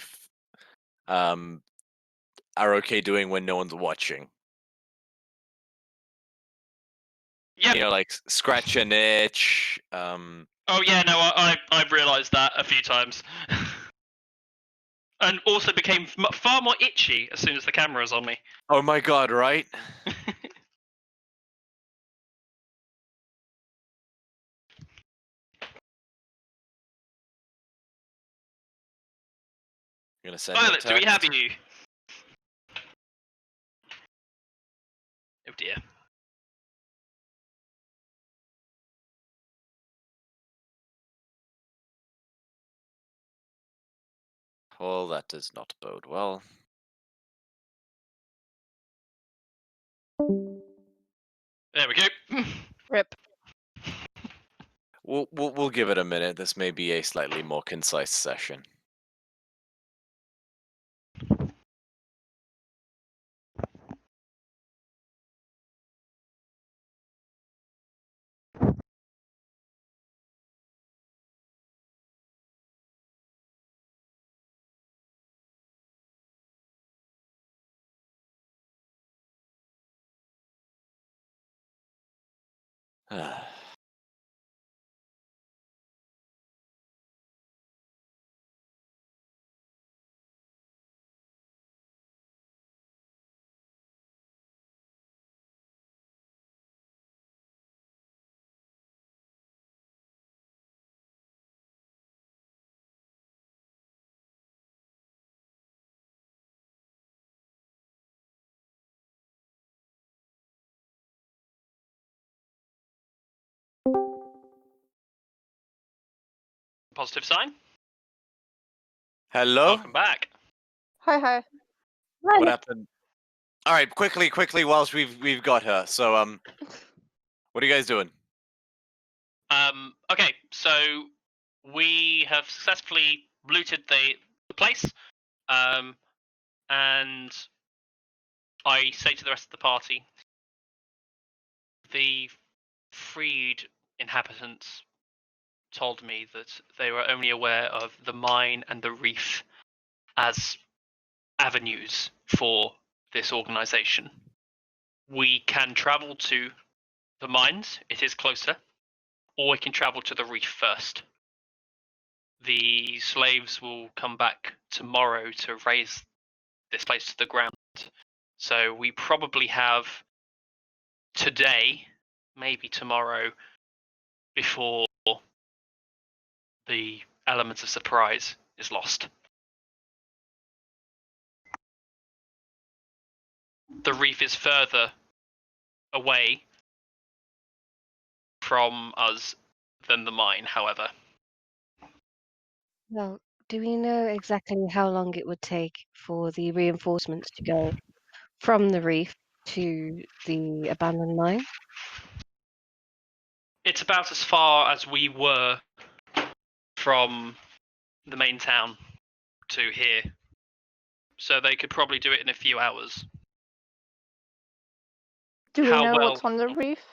are okay doing when no one's watching. Yeah. Like scratch an itch. Oh yeah, no, I've realised that a few times, and also became far more itchy as soon as the camera's on me. Oh my god, right? I'm gonna send you a Violet, do we have text. you? Oh dear. Well, that does not bode well. There we go. Rip. We'll give it a minute. This may be a slightly more concise session. Positive sign. Hello? Welcome back. Hi, hi. What happened? Alright, quickly, whilst we've got her. So, what are you guys doing? Okay, so we have successfully looted the place, and I say to the rest of the party, the freed inhabitants told me that they were only aware of the mine and the reef as avenues for this organization. We can travel to the mines, it is closer, or we can travel to the reef first. The slaves will come back tomorrow to raise this place to the ground. So we probably have today, maybe tomorrow, before the element of surprise is lost. The reef is further away from us than the mine, however. Well, do we know exactly how long it would take for the reinforcements to go from the reef to the abandoned mine? It's about as far as we were from the main town to here. So they could probably do it in a few hours. Do we How know well? what's on the reef?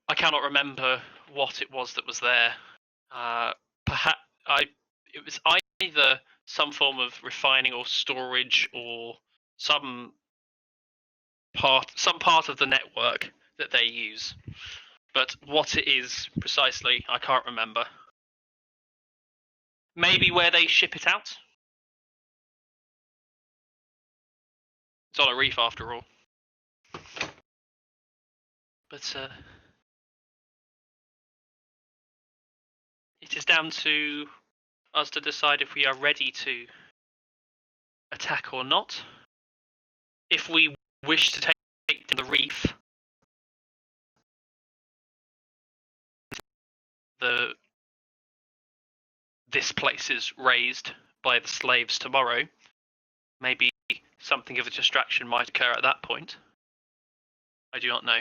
I cannot remember what it was that was there. Perhaps it was either some form of refining or storage, or some part of the network that they use. But what it is precisely, I can't remember. Maybe where they ship it out. It's on a reef after all. But it is down to us to decide if we are ready to attack or not. If we wish to take the reef, this place is raised by the slaves tomorrow, maybe something of a distraction might occur at that point. I do not know.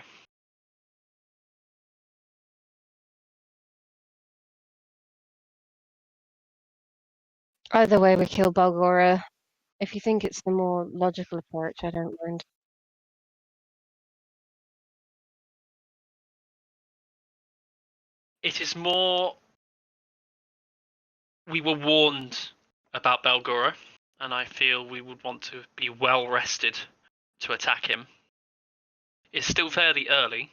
Either way, we kill Balgora. If you think it's the more logical approach, I don't mind. It is more. We were warned about Belgora, and I feel we would want to be well rested to attack him. It's still fairly early.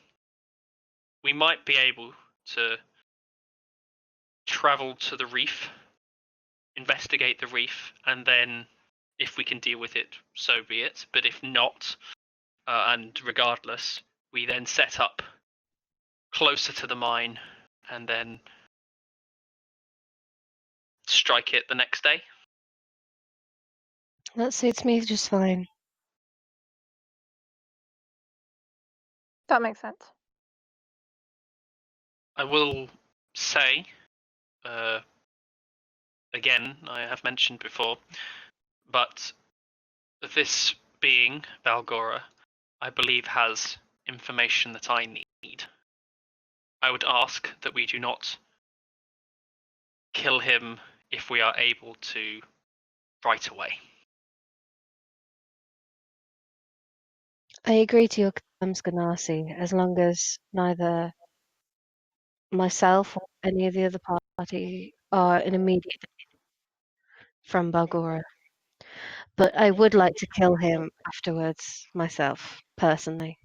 We might be able to travel to the reef, investigate the reef, and then if we can deal with it, so be it. But if not, and regardless, we then set up closer to the mine and then strike it the next day. That suits me just fine. That makes sense. I will say, again, I have mentioned before, but this being, Valgora, I believe has information that I need. I would ask that we do not kill him if we are able to right away. I agree to your terms, Ganassi, as long as neither myself or any of the other party are in immediate danger from Balgora. But I would like to kill him afterwards myself, personally,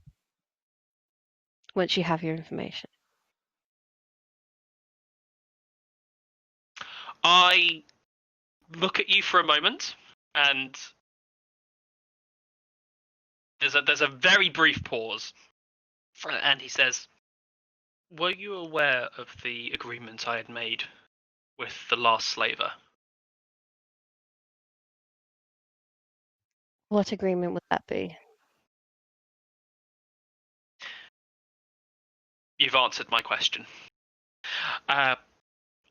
once you have your information. I look at you for a moment, and there's a very brief pause, and he says, "Were you aware of the agreement I had made with the last slaver?" What agreement would that be? You've answered my question.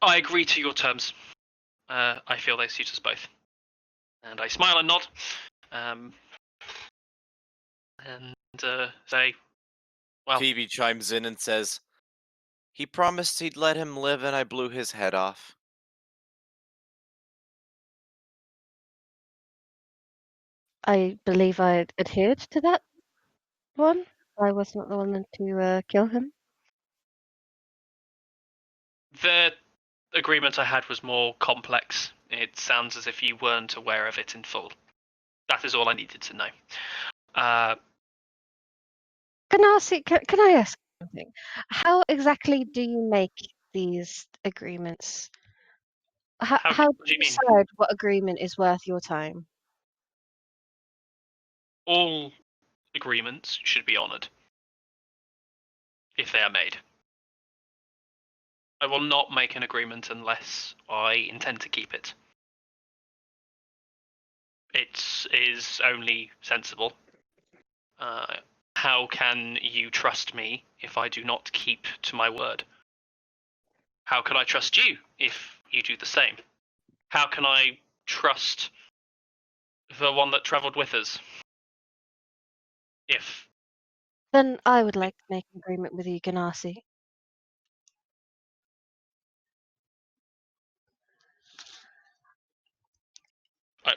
I agree to your terms. I feel they suit us both. And I smile and nod. And say, well, Phoebe chimes in and says, "He promised he'd let him live and I blew his head off." I believe I adhered to that one. I was not the one to kill him. the agreement I had was more complex. It sounds as if you weren't aware of it in full. That is all I needed to know. Can I ask something? How exactly do you make these agreements? How do what do you you mean? decide what agreement is worth your time? All agreements should be honoured if they are made. I will not make an agreement unless I intend to keep it. It is only sensible. How can you trust me if I do not keep to my word? How can I trust you if you do the same? How can I trust the one that travelled with us? If Then I would like to make an agreement with you, Ganassi.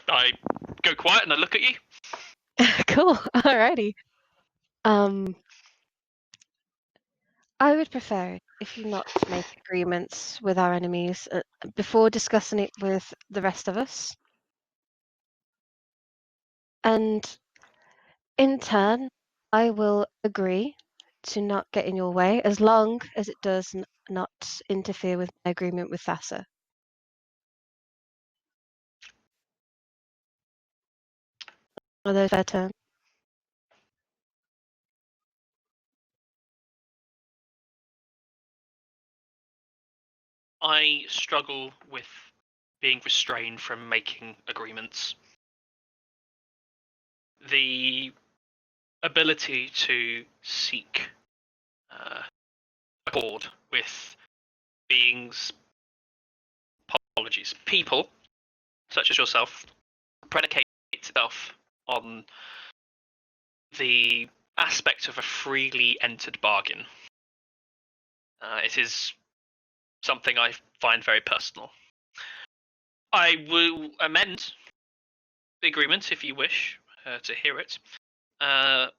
I go quiet and I look at you. Cool. Alrighty. I would prefer it if you not make agreements with our enemies before discussing it with the rest of us. And in turn, I will agree to not get in your way as long as it does not interfere with my agreement with Thassa. Are those fair terms? I struggle with being restrained from making agreements. The ability to seek accord with beings, people such as yourself, predicates itself on the aspect of a freely entered bargain. It is something I find very personal. I will amend the agreement if you wish to hear it. What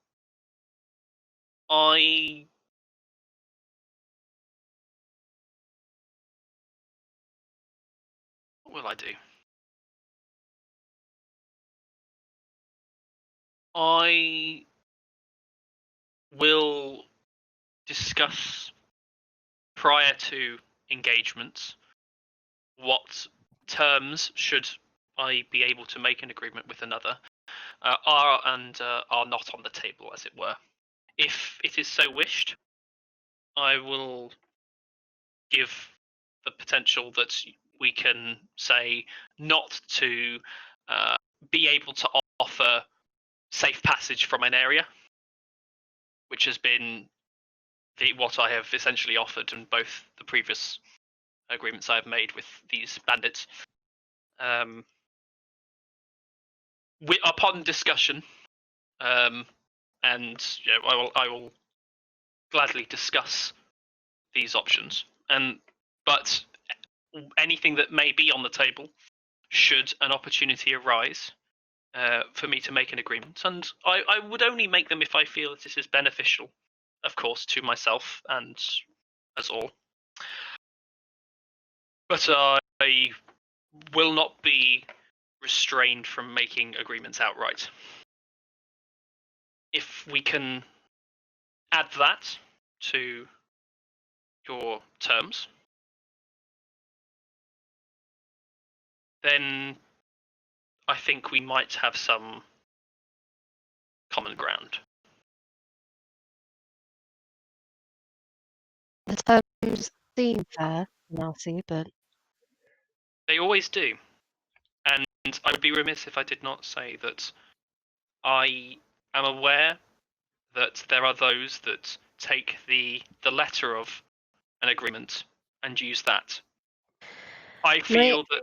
will I do? I will discuss prior to engagements what terms should I be able to make an agreement with another are not on the table, as it were. If it is so wished, I will give the potential that we can say not to be able to offer safe passage from an area, which has been what I have essentially offered in both the previous agreements I have made with these bandits. Upon discussion, and I will gladly discuss these options. But anything that may be on the table, should an opportunity arise for me to make an agreement, and I would only make them if I feel that this is beneficial, of course, to myself and us all. But I will not be restrained from making agreements outright. If we can add that to your terms, then I think we might have some common ground. The terms seem fair, Ganassi, but They always do. And I would be remiss if I did not say that I am aware that there are those that take the letter of an agreement and use that I feel that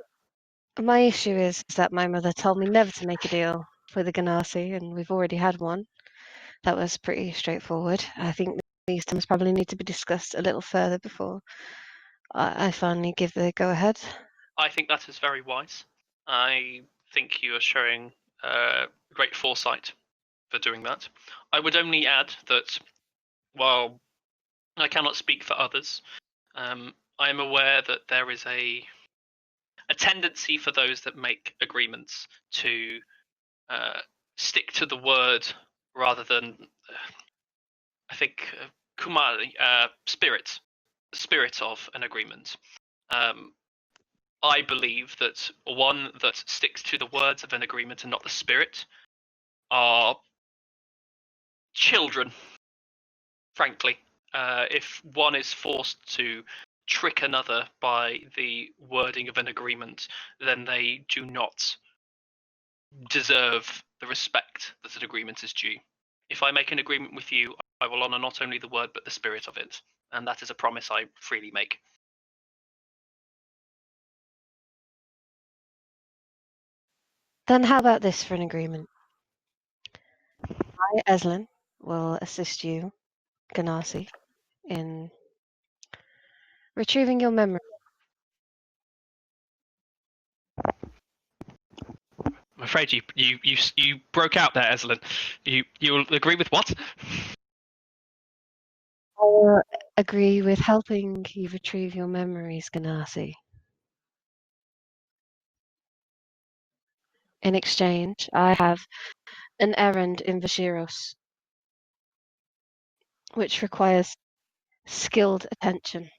My issue is that my mother told me never to make a deal with a Ganassi, and we've already had one. That was pretty straightforward. I think these terms probably need to be discussed a little further before I finally give the go-ahead. I think that is very wise. I think you are showing great foresight for doing that. I would only add that while I cannot speak for others, I am aware that there is a tendency for those that make agreements to stick to the word rather than, I think, Kumari, spirit of an agreement. I believe that one that sticks to the words of an agreement and not the spirit are children, frankly. If one is forced to trick another by the wording of an agreement, then they do not deserve the respect that an agreement is due. If I make an agreement with you, I will honour not only the word but the spirit of it, and that is a promise I freely make. Then how about this for an agreement? I, Eslin, will assist you, Ganassi, in retrieving your memory. I'm afraid you broke out there, Eslin. You'll agree with what? I will agree with helping you retrieve your memories, Ganassi. In exchange, I have an errand in Vashiros, which requires skilled attention.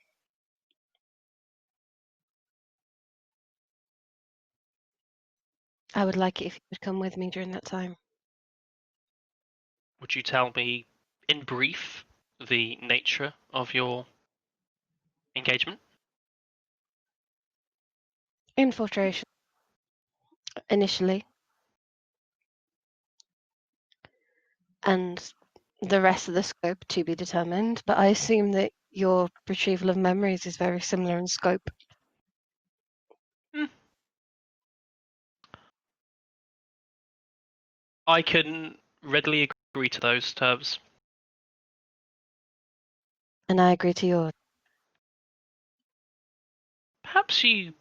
I would like it if you would come with me during that time. Would you tell me, in brief, the nature of your engagement? Infiltration, initially, and the rest of the scope to be determined, but I assume that your retrieval of memories is very similar in scope. I can readily agree to those terms. And I agree to yours. Perhaps you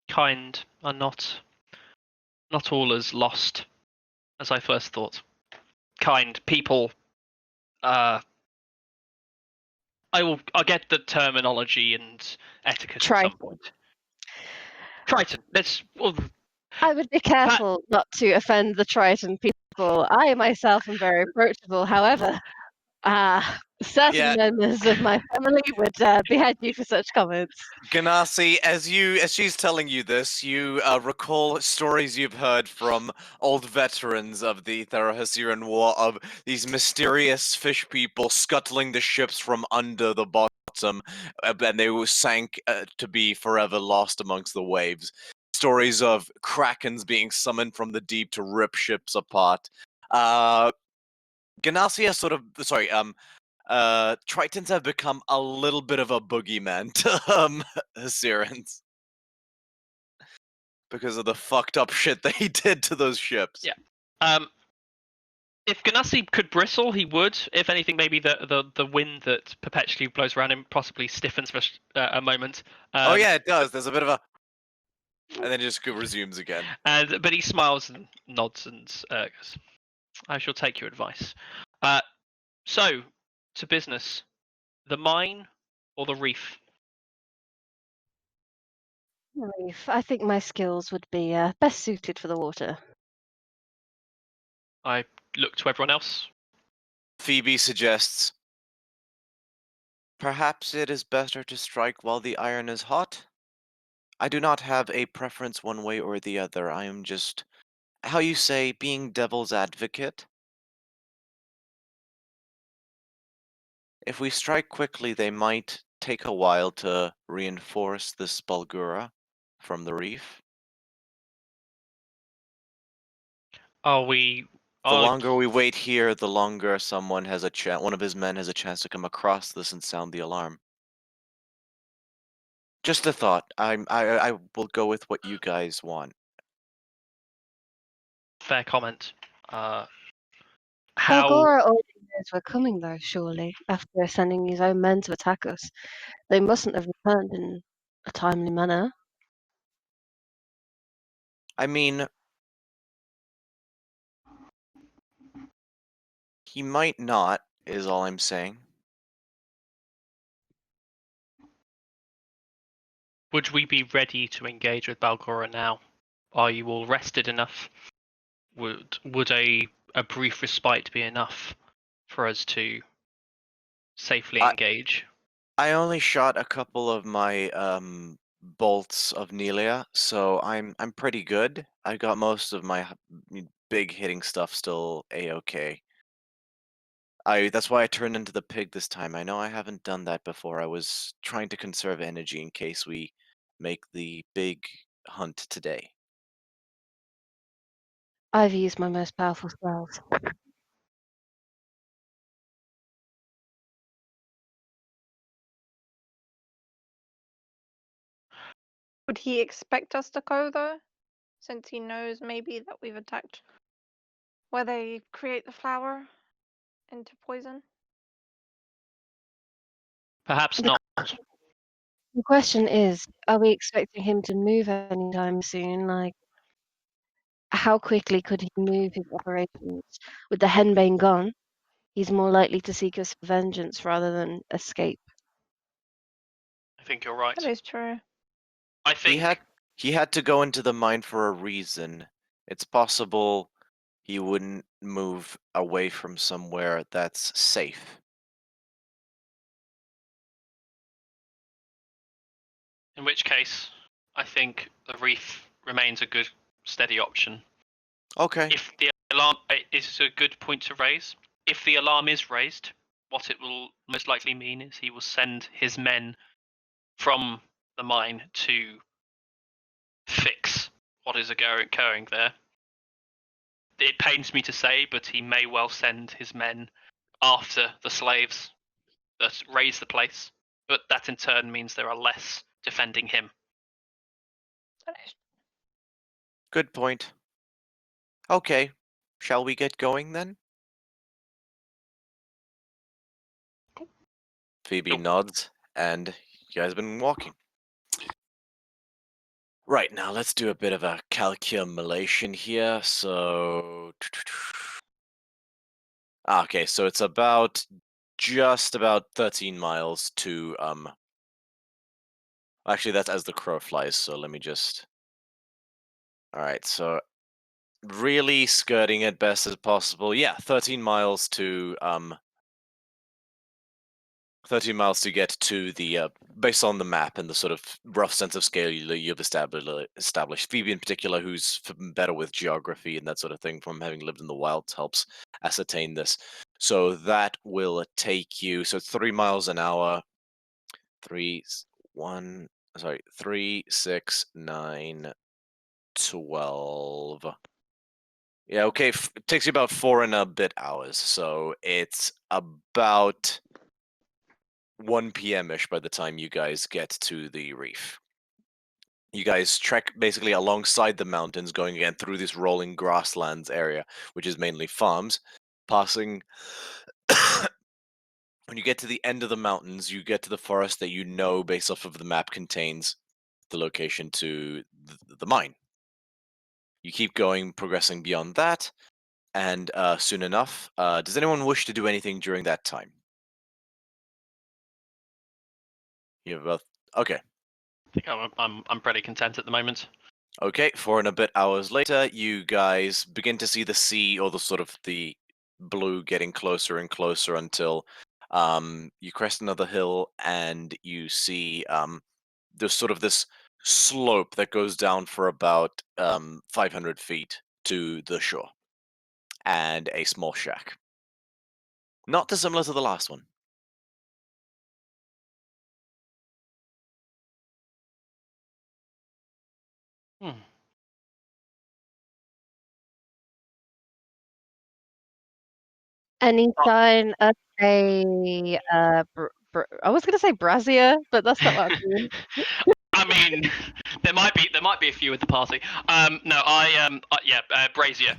kind are not all as lost as I first thought. Kind people, I'll get the terminology and etiquette at some point. Triton. I would be careful not to offend the Triton people. I myself am very approachable. However, certain Yeah. members of my family would behead you for such comments. Ganassi, as she's telling you this, you recall stories you've heard from old veterans of the Theros War of these mysterious fish people scuttling the ships from under the bottom, and they were sank to be forever lost amongst the waves. Stories of krakens being summoned from the deep to rip ships apart. Ganassi has Tritons have become a little bit of a boogeyman to Assyrians because of the fucked up shit that he did to those ships. Yeah. If Ganassi could bristle, he would. If anything, maybe the wind that perpetually blows around him possibly stiffens for a moment. Oh yeah, it does. There's a bit of a, and then it just resumes again. But he smiles and nods and goes, "I shall take your advice." So, to business. The mine or the reef? Reef, I think my skills would be best suited for the water. I look to everyone else. Phoebe suggests, perhaps it is better to strike while the iron is hot. I do not have a preference one way or the other. I am just, how you say, being devil's advocate. If we strike quickly, they might take a while to reinforce this Bulgura from the reef. Are we? The longer we wait here, the longer someone has one of his men has a chance to come across this and sound the alarm. Just a thought. I will go with what you guys want. Fair comment. How Balgora already knows we're coming, though, surely, after sending his own men to attack us. They mustn't have returned in a timely manner. I mean, he might not, is all I'm saying. would we be ready to engage with Balgora now? Are you all rested enough? Would a brief respite be enough for us to safely engage? I only shot a couple of my bolts of Nelia, so I'm pretty good. I got most of my big hitting stuff still a-okay. That's why I turned into the pig this time. I know I haven't done that before. I was trying to conserve energy in case we make the big hunt today. I've used my most powerful spells. Would he expect us to go though, since he knows maybe that we've attacked where they create the flower into poison? Perhaps The, not. the question is, are we expecting him to move anytime soon? Like, how quickly could he move his operations? With the henbane gone, he's more likely to seek us for vengeance rather than escape. I think you're right. That is true. I think He had to go into the mine for a reason. It's possible he wouldn't move away from somewhere that's safe. in which case, I think the reef remains a good, steady option. Okay. If the alarm is a good point to raise, if the alarm is raised, what it will most likely mean is he will send his men from the mine to fix what is occurring there. It pains me to say, but he may well send his men after the slaves that raise the place, but that in turn means there are less defending him. That is Good point. Okay. Shall we get going then? Phoebe Cool. nods, and you guys have been walking. Right, now let's do a bit of a calculation here. So, okay, so it's just about 13 miles to actually that's as the crow flies, so let me just all right, so really skirting it best as possible. Yeah, 13 miles to 13 miles to get to the based on the map and the sort of rough sense of scale you've established. Phoebe in particular, who's better with geography and that sort of thing from having lived in the wilds, helps ascertain this. So that will take you. So it's 3 miles an hour. 3, 1. Sorry, 3, 6, 9, 12. Yeah, okay. It takes you about 4 and a bit hours. So it's about 1 p.m.-ish by the time you guys get to the reef. You guys trek basically alongside the mountains, going again through this rolling grasslands area, which is mainly farms, passing. When you get to the end of the mountains, you get to the forest that you know, based off of the map, contains the location to the mine. You keep going, progressing beyond that, and soon enough, does anyone wish to do anything during that time? You have both. Okay. I think I'm pretty content at the moment. Okay, 4 and a bit hours later, you guys begin to see the sea, or the sort of the blue, getting closer and closer until you crest another hill and you see there's sort of this slope that goes down for about 500 feet to the shore, and a small shack. Not dissimilar to the last one. Hmm. Any sign of a I was gonna say brazier, but that's not what I mean. I mean, there might be a few at the party. No, brazier,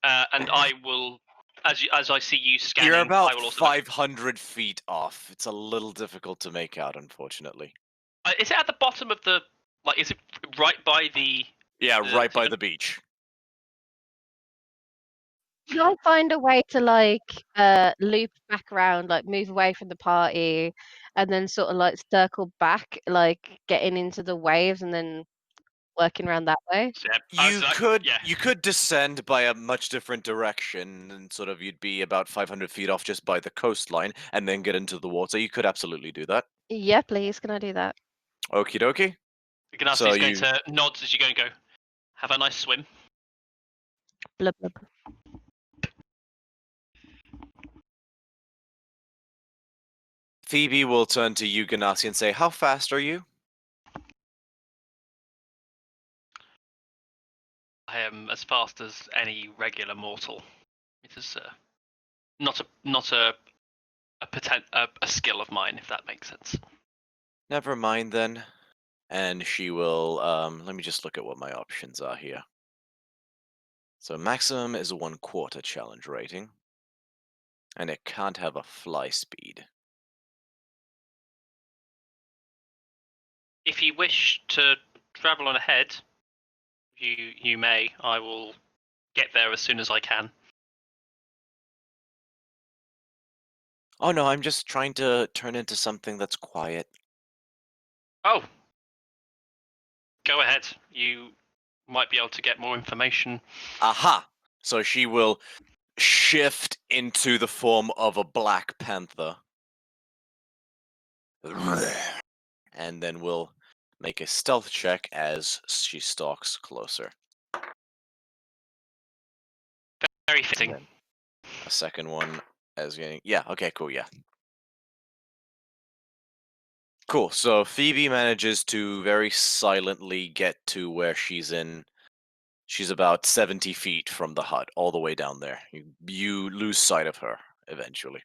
and I will, as I see you scanning, You're I about will also. 500 feet off. It's a little difficult to make out, unfortunately. Is it at the bottom of the? Like, is it right by the? Yeah, The right by thing? the beach. Can I find a way to loop back around, like move away from the party, and then sort of like circle back, like getting into the waves and then working around that way? Yeah. You could descend by a much different direction, and sort of you'd be about 500 feet off just by the coastline, and then get into the water. You could absolutely do that. Yeah, please. Can I do that? Okie dokie. So Ganassi's going you, to nod as you go and go. Have a nice swim. Blub, blub. Phoebe will turn to you, Ganassi, and say, "How fast are you?" I am as fast as any regular mortal. It is not a skill of mine, if that makes sense. Never mind then. And she will. Let me just look at what my options are here. So maximum is a 1/4 challenge rating, and it can't have a fly speed. If you wish to travel on ahead, you may. I will get there as soon as I can. Oh no, I'm just trying to turn into something that's quiet. Oh, go ahead. You might be able to get more information. Aha! So she will shift into the form of a black panther. And then we'll make a stealth check as she stalks closer. Very And fitting. then a second one as getting. Yeah, okay, cool, yeah. Cool, so Phoebe manages to very silently get to where she's in. She's about 70 feet from the hut, all the way down there. You lose sight of her eventually.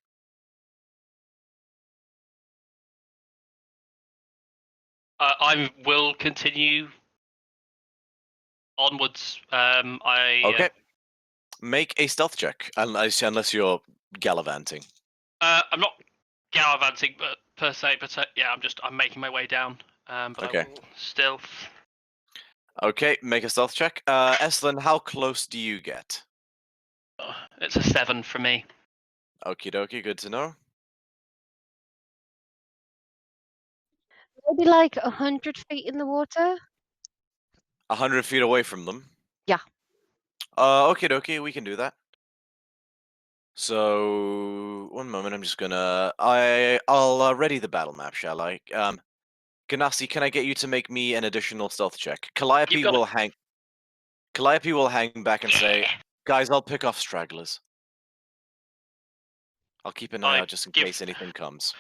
I will continue onwards. Okay. Make a stealth check, unless you're gallivanting. I'm not gallivanting, but per se. But yeah, I'm making my way down. But Okay. I will stealth. Okay, make a stealth check. Estlin, how close do you get? It's a 7 for me. Okie dokie, good to know. Maybe like 100 feet in the water. 100 feet away from them. Yeah. Okie dokie, we can do that. So, one moment, I'm just gonna... I'll ready the battle map, shall I? Ganassi, can I get you to make me an additional stealth check? Calliope got will hang... Calliope will hang back and say, Yeah. "Guys, I'll pick off stragglers. I'll keep an eye I out just in give- case anything comes."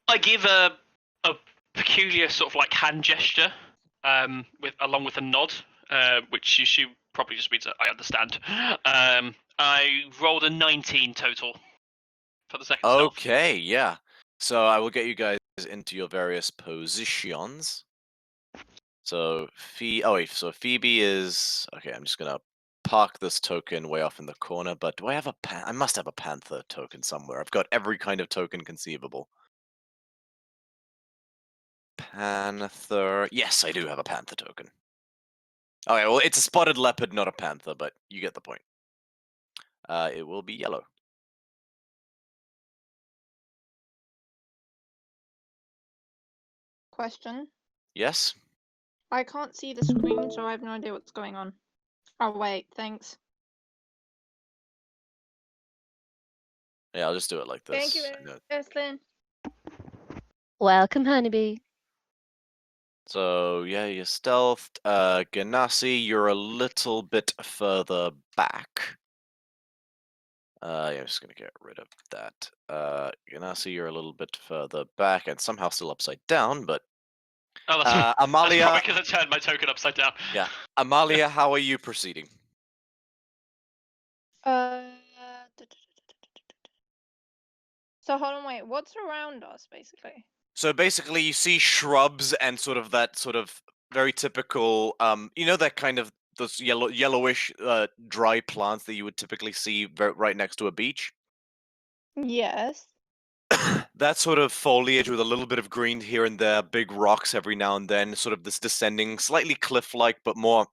I give a peculiar sort of like hand gesture, along with a nod, which you should probably just means that I understand. I rolled a 19 total for the second stealth. Okay, yeah. So I will get you guys into your various positions. So so Phoebe is okay. I'm just gonna park this token way off in the corner. But do I have a I must have a panther token somewhere. I've got every kind of token conceivable. Panther. Yes, I do have a panther token. Okay, well, it's a spotted leopard, not a panther, but you get the point. It will be yellow. Question. Yes? I can't see the screen, so I have no idea what's going on. Oh wait, thanks. Yeah, I'll just do it like this. Thank you, Eslin. Welcome, honeybee. So yeah, you're stealthed. Ganassi, you're a little bit further back. Yeah, I'm just gonna get rid of that. Ganassi, you're a little bit further back and somehow still upside down, but Oh, that's Amalia. That's probably because I turned my token upside down. Yeah, Amalia, how are you proceeding? Uh, So hold on, wait. What's around us, basically? So basically, you see shrubs and sort of that sort of very typical, you know, that kind of those yellowish, dry plants that you would typically see right next to a beach. Yes. That sort of foliage with a little bit of green here and there, big rocks every now and then, sort of this descending, slightly cliff-like, but more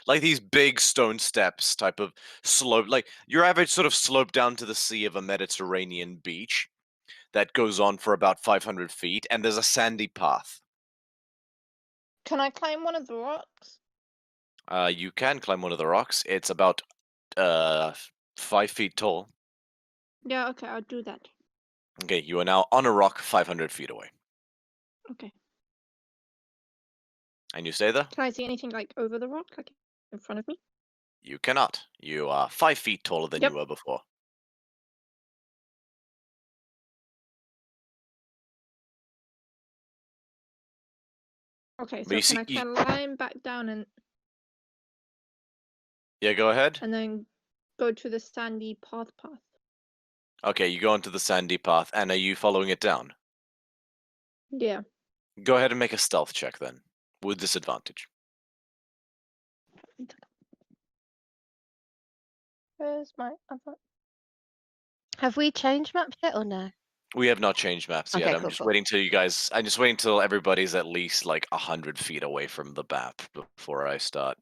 like these big stone steps type of slope, like your average sort of slope down to the sea of a Mediterranean beach that goes on for about 500 feet, and there's a sandy path. Can I climb one of the rocks? You can climb one of the rocks. It's about 5 feet tall. Yeah, okay, I'll do that. Okay, you are now on a rock 500 feet away. Okay. And you stay there? Can I see anything like over the rock, like in front of me? You cannot. You are 5 feet taller than Yep. you were before. Okay, But so you can see, I climb back down yeah, go ahead. and then go to the sandy path? Okay, you go onto the sandy path, and are you following it down? Yeah. Go ahead and make a stealth check then, with disadvantage. Where's my other? Have we changed maps yet or no? We have not changed maps yet. Okay, I'm cool, just cool. waiting till you guys. I'm just waiting till everybody's at least like 100 feet away from the map before I start.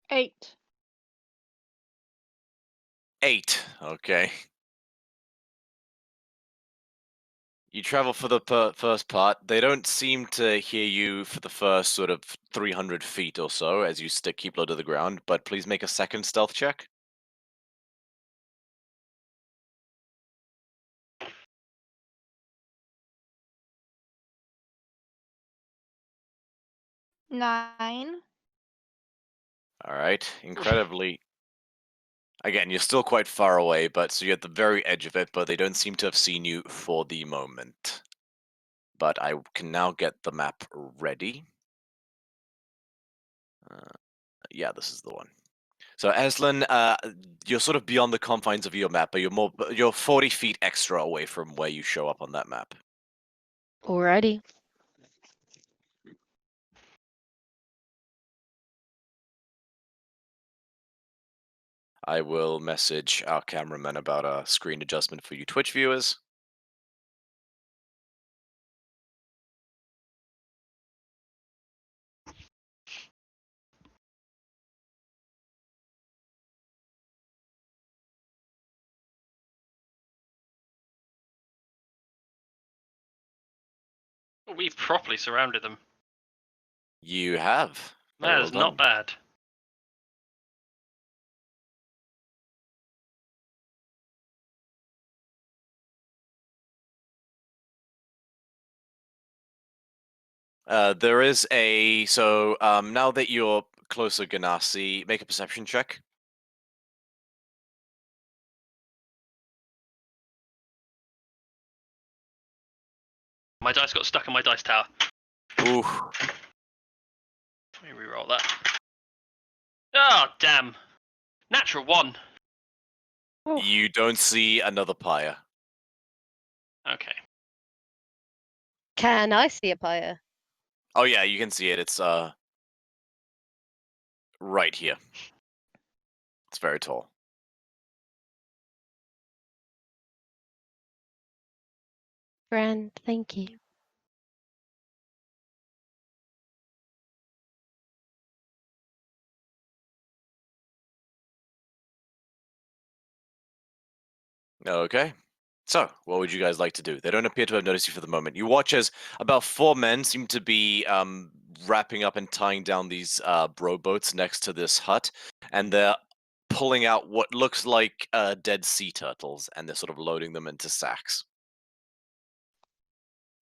Eight. 8. Okay. You travel for the first part. They don't seem to hear you for the first sort of 300 feet or so as you keep low to the ground. But please make a second stealth check. Nine. All right. Incredibly. Again, you're still quite far away, but so you're at the very edge of it, but they don't seem to have seen you for the moment. But I can now get the map ready. Yeah, this is the one. So Aslan, you're sort of beyond the confines of your map, but you're 40 feet extra away from where you show up on that map. Alrighty. I will message our cameraman about a screen adjustment for you Twitch viewers. We've properly surrounded them. You have. Very That well is not done. bad. There is a now that you're closer, Ganassi, make a perception check. My dice got stuck in my dice tower. Ooh, Let me reroll that. Oh, damn. Natural 1. Oh, you don't see another pyre. Okay. Can I see a pyre? Oh yeah, you can see it. It's right here. It's very tall. Friend, thank you. Okay. So, what would you guys like to do? They don't appear to have noticed you for the moment. You watch as about 4 men seem to be wrapping up and tying down these bro boats next to this hut, and they're pulling out what looks like dead sea turtles, and they're sort of loading them into sacks.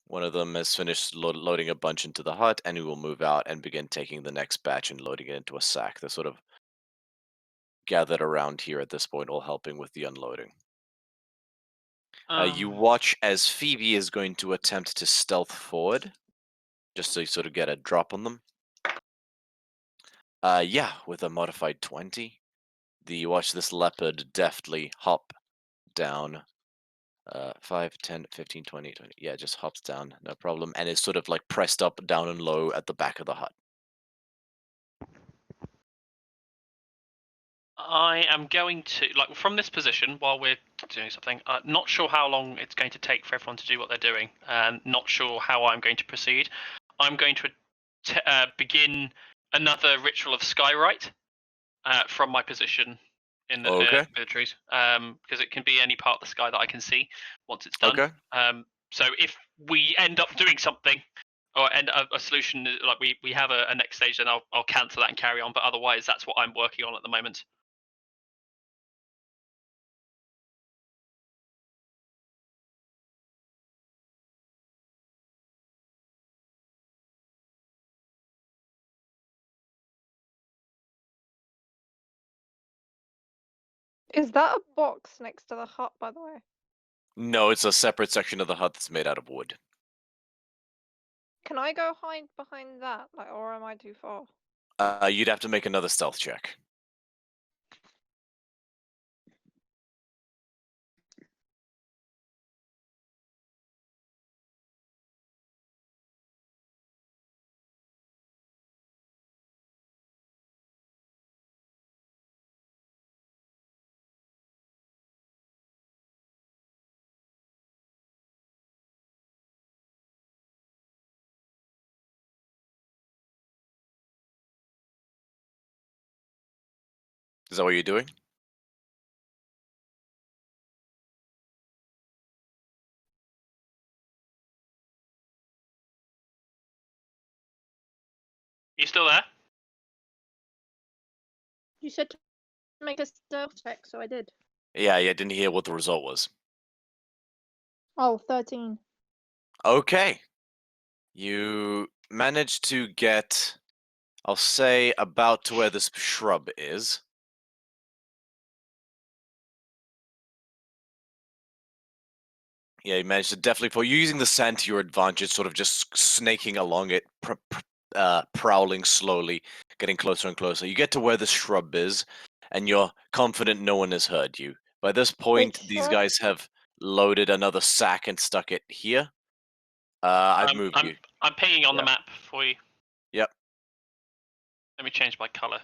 One of them has finished loading a bunch into the hut, and he will move out and begin taking the next batch and loading it into a sack. They're sort of gathered around here at this point, all helping with the unloading. You watch as Phoebe is going to attempt to stealth forward, just so you sort of get a drop on them. Yeah, with a modified 20. You watch this leopard deftly hop down 5, 10, 15, 20, 20. Yeah, just hops down, no problem, and is sort of like pressed up, down, and low at the back of the hut. I am going to, like, from this position, while we're doing something, not sure how long it's going to take for everyone to do what they're doing, and not sure how I'm going to proceed. I'm going to begin another ritual of Skywrite from my position in the Okay. militaries, because it can be any part of the sky that I can see once it's done. Okay. So if we end up doing something, or end up a solution, like we have a next stage, then I'll cancel that and carry on. But otherwise, that's what I'm working on at the moment. Is that a box next to the hut, by the way? No, it's a separate section of the hut that's made out of wood. Can I go hide behind that, like, or am I too far? You'd have to make another stealth check. Is that what you're doing? You still there? You said to make a stealth check, so I did. Yeah, didn't hear what the result was. Oh, 13. Okay. You managed to get, I'll say, about to where this shrub is. Yeah, you managed to definitely, for using the sand to your advantage, sort of just snaking along it, prowling slowly, getting closer and closer. You get to where the shrub is, and you're confident no one has heard you. By this point, Which these shrub? guys have loaded another sack and stuck it here. I've moved you. I'm pinging on the Yeah. map for you. Yep. Let me change my color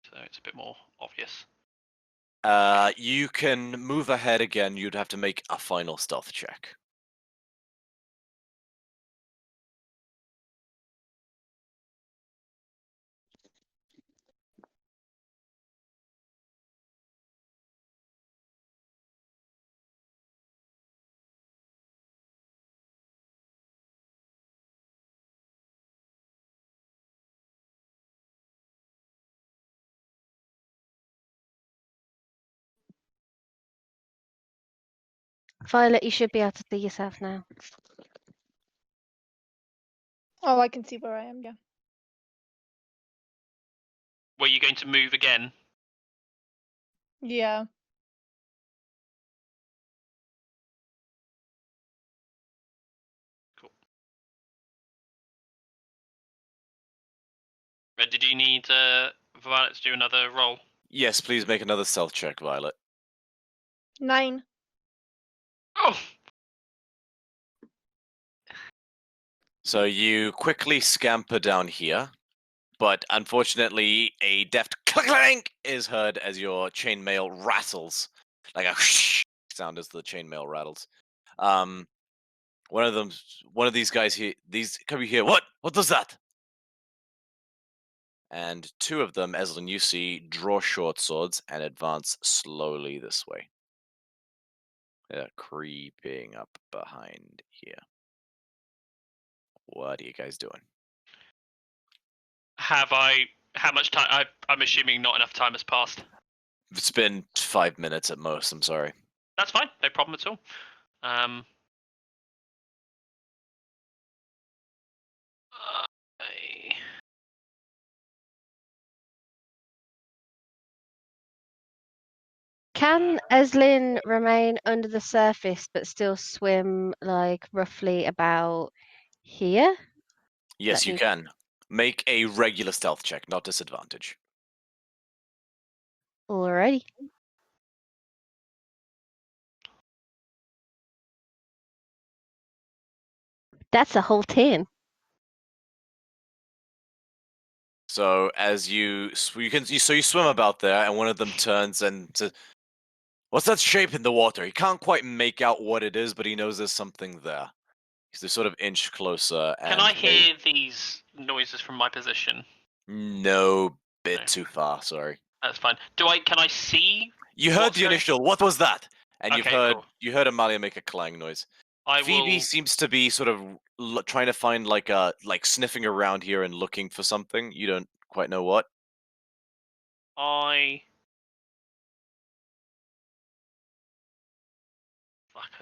so it's a bit more obvious. You can move ahead again. You'd have to make a final stealth check. Violet, you should be able to see yourself now. Oh, I can see where I am, yeah. Were you going to move again? Yeah. Cool. Did you need Violet to do another roll? Yes, please make another stealth check, Violet. 9. Oh! So you quickly scamper down here, but unfortunately a deft clank is heard as your chainmail rattles, like a sound as the chainmail rattles. One of these guys here, come here. What does that? And two of them, Eslin, you see, draw short swords and advance slowly this way. They're creeping up behind here. What are you guys doing? How much time? I'm assuming not enough time has passed. It's been 5 minutes at most. I'm sorry. That's fine. No problem at all. I- Can Eslin remain under the surface but still swim like roughly about here? Yes, Let you me- can. Make a regular stealth check, not disadvantage. Alrighty. That's a whole 10. So as you swim about there, and one of them turns and says, "What's that shape in the water?" He can't quite make out what it is, but he knows there's something there. They sort of inch closer, and Can I hear these noises from my position? No, bit No. too far. Sorry. That's fine. Can I see? You heard What's the going- initial. What was that? And Okay, cool. you heard Amalia make a clang noise. I Phoebe will. seems to be sort of trying to find like sniffing around here and looking for something. You don't quite know what. I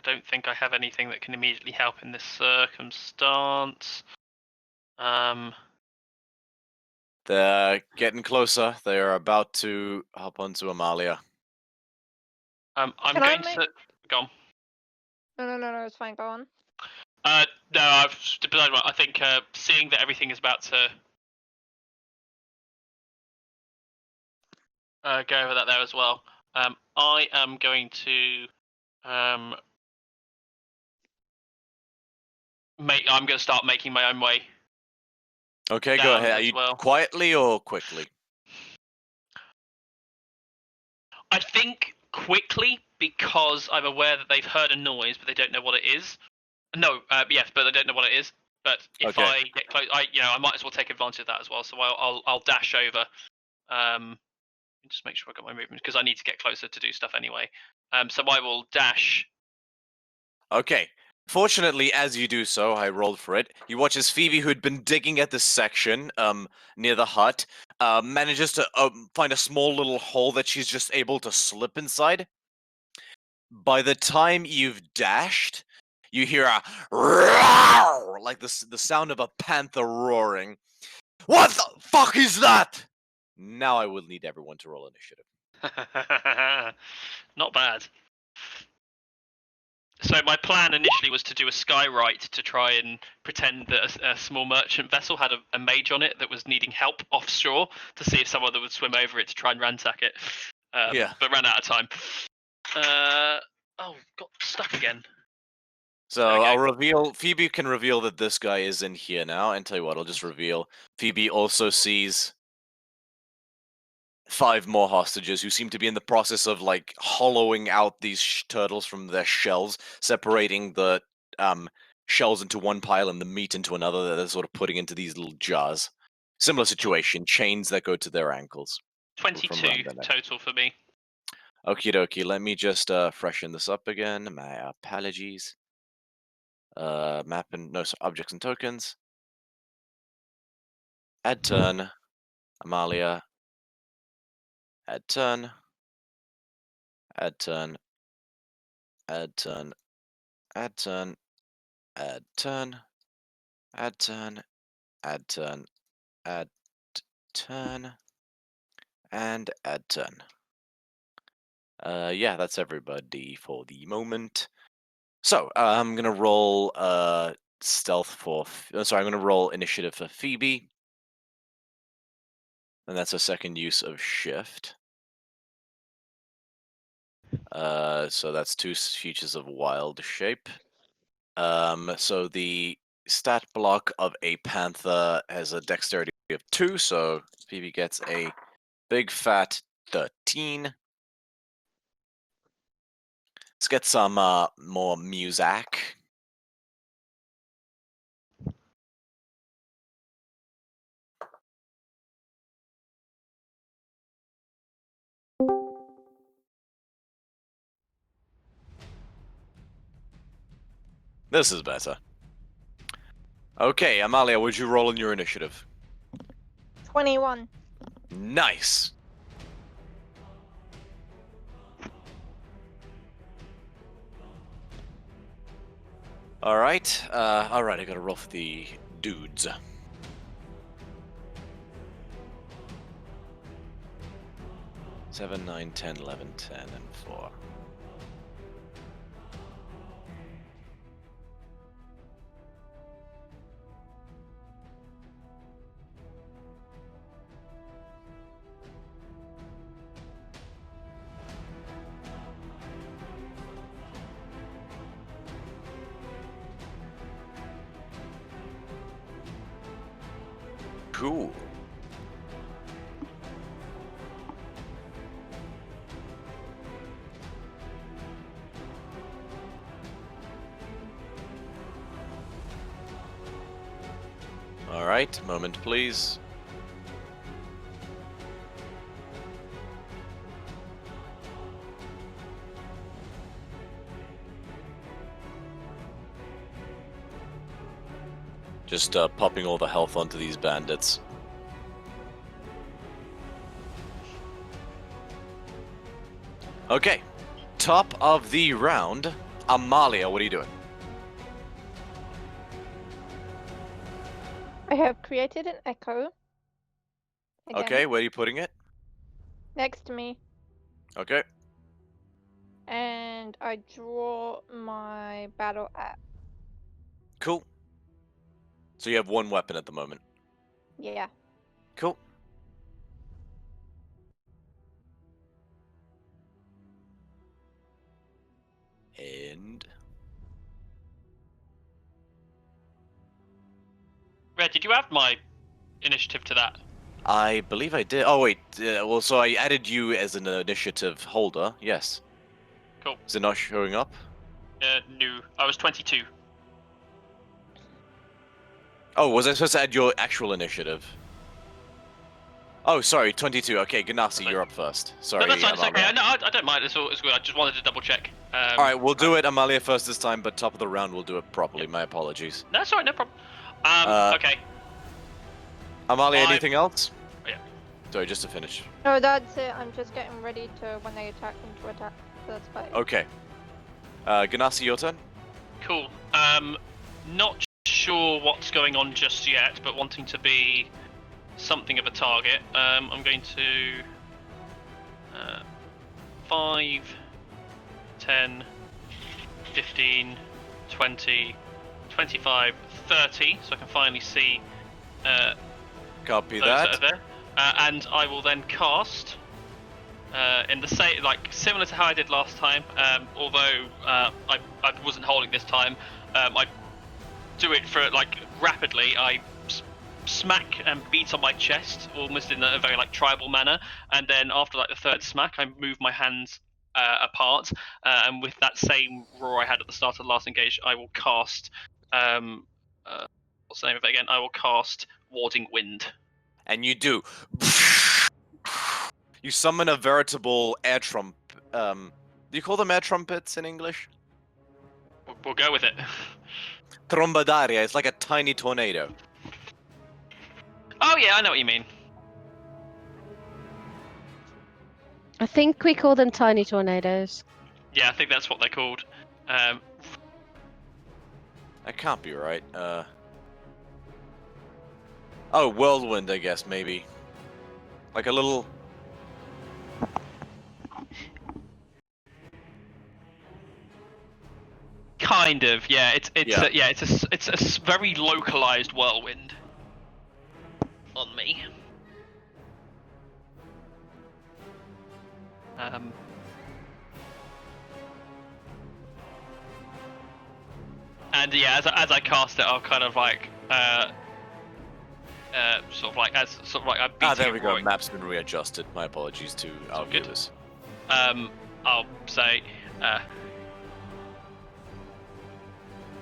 don't think I have anything that can immediately help in this circumstance. They're getting closer. They are about to hop onto Amalia. I'm Can I going make- to go on. No, it's fine. Go on. No, I've decided. I think seeing that everything is about to go over that there as well. I am going to I'm going to start making my own way. Okay, go Down ahead. Are as you well. quietly or quickly? I think quickly because I'm aware that they've heard a noise, but they don't know what it is. No, yes, but they don't know what it is. But if Okay. I get close, I might as well take advantage of that as well. So I'll dash over. Just make sure I got my movements because I need to get closer to do stuff anyway. So I will dash. Okay. Fortunately, as you do so, I rolled for it. You watch as Phoebe, who'd been digging at this section, near the hut, manages to find a small little hole that she's just able to slip inside. By the time you've dashed, you hear a roar, like the sound of a panther roaring. What the fuck is that? Now I will need everyone to roll initiative. Not bad. So my plan initially was to do a skywrite to try and pretend that a small merchant vessel had a mage on it that was needing help offshore to see if someone would swim over it to try and ransack it. Yeah. But ran out of time. Got stuck again. So Okay. I'll reveal. Phoebe can reveal that this guy is in here now, and tell you what, I'll just reveal. Phoebe also sees 5 more hostages who seem to be in the process of like hollowing out these turtles from their shells, separating the shells into one pile and the meat into another that they're sort of putting into these little jars. Similar situation, chains that go to their ankles. 22 around the neck. total for me. Okie dokie, let me just freshen this up again. My apologies. Map and no, objects and tokens. Add turn. Amalia. Add turn. Add turn. Add turn. Add turn. Add turn. Add turn. Add turn. Add turn. And add turn. Yeah, that's everybody for the moment. So, I'm gonna roll stealth for. Sorry, I'm gonna roll initiative for Phoebe. And that's a second use of shift. So that's 2 features of wild shape. So the stat block of a panther has a dexterity of 2, so Phoebe gets a big fat 13. Let's get some more music. This is better. Okay, Amalia, would you roll in your initiative? 21. Nice. Alright, I gotta roll for the dudes. Seven, 9, 10, 11, 10, and 4. Cool. Alright, moment please. Just popping all the health onto these bandits. Okay, top of the round. Amalia, what are you doing? I have created an echo. Again, Okay, where are you putting it? next to me, Okay. and I draw my battle axe. Cool. So you have one weapon at the moment. Yeah. Cool. And Red, did you add my initiative to that? I believe I did. Oh wait, well, so I added you as an initiative holder. Yes. Cool. Is it not showing up? No, I was 22. Oh, was I supposed to add your actual initiative? Oh, sorry, 22. Okay, Ganassi, you're up first. Sorry, No, that's fine. It's okay. Amalia. No, I don't mind. It's all it's good. I just wanted to double check. All right, we'll do it, Amalia, first this time, but top of the round we'll do it properly. Yep. My apologies. No, it's alright. No problem. Okay. Amalia, Five. anything else? Oh, yeah. Sorry, just to finish. No, that's it. I'm just getting ready to, when they attack them, to attack. That's fine. Okay. Ganassi, your turn. Cool. Not sure what's going on just yet, but wanting to be something of a target. I'm going to 5, 10, 15, 20, 25, 30, so I can finally see Copy those that. that are there. And I will then cast in the same, like similar to how I did last time. Although I wasn't holding this time, I do it for like rapidly. I smack and beat on my chest, almost in a very like tribal manner, and then after like the third smack, I move my hands apart, and with that same roar I had at the start of the last engage, I will cast. What's the name of it again? I will cast Warding Wind. And you do. You summon a veritable air trump. Do you call them air trumpets in English? We'll go with it. Trombadaria. It's like a tiny tornado. Oh yeah, I know what you mean. I think we call them tiny tornadoes. Yeah, I think that's what they're called. That can't be right. Oh, whirlwind, I guess, maybe. Like a little... Kind of, yeah. It's Yeah. it's a very localized whirlwind on me. And yeah, as I cast it, I'll kind of like sort of like I'm beating there it we go. roaring. Map's been readjusted. My apologies to our good. viewers. I'll say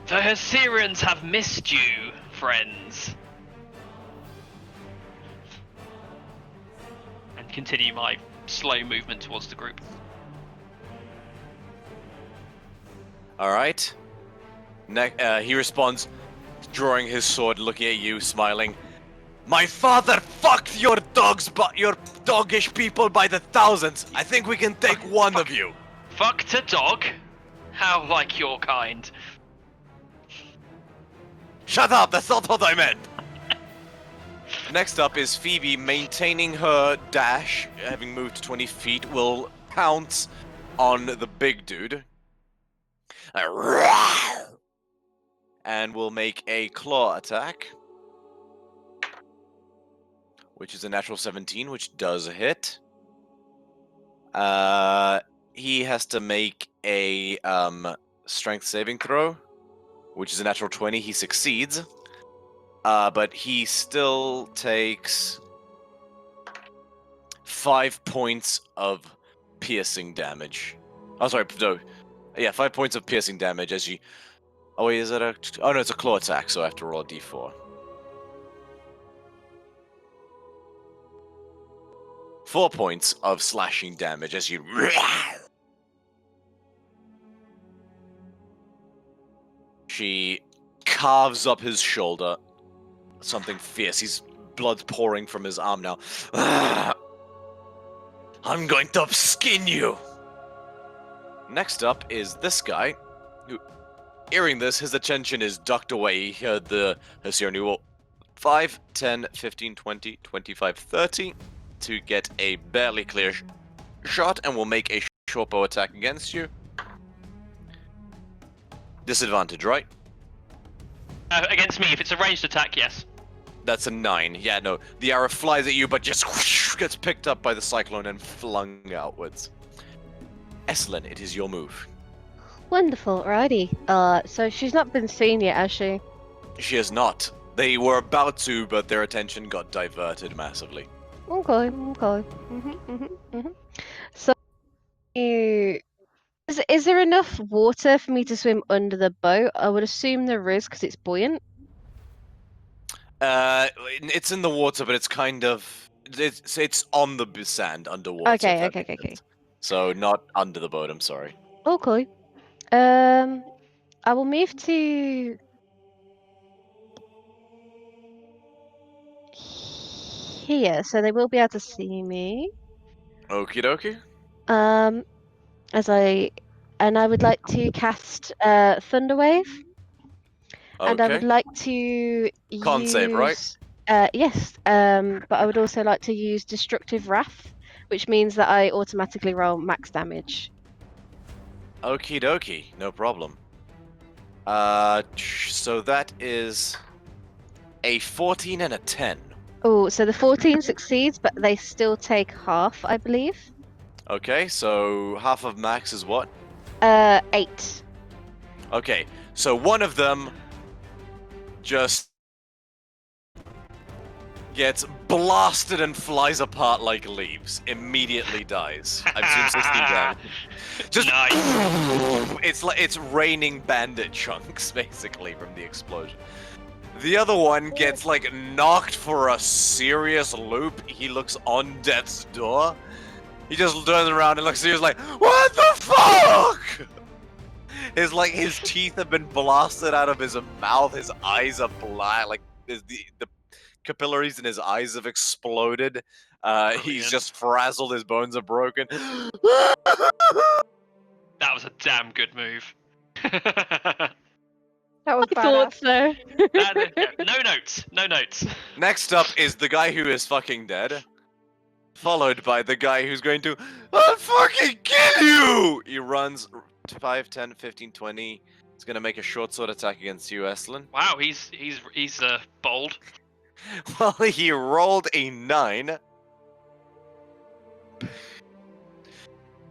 the Assyrians have missed you, friends. And continue my slow movement towards the group. Alright. He responds, drawing his sword, looking at you, smiling. My father fucked your dogs, but your doggish people by the thousands. I think we can take one of you. Fucked a dog? How like your kind. Shut up! That's not what I meant! Next up is Phoebe, maintaining her dash, having moved 20 feet, will pounce on the big dude. And will make a claw attack. Which is a natural 17, which does hit. He has to make a strength saving throw, which is a natural 20. He succeeds. But he still takes 5 points of piercing damage. Oh, sorry, no. Yeah, 5 points of piercing damage as you... Oh, wait, is that a... Oh, no, it's a claw attack, so I have to roll a d4. 4 points of slashing damage as you... She carves up his shoulder. Something fierce. He's blood pouring from his arm now. I'm going to skin you! Next up is this guy, who, hearing this, his attention is ducked away. He heard the Hesione will 5, 10, 15, 20, 25, 30 to get a barely clear shot, and will make a short bow attack against you. Disadvantage, right? Against me, if it's a ranged attack, yes. That's a 9. Yeah, no. The arrow flies at you, but just whoosh, gets picked up by the cyclone and flung outwards. Eslin, it is your move. Wonderful, alrighty. So she's not been seen yet, has she? She has not. They were about to, but their attention got diverted massively. Okay. So, is there enough water for me to swim under the boat? I would assume there is, because it's buoyant. It's in the water, but it's kind of... It's on the sand underwater. Okay. So not under the boat, I'm sorry. Okay. I will move to here, so they will be able to see me. Okie dokie. And I would like to cast Thunderwave, and I would Okay. like to Con use save, right? Yes. But I would also like to use Destructive Wrath, which means that I automatically roll max damage. Okie dokie, no problem. So that is a 14 and a 10. Oh, so the 14 succeeds, but they still take half, I believe. Okay, so half of max is what? 8. Okay, so one of them just gets blasted and flies apart like leaves. Immediately dies. I've seen 16 damage. Just Nice. it's raining bandit chunks basically from the explosion. The other one gets like knocked for a serious loop. He looks on death's door. He just turns around and looks at you like, what the fuck? His teeth have been blasted out of his mouth. His eyes are black. Like the capillaries in his eyes have exploded. He's just frazzled. His bones are broken. That was a damn good move. That was I thought badass. so. No notes. Next up is the guy who is fucking dead. Followed by the guy who's going to, I'll fucking kill you! He runs 5, 10, 15, 20. He's going to make a short sword attack against you, Eslin. Wow, he's bold. Well, he rolled a 9.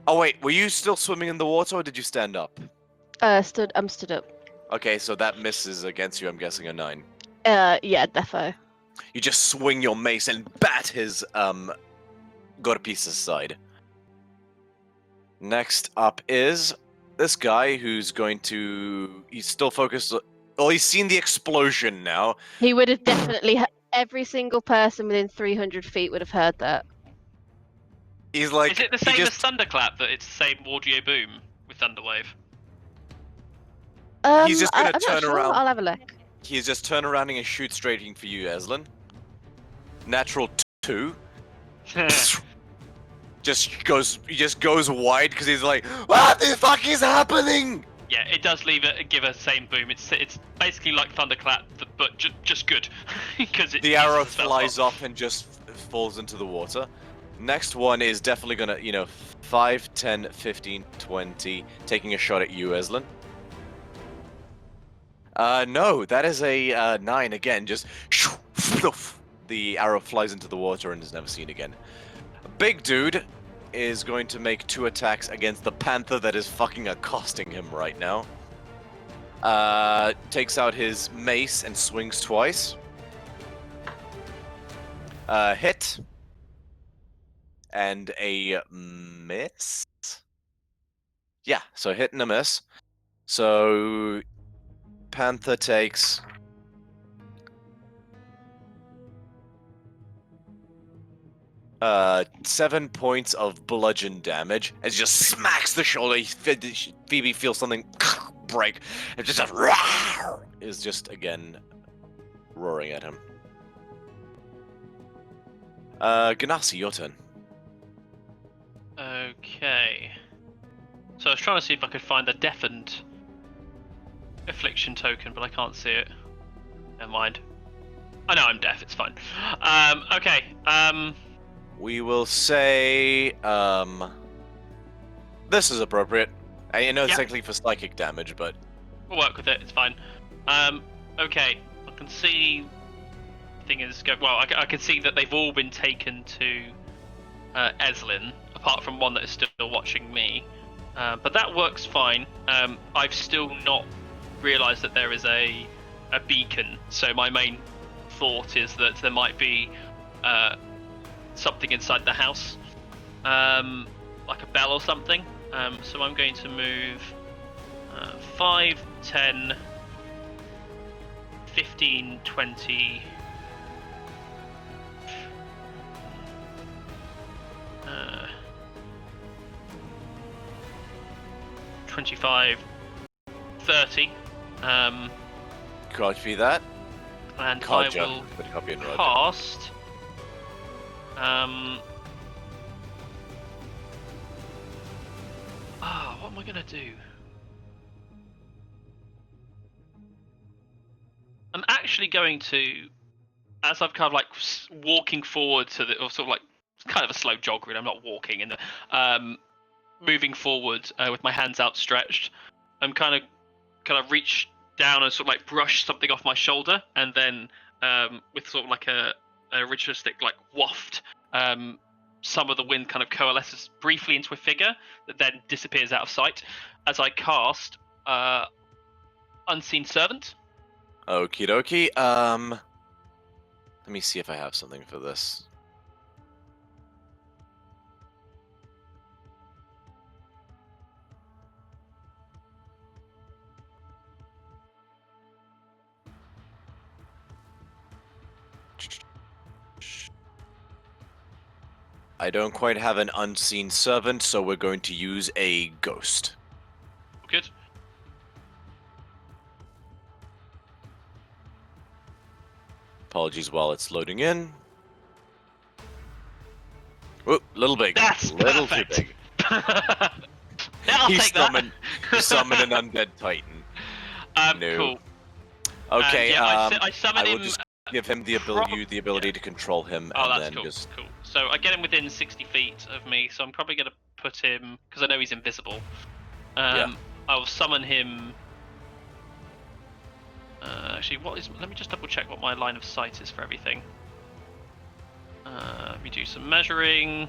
Oh wait, were you still swimming in the water or did you stand up? I'm stood up. Okay, so that misses against you, I'm guessing a 9. Yeah, defo. You just swing your mace and bat his, Gorpis aside. Next up is this guy who's going to... He's still focused... Well, he's seen the explosion now. He would have definitely... Every single person within 300 feet would have heard that. He's like... Is it the same as Thunderclap, that it's the same audio boom with Thunderwave? He's just gonna I'm not turn sure. around. I'll have a look. He's just turn around and shoot straight for you, Eslin. Natural 2. He just goes wide because he's like, what the fuck is happening? Yeah, it does give a same boom. It's basically like thunderclap, but just good because it. The uses arrow the spell flies slot. off and just falls into the water. Next one is definitely gonna, 5, 10, 15, 20, taking a shot at you, Eslin. No, that is a 9 again. Just the arrow flies into the water and is never seen again. Big dude is going to make 2 attacks against the panther that is fucking accosting him right now. Takes out his mace and swings twice. Hit. And a miss? Yeah, so hit and a miss. So Panther takes 7 points of bludgeon damage as just smacks the shoulder. Phoebe feels something break. And just is just again roaring at him. Ganassi, your turn. Okay. So I was trying to see if I could find a deafened affliction token, but I can't see it. Never mind. I know I'm deaf. It's fine. Okay. We will say this is appropriate. I know it's Yep. technically for psychic damage, but We'll work with it. It's fine. Okay. I can see. Thing is, well, I can see that they've all been taken to Eslin, apart from one that is still watching me. But that works fine. I've still not realised that there is a beacon. So my main thought is that there might be something inside the house, like a bell or something. So I'm going to move 5, 10, 15, 20... 25, 30, copy that. and Card I will but copy and Roger. cast. What am I gonna do? I'm actually going to, as I've kind of like walking forward to the, or sort of like kind of a slow jog really. I'm not walking, and moving forward with my hands outstretched. I'm kind of reach down and sort of like brush something off my shoulder, and then with sort of like a ritualistic like waft, some of the wind kind of coalesces briefly into a figure that then disappears out of sight as I cast Unseen Servant. Okie dokie. Let me see if I have something for this. I don't quite have an unseen servant, so we're going to use a ghost. Good. Apologies while it's loading in. Whoop, little big. That's little perfect. too big. I'll He take summoned an undead titan. that. No. Cool. Okay, Yeah, I summon I will him. just give him the ability to control him, Oh, and that's then cool. just Cool. So I get him within 60 feet of me, so I'm probably going to put him, because I know he's invisible. Yeah. I will summon him. Actually, let me just double check what my line of sight is for everything. Let me do some measuring.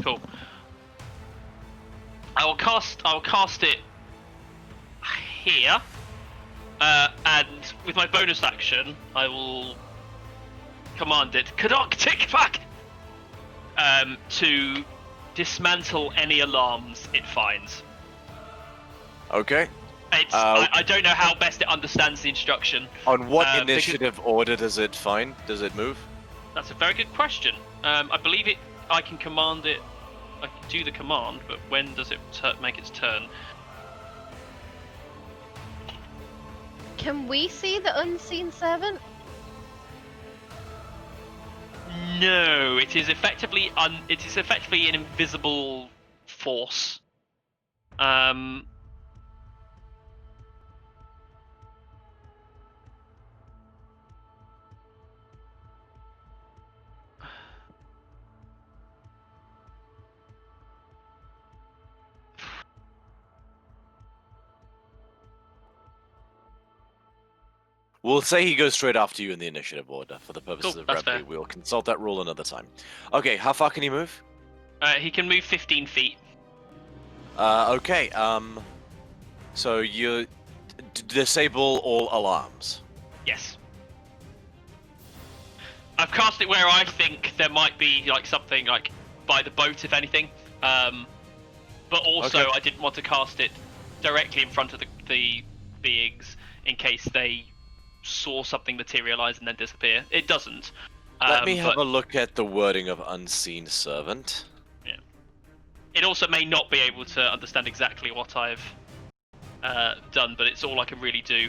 Cool. I will cast it here, and with my bonus action, I will command it Kadok to dismantle any alarms it finds. okay. I don't know how best it understands the instruction. On what because- initiative order does it find? Does it move? That's a very good question. I believe I can command it. I can do the command, but when does it make its turn? Can we see the unseen servant? No, it is effectively an invisible force. We'll say he goes straight after you in the initiative order for the purposes Cool, of that's brevity. fair. We'll consult that rule another time. Okay, how far can he move? He can move 15 feet. Okay, so you disable all alarms. Yes. I've cast it where I think there might be like something like by the boat, if anything. But also Okay. I didn't want to cast it directly in front of the beings in case they saw something materialize and then disappear. It doesn't. Let me have but a look at the wording of Unseen Servant. it also may not be able to understand exactly what I've done, but it's all I can really do.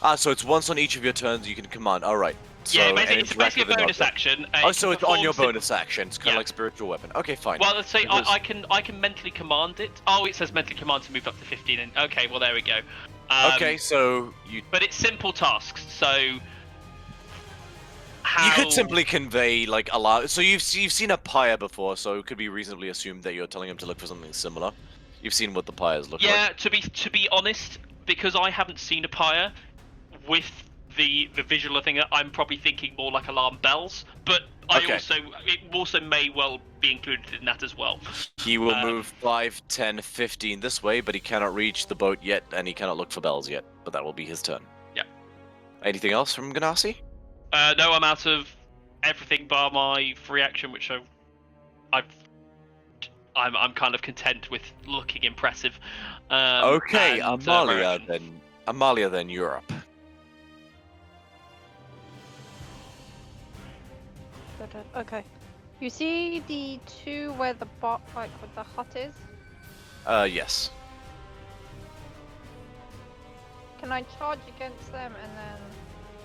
Ah, so it's once on each of your turns you can command. Alright. So, Yeah, and it's interact basically a with an bonus object. action. Oh, so it's on your perform bonus action. It's kind of Yeah. like spiritual weapon. Okay, fine. Well, let's say Because- I can mentally command it. Oh, it says mentally command to move up to 15. And okay, well there we go. Okay, so you But it's simple tasks, so how... you could simply convey like allow. So you've seen a pyre before, so it could be reasonably assumed that you're telling him to look for something similar. You've seen what the pyres look like. Yeah, to be honest, because I haven't seen a pyre with the visual thing, I'm probably thinking more like alarm bells. But Okay. it also may well be included in that as well. He will move 5, 10, 15 this way, but he cannot reach the boat yet, and he cannot look for bells yet. But that will be his turn. Yeah. Anything else from Ganassi? No, I'm out of everything bar my free action, which I'm kind of content with looking impressive. Okay, and, Amalia motion. then. Amalia then, you're up. Okay. You see the two where the bot, like with the hut is? Yes. Can I charge against them and then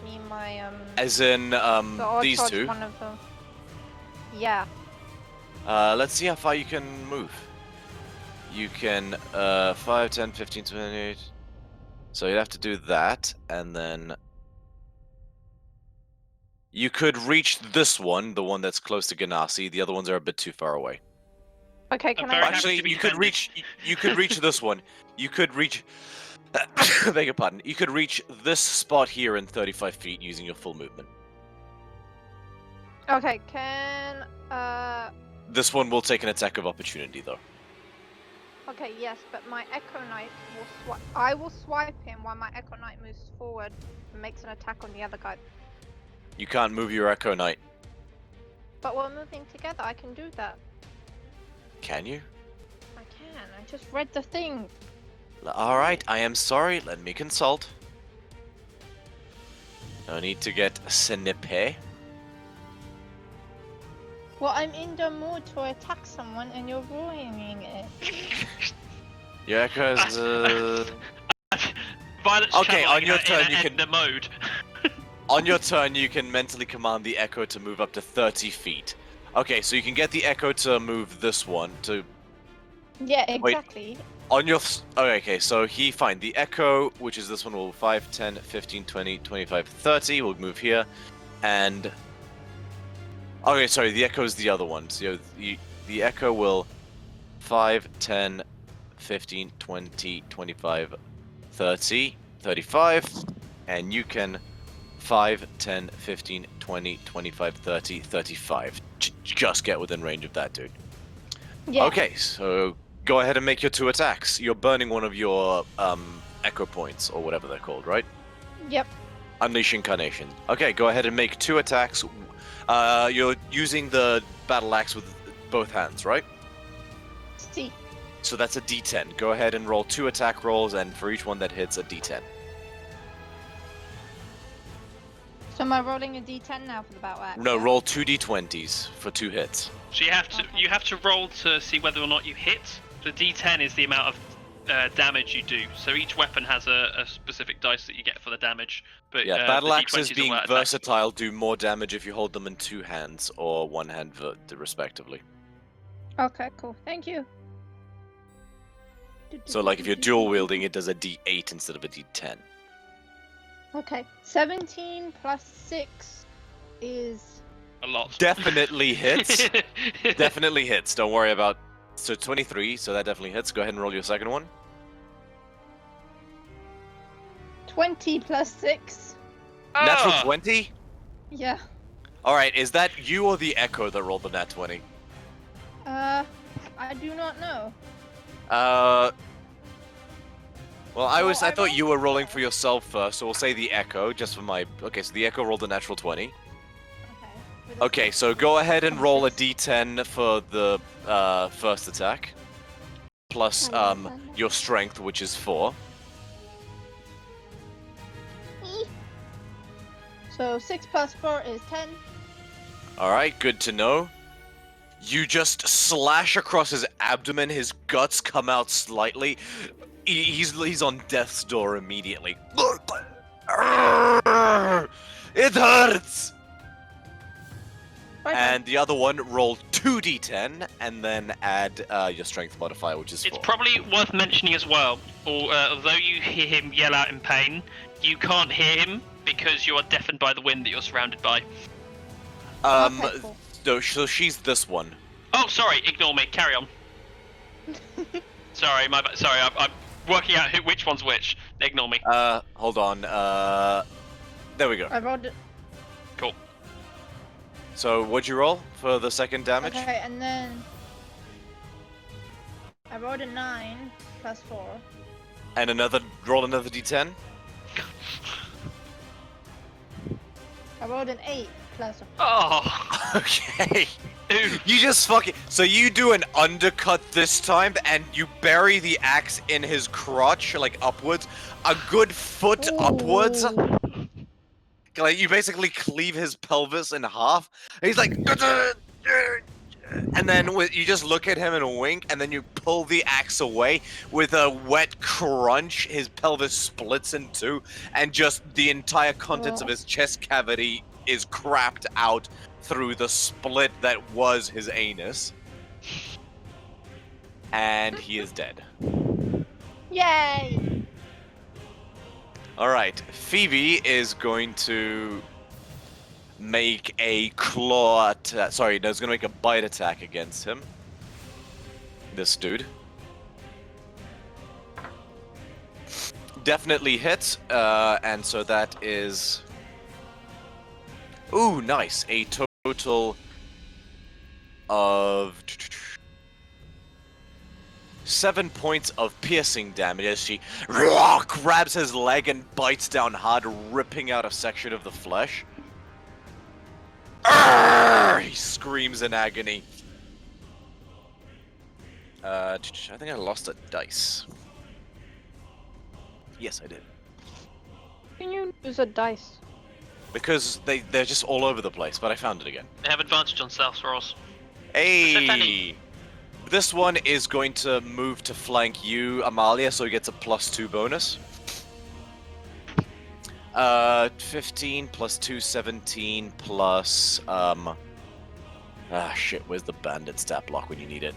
me and my As in, so I'll these charge two. one of them. Yeah. Let's see how far you can move. You can, 5, 10, 15, 28. So you'd have to do that, and then... You could reach this one, the one that's close to Ganassi. The other ones are a bit too far away. Okay, can very I? happy Actually, to be you could defended. reach. You could reach this one. You could reach. Beg your pardon. You could reach this spot here in 35 feet using your full movement. Okay, can This one will take an attack of opportunity, though. okay, yes, but my Echo Knight will swipe. I will swipe him while my Echo Knight moves forward and makes an attack on the other guy. You can't move your Echo Knight, But we're moving together. I can do that. can you? I can. I just read the thing. All right. I am sorry. Let me consult. No need to get snippy. Well, I'm in the mood to attack someone, and you're ruining it. Your Echo's. Violet's Okay, channeling on your her turn in you a can- Edna mode. On your turn, you can mentally command the Echo to move up to 30 feet. Okay, so you can get the Echo to move this one to Yeah, Wait. exactly. on your... Okay, so fine. The Echo, which is this one, will 5, 10, 15, 20, 25, 30. Will move here. And... Okay, sorry, the Echo is the other one. So the Echo will 5, 10, 15, 20, 25, 30, 35. And you can 5, 10, 15, 20, 25, 30, 35. Just get within range of that, dude. Yeah. Okay, so go ahead and make your 2 attacks. You're burning one of your echo points, or whatever they're called, right? Yep. Unleash Incarnation. Okay, go ahead and make 2 attacks. You're using the battle axe with both hands, right? See. So that's a D10. Go ahead and roll 2 attack rolls, and for each one that hits, a D10. So am I rolling a d10 now for the battle axe? No, roll 2 D20s for 2 hits. So you have to Okay. roll to see whether or not you hit. The D10 is the amount of damage you do. So each weapon has a specific dice that you get for the damage. But Yeah, battle the axes D20s are being what attack. versatile do more damage if you hold them in 2 hands or 1 hand respectively. Okay, cool. Thank you. So, like, if you're dual wielding, it does a D8 instead of a D10. Okay, 17 plus 6 is... A lot. Definitely hits. Definitely hits. Don't worry about. So 23. So that definitely hits. Go ahead and roll your second one. 20 plus 6. Natural Ah! 20. Yeah. All right. Is that you or the Echo that rolled the nat 20? I do not know. Well, I Well, I thought you were rolled rolling first. for yourself first, so we'll say the Echo just for my. Okay, so the Echo rolled a natural 20. Okay. with a Okay, six. so go ahead and roll a Six. D10 for the first attack, plus your strength, which is 4. So 6 plus 4 is 10. All right, good to know. You just slash across his abdomen. His guts come out slightly. He's on death's door immediately. It hurts. And the other one, roll 2d10 and then add your strength modifier, which is 4. It's probably worth mentioning as well, although you hear him yell out in pain, you can't hear him because you are deafened by the wind that you're surrounded by. Okay, cool. So she's this one. Oh, sorry, ignore me. Carry on. Sorry, my bad. Sorry, I'm working out which one's which. Ignore me. Hold on. There we go. I rolled it. Cool. So what'd you roll for the second damage? Okay, and then I rolled a 9 plus 4. And roll another d10. I rolled an 8 plus 4. Oh, Okay. ew. You just fucking. So you do an undercut this time, and you bury the axe in his crotch, like upwards, a good foot upwards. Ooh. Like you basically cleave his pelvis in half. And he's like, and then you just look at him and wink, and then you pull the axe away with a wet crunch. His pelvis splits in two, and just the entire contents of his chest cavity is crapped out through the split that was his anus. And he is dead. Yay! Alright, Phoebe is going to make a claw attack. Sorry, no, it's going to make a bite attack against him. This dude. Definitely hits, and so that is... Ooh, nice. A total of 7 points of piercing damage as she grabs his leg and bites down hard, ripping out a section of the flesh. He screams in agony. I think I lost a dice. Yes, I did. Can you use a dice? Because they're just all over the place, but I found it again. They have advantage on stealth rolls. Hey! This one is going to move to flank you, Amalia, so he gets a +2 bonus. 15 plus 2, 17 plus, shit, where's the bandit stat block when you need it?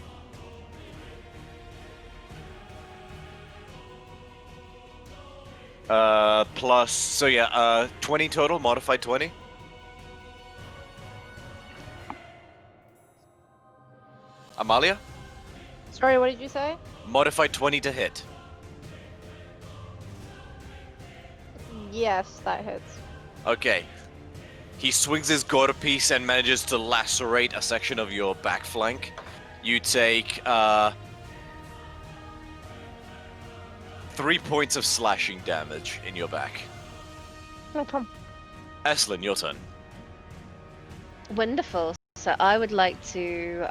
Plus, so yeah, 20 total, modified 20. Amalia? Sorry, what did you say? Modified 20 to hit. Yes, that hits. Okay. He swings his gore piece and manages to lacerate a section of your back flank. You take 3 points of slashing damage in your back. No problem. Eslin, your turn. Wonderful. So I would like to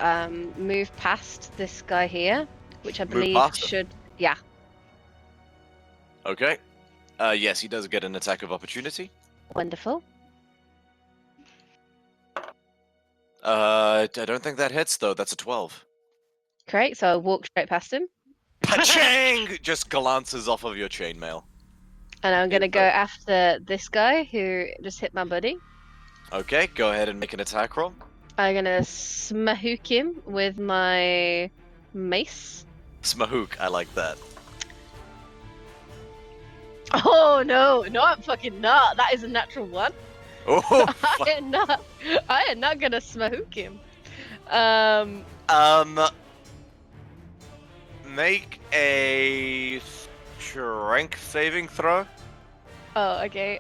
move past this guy here, which I Move believe past him? should. Yeah. Okay. Yes, he does get an attack of opportunity. Wonderful. I don't think that hits, though. That's a 12. Great. So I'll walk straight past him, Pachang! Just glances off of your chainmail. and I'm gonna go Super. after this guy who just hit my buddy. Okay, go ahead and make an attack roll. I'm gonna smahook him with my mace. Smahook, I like that. Oh no, no, I'm fucking not. That is a natural one. Oh, I am not. I am not gonna smahook him. Make a strength saving throw. Oh, okay.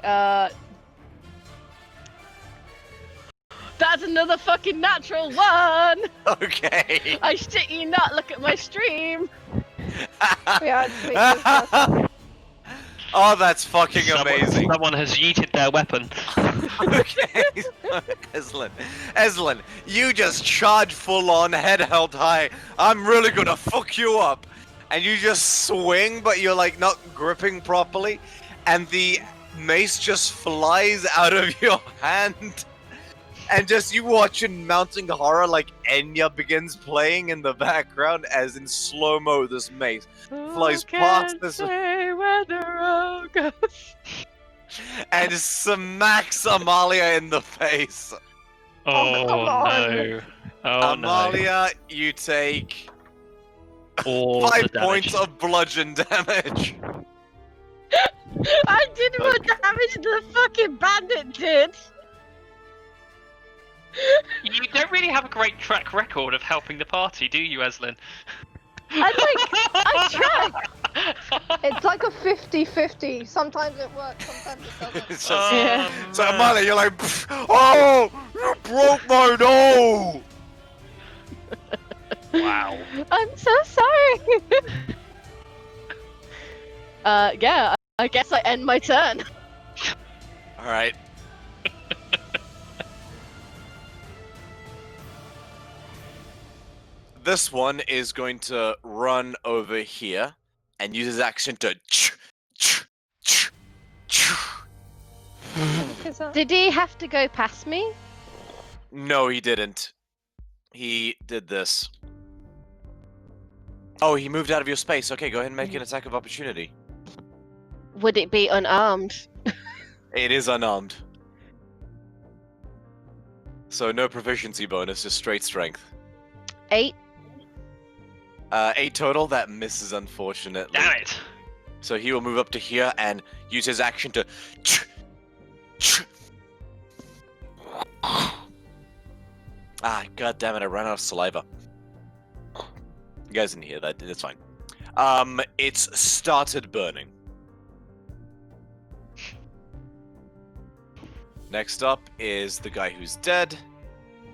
That's another fucking natural one. Okay. I shit you not. Look at my stream. We actually use that. Oh, that's fucking amazing. Someone has yeeted their weapon. Okay, Eslin, you just charge full on, head held high. I'm really gonna fuck you up, and you just swing, but you're like not gripping properly, and the mace just flies out of your hand, and just you watch in mounting horror like Enya begins playing in the background as in slow mo this mace flies past this Say where the road goes. and smacks Amalia in the face. Oh, come on. no. Oh Amalia, you take no. All 5 the damage. points of bludgeon damage. I did more damage than the fucking bandit did. You don't really have a great track record of helping the party, do you, Eslin? I tried. It's like a 50-50. Sometimes it works, sometimes it doesn't. It's just- Yeah. So Amalia, you're like, oh, you broke my nose. Wow. I'm so sorry. Yeah, I guess I end my turn. All right. This one is going to run over here and use his action to. Did he have to go past me? No, he didn't. He did this. Oh, he moved out of your space. Okay, go ahead and make an attack of opportunity. Would it be unarmed? It is unarmed. So no proficiency bonus, just straight strength. 8. 8 total, that misses unfortunately. Damn it. So he will move up to here and use his action to. Ah, god damn it, I ran out of saliva. You guys didn't hear that, it's fine. It's started burning. Next up is the guy who's dead.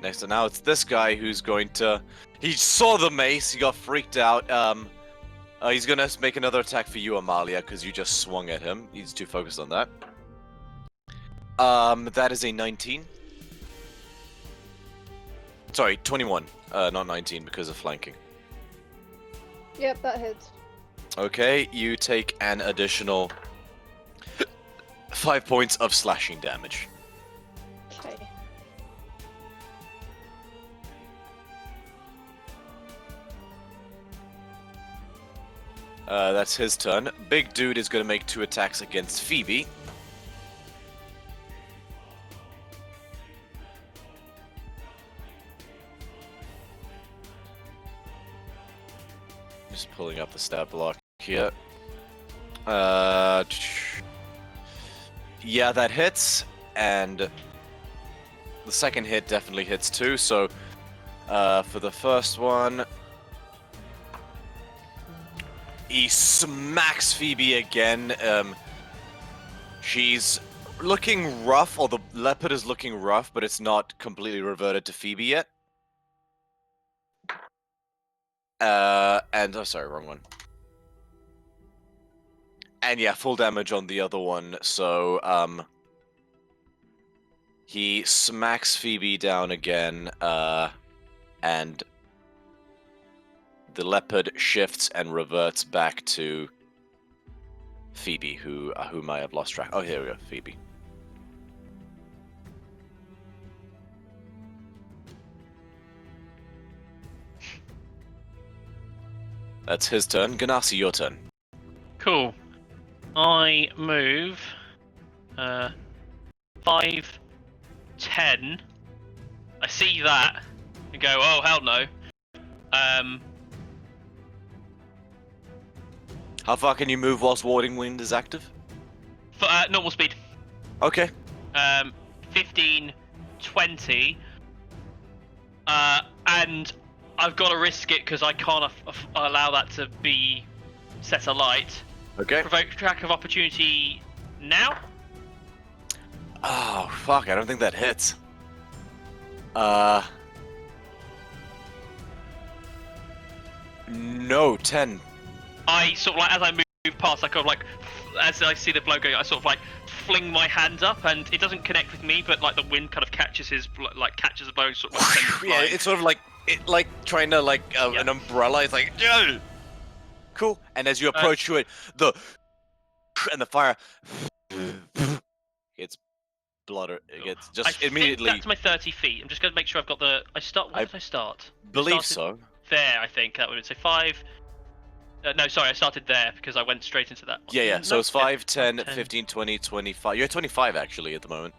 Next to now it's this guy who's going to. He saw the mace, he got freaked out. He's gonna make another attack for you, Amalia, because you just swung at him. He's too focused on that. That is a 19. Sorry, 21. Not 19 because of flanking. Yep, that hits. Okay, you take an additional 5 points of slashing damage. Okay. That's his turn. Big dude is going to make 2 attacks against Phoebe. Just pulling up the stat block here. Yeah, that hits, and the second hit definitely hits too. So, for the first one, he smacks Phoebe again. She's looking rough, or the leopard is looking rough, but it's not completely reverted to Phoebe yet. And oh, sorry, wrong one. And yeah, full damage on the other one. So, he smacks Phoebe down again, and the leopard shifts and reverts back to Phoebe, whom I have lost track. Oh, here we go, Phoebe. That's his turn. Ganassi, your turn. Cool. I move 5, 10. I see that and go, oh hell no. How far can you move whilst warding wind is active? For, normal speed. Okay. 15, 20. And I've got to risk it because I can't allow that to be set alight. Okay. Provoke track of opportunity now. Oh, fuck, I don't think that hits. No, 10. I sort of like, as I move past, I kind of like, as I see the blow going, I sort of like fling my hand up, and it doesn't connect with me, but like the wind kind of catches catches the blow, and sort of like sends it Yeah, flying. it's sort of like trying to an umbrella. It's like, yeah. Cool. And as you approach to it, the fire gets blood. It gets just I immediately. think that's my 30 feet. I'm just going to make sure I've got the. I start. Where did I start? Believe so. There, I think that would say 5. No, sorry, I started there because I went straight into that one. Yeah. So No, it's 5, 10, 10. 15, 20, 25. You're at 25 actually at the moment.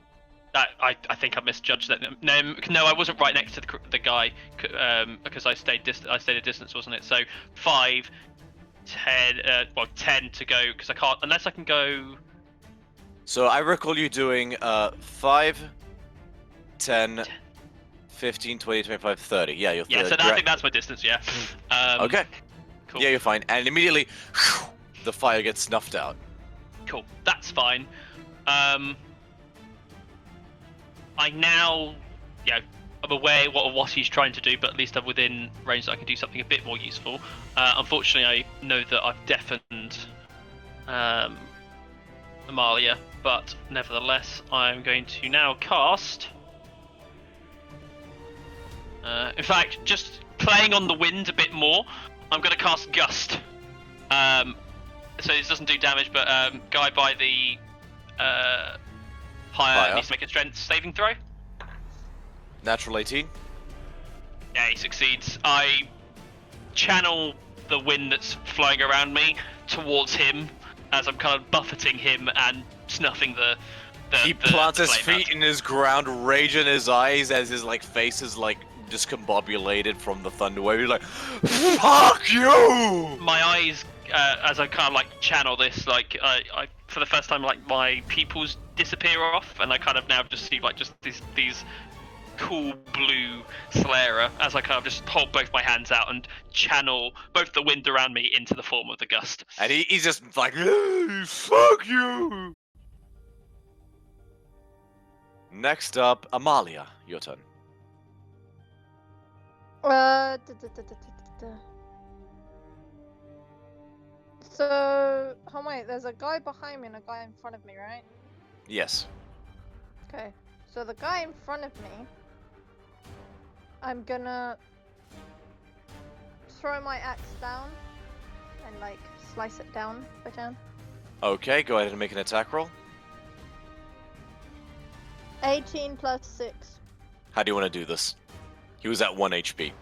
I think I misjudged that. No, I wasn't right next to the guy because I stayed a distance, wasn't it? So 5, 10, 10 to go because I can't unless I can go. So I recall you doing 5, 10, 15, 20, 25, 30. Yeah, you're. Yeah, so I think that's my distance. Yeah. Okay. Cool. Yeah, you're fine. And immediately, the fire gets snuffed out. Cool. That's fine. I now, I'm aware of what he's trying to do, but at least I'm within range that I can do something a bit more useful. Unfortunately, I know that I've deafened Amalia, but nevertheless, I'm going to now cast. In fact, just playing on the wind a bit more, I'm going to cast Gust. So this doesn't do damage, but guy by the higher needs to make a strength saving throw. Natural 18. Yeah, he succeeds. I channel the wind that's flying around me towards him as I'm kind of buffeting him and snuffing the He plants his flame feet out. in his ground, rage in his eyes as his face is discombobulated from the thunder wave. He's like, "Fuck you!" My eyes, as I kind of channel this, I for the first time my pupils disappear off, and I kind of now just see just these cool blue Slayer as I kind of just hold both my hands out and channel both the wind around me into the form of the Gust. And he's just like, "Hey, fuck you!" Next up, Amalia, your turn. So, oh wait, there's a guy behind me and a guy in front of me, right? Yes. Okay, so the guy in front of me, I'm gonna throw my axe down and slice it down if I can. Okay, go ahead and make an attack roll. 18 plus 6. How do you want to do this? He was at 1 HP.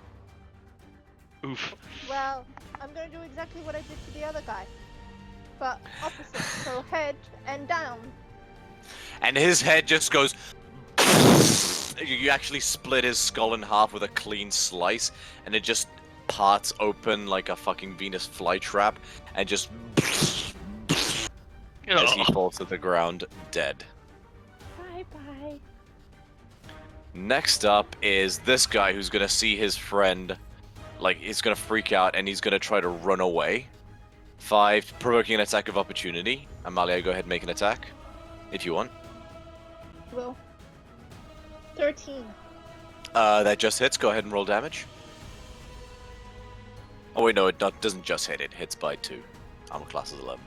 Oof. Well, I'm gonna do exactly what I did to the other guy, but opposite. So head and down. And his head just goes. You actually split his skull in half with a clean slice, and it just parts open like a fucking Venus flytrap, and just as he falls to the ground dead. Bye bye. Next up is this guy who's gonna see his friend, he's gonna freak out and he's gonna try to run away. 5, provoking an attack of opportunity. Amalia, go ahead and make an attack, if you want. Will. 13. That just hits. Go ahead and roll damage. Oh wait, no, it doesn't just hit. It hits by 2. Armor class is 11.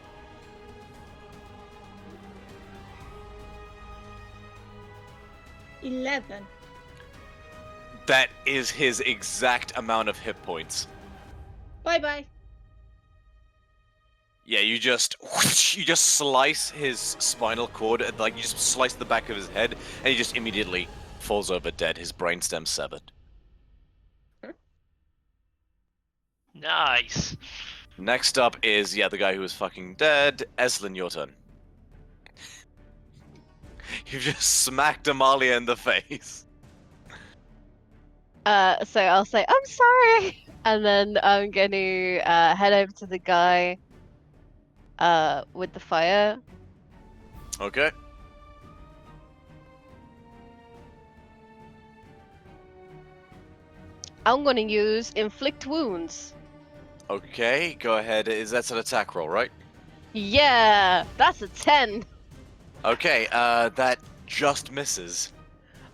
That is his exact amount of hit points. Bye bye. Yeah, you just slice his spinal cord, you just slice the back of his head, and he just immediately falls over dead. His brainstem severed. Nice. Next up is the guy who is fucking dead. Eslin, your turn. You just smacked Amalia in the face. So I'll say, I'm sorry! And then I'm going to head over to the guy with the fire. Okay. I'm gonna use inflict wounds. Okay, go ahead. That's an attack roll, right? Yeah, that's a 10. Okay, that just misses.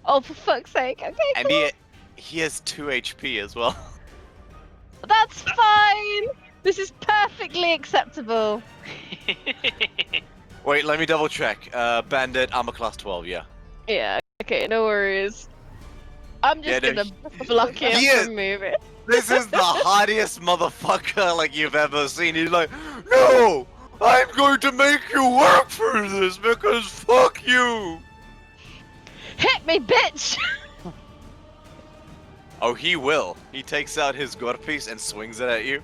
Oh, for fuck's sake. Okay, And cool. he has 2 HP as well. That's fine. This is perfectly acceptable. Wait, let me double check. Bandit, armor class 12, yeah. Yeah, okay, no worries. I'm just Yeah, no, gonna block him he is- from moving. This is the hardiest motherfucker like you've ever seen. He's like, no, I'm going to make you work for this because fuck you. Hit me, bitch! Oh, he will. He takes out his gore piece and swings it at you.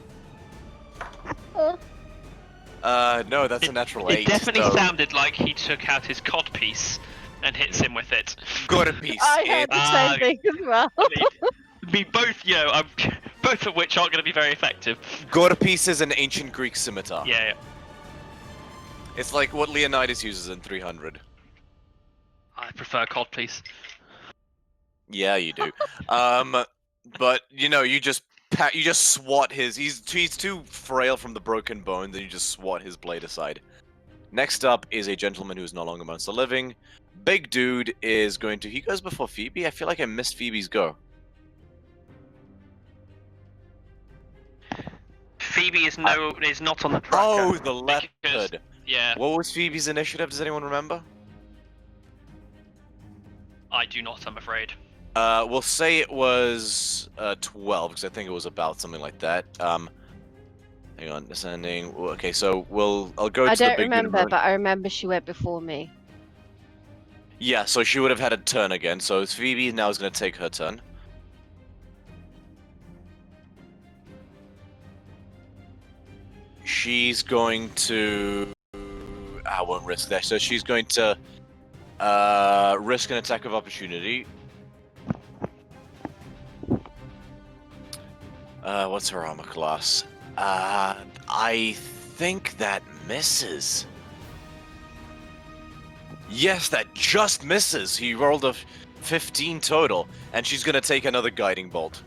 No, that's a natural 8. It definitely so... sounded like he took out his cod piece and hits him with it. Gore piece. I heard the same thing as well. I mean, both, both of which aren't going to be very effective. Gore piece is an ancient Greek scimitar. Yeah. It's like what Leonidas uses in 300. I prefer cod piece. Yeah, you do. But you just swat his. He's too frail from the broken bones, and you just swat his blade aside. Next up is a gentleman who is no longer amongst the living. Big dude is going to. He goes before Phoebe. I feel like I missed Phoebe's go. Phoebe is not on the tracker. Oh, the because- leopard. Yeah, What was Phoebe's initiative? Does anyone remember? I do not, I'm afraid. We'll say it was 12 because I think it was about something like that. Hang on, descending. Okay, so I'll go to I the don't big remember, dude. but I remember she went before me. Yeah, so she would have had a turn again. So Phoebe now is going to take her turn. She's going to. I won't risk that. So she's going to risk an attack of opportunity. What's her armor class? I think that misses. Yes, that just misses. He rolled a 15 total, and she's gonna take another guiding bolt.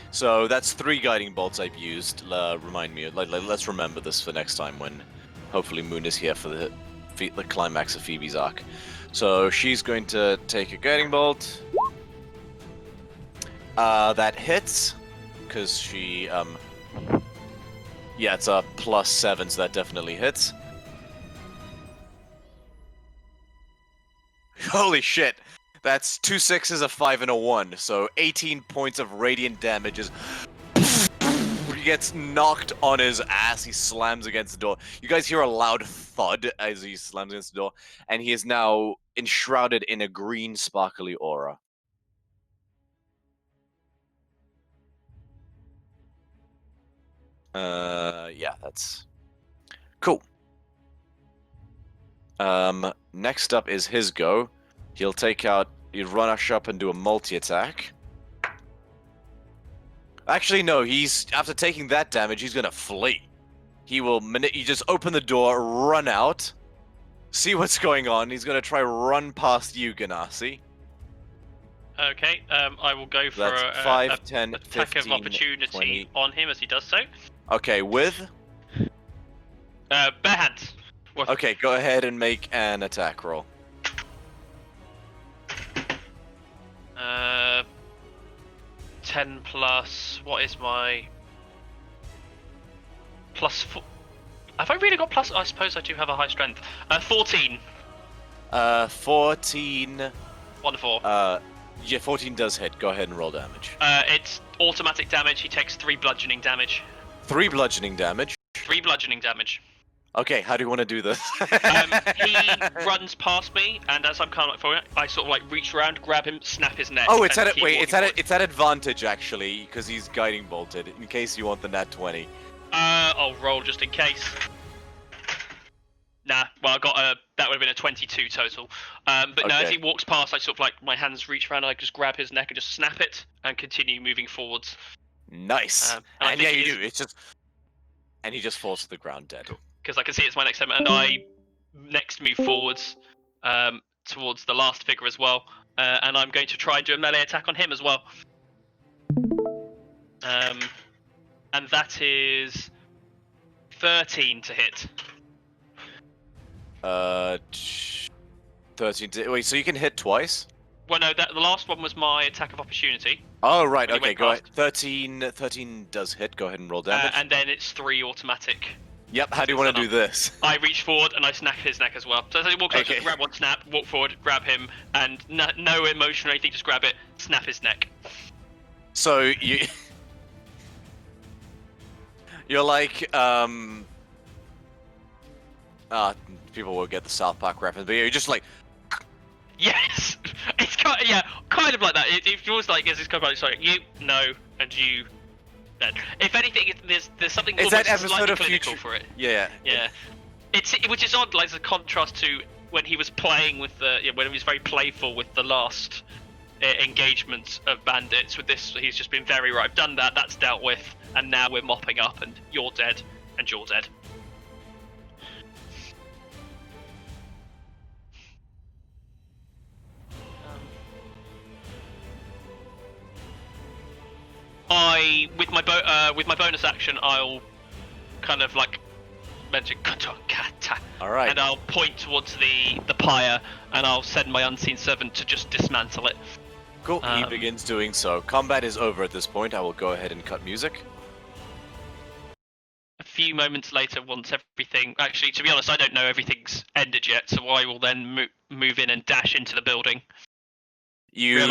So that's 3 guiding bolts I've used. Remind me, let's remember this for next time when hopefully Moon is here for the climax of Phoebe's arc. So she's going to take a guiding bolt. That hits, because she, yeah, it's a +7, so that definitely hits. Holy shit! That's 2 6s, a 5, and a 1, so 18 points of radiant damage is... He gets knocked on his ass, he slams against the door. You guys hear a loud thud as he slams against the door, and he is now enshrouded in a green sparkly aura. Yeah, that's cool. Next up is his go. He'll rush up and do a multi-attack. Actually, no, after taking that damage, he's gonna flee. You just open the door, run out, see what's going on. He's gonna try run past you, Ganassi. Okay, I will go for That's a 5, 10, attack 15, of opportunity 20. on him as he does so. Okay, with? Bare hands. Well, Okay, go ahead and make an attack roll. 10 plus. What is my +4? Have I really got plus? I suppose I do have a high strength. 14. 14. 1 to 4. Yeah, 14 does hit. Go ahead and roll damage. It's automatic damage. He takes 3 bludgeoning damage. 3 bludgeoning damage. 3 bludgeoning damage. Okay, how do you want to do this? He runs past me, and as I'm kind of like following it, I sort of like reach around, grab him, snap his neck. Oh, it's and at keep wait, walking it's at forward. it's at advantage actually, because he's guiding bolted. In case you want the nat 20. I'll roll just in case. Nah, well, I got that would have been a 22 total. But no, as Okay. he walks past, I sort of like my hands reach around, and I just grab his neck and just snap it, and continue moving forwards. Nice. And I And think yeah, you he's- do. It's just And he just falls to the ground dead. Because I can see it's my next turn, and I next move forwards towards the last figure as well, and I'm going to try and do a melee attack on him as well. And that is 13 to hit. 13. Wait, so you can hit twice? Well, no, the last one was my attack of opportunity. Oh, right. When he Okay, went go ahead. past. 13 does hit. Go ahead and roll damage. And then it's 3 automatic. Yep, how do you want to do this? I reach forward and I snap his neck as well. So as I walk closer, Okay. grab one, snap, walk forward, grab him, and no emotion or anything, just grab it, snap his neck. So you... You're like, people will get the South Park reference, but you're just like... Yes! It's kind of, kind of like that. It feels like it's kind of like, sorry, you, no, and you, then. If anything, there's something Is almost that episode slightly of clinical Future- for it. Yeah. Yeah. Which is odd, like the contrast to when he was playing with when he was very playful with the last engagements of bandits. With this, he's just been very right. I've done that. That's dealt with, and now we're mopping up, and you're dead, and you're dead. With my bonus action, I'll kind of like mention kata, Alright. and I'll point towards the pyre, and I'll send my unseen servant to just dismantle it. Cool, he begins doing so. Combat is over at this point. I will go ahead and cut music. A few moments later, once everything... Actually, to be honest, I don't know everything's ended yet, so I will then move in and dash into the building. You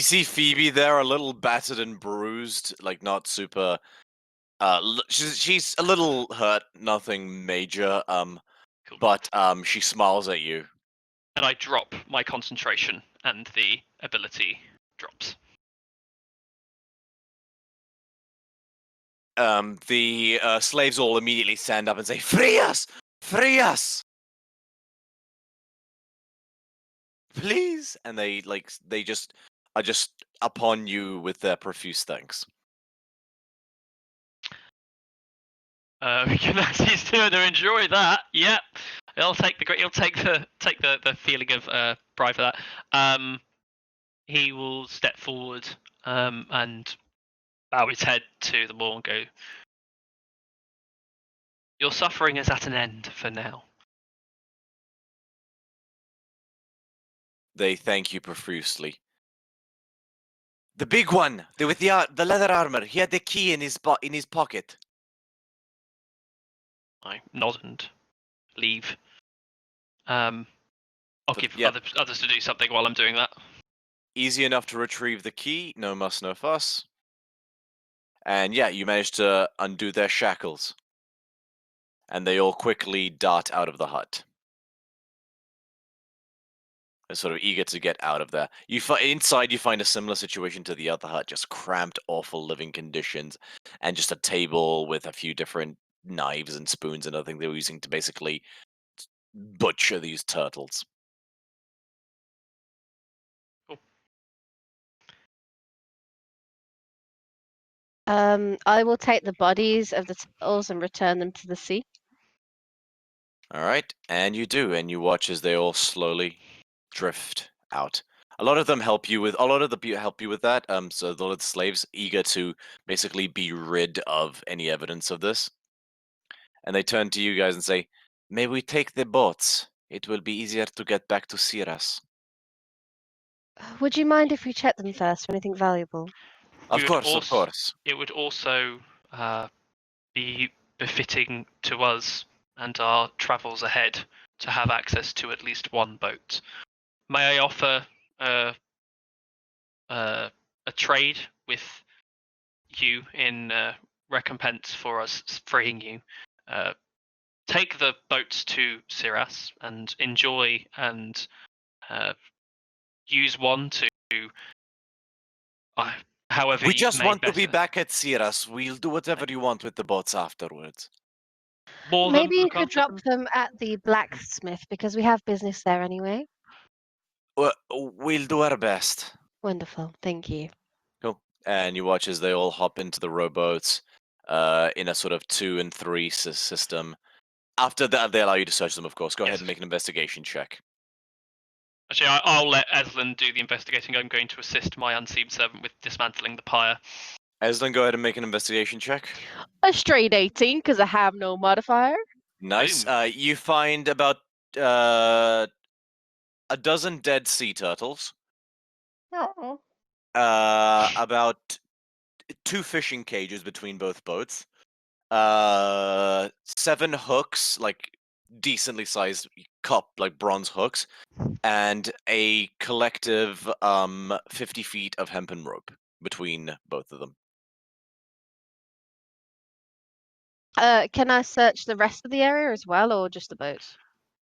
see Phoebe there, a little battered and bruised, like not super... she's a little hurt, nothing major, Cool. but she smiles at you. And I drop my concentration, and the ability drops. The slaves all immediately stand up and say, "Free us! Free us! Please!" And they just are just upon you with their profuse thanks. He's going to enjoy that. Yep, he'll take the feeling of pride for that. He will step forward and bow his head to the wall and go, "Your suffering is at an end for now." They thank you profusely. The big one, with the leather armor, he had the key in his pocket. I nod and leave. I'll give others to do something while I'm doing that. Easy enough to retrieve the key, no muss, no fuss. And yeah, you manage to undo their shackles. And they all quickly dart out of the hut. They're sort of eager to get out of there. Inside, you find a similar situation to the other hut, just cramped, awful living conditions, and just a table with a few different knives and spoons and other things they were using to basically butcher these turtles. Cool. I will take the bodies of the turtles and return them to the sea. All right, and you do, and you watch as they all slowly drift out. A lot of them help you with that. So a lot of the slaves eager to basically be rid of any evidence of this, and they turn to you guys and say, "May we take the boats? It will be easier to get back to Siras." Would you mind if we check them first for anything valuable? Of course. It would also be befitting to us and our travels ahead to have access to at least one boat. May I offer a trade with you in recompense for us freeing you? Take the boats to Siras and enjoy and use one to however We you just may want to be better. back at Siras. We'll do whatever you want with the boats afterwards. More than Maybe you look could after drop them at the blacksmith because we have business there anyway. We'll do our best. Wonderful, thank you. Cool. And you watch as they all hop into the rowboats. in a sort of 2 and 3 system. After that, they allow you to search them, of course. Go ahead Yes. and make an investigation check. Actually, I'll let Eslin do the investigating. I'm going to assist my unseen servant with dismantling the pyre. Eslin, go ahead and make an investigation check. A straight 18 because I have no modifier. Nice. Boom. You find about a dozen dead sea turtles. Oh. About 2 fishing cages between both boats. 7 hooks, like decently sized like bronze hooks, and a collective 50 feet of hempen rope between both of them. Can I search the rest of the area as well, or just the boats?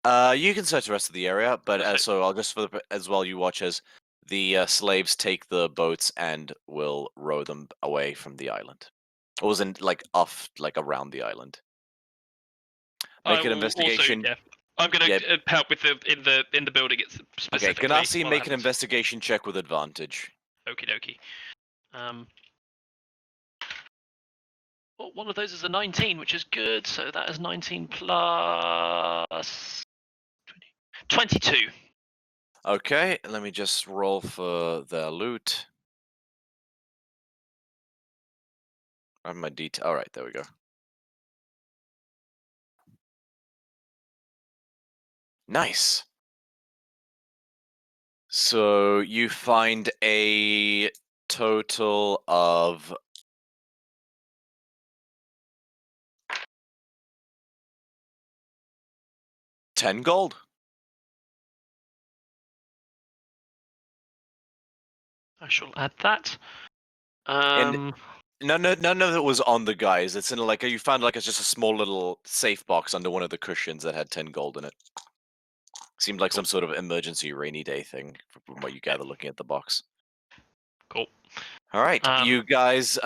You can search the rest of the area, but Okay. so I'll just as well you watch as the slaves take the boats and will row them away from the island. Or was in like off like around the island. I Make an will investigation. Also, yeah. I'm going to help with in the building. It's Okay, specifically. Ganassi, while make that an happens. investigation check with advantage. Okie dokie. Well, one of those is a 19, which is good. So that is 19 plus 22. Okay, let me just roll for the loot. On my detail. All right, there we go. Nice. So you find a total of 10 gold. I shall add that. And none of it was on the guys. It's in like you found like it's just a small little safe box under one of the cushions that had 10 gold in it. Seemed like Cool. some sort of emergency rainy day thing from what you gather looking at the box. Cool. All right, Um, you guys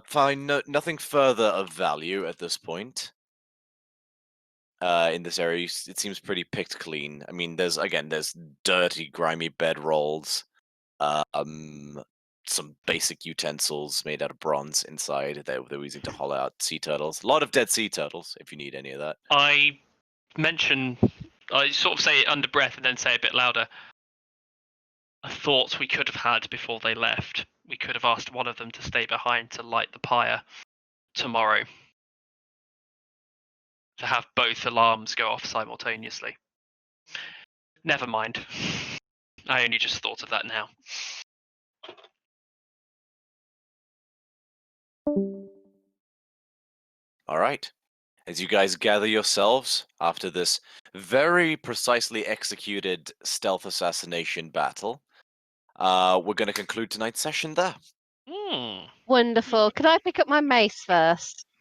find nothing further of value at this point. In this area, it seems pretty picked clean. I mean, there's dirty, grimy bedrolls, some basic utensils made out of bronze inside that they were using to hollow out sea turtles. A lot of dead sea turtles, if you need any of that. I sort of say it under breath and then say it a bit louder. A thought we could have had before they left. We could have asked one of them to stay behind to light the pyre tomorrow. To have both alarms go off simultaneously. Never mind. I only just thought of that now. All right. As you guys gather yourselves after this very precisely executed stealth assassination battle, we're going to conclude tonight's session there. Wonderful. Could I pick up my mace first?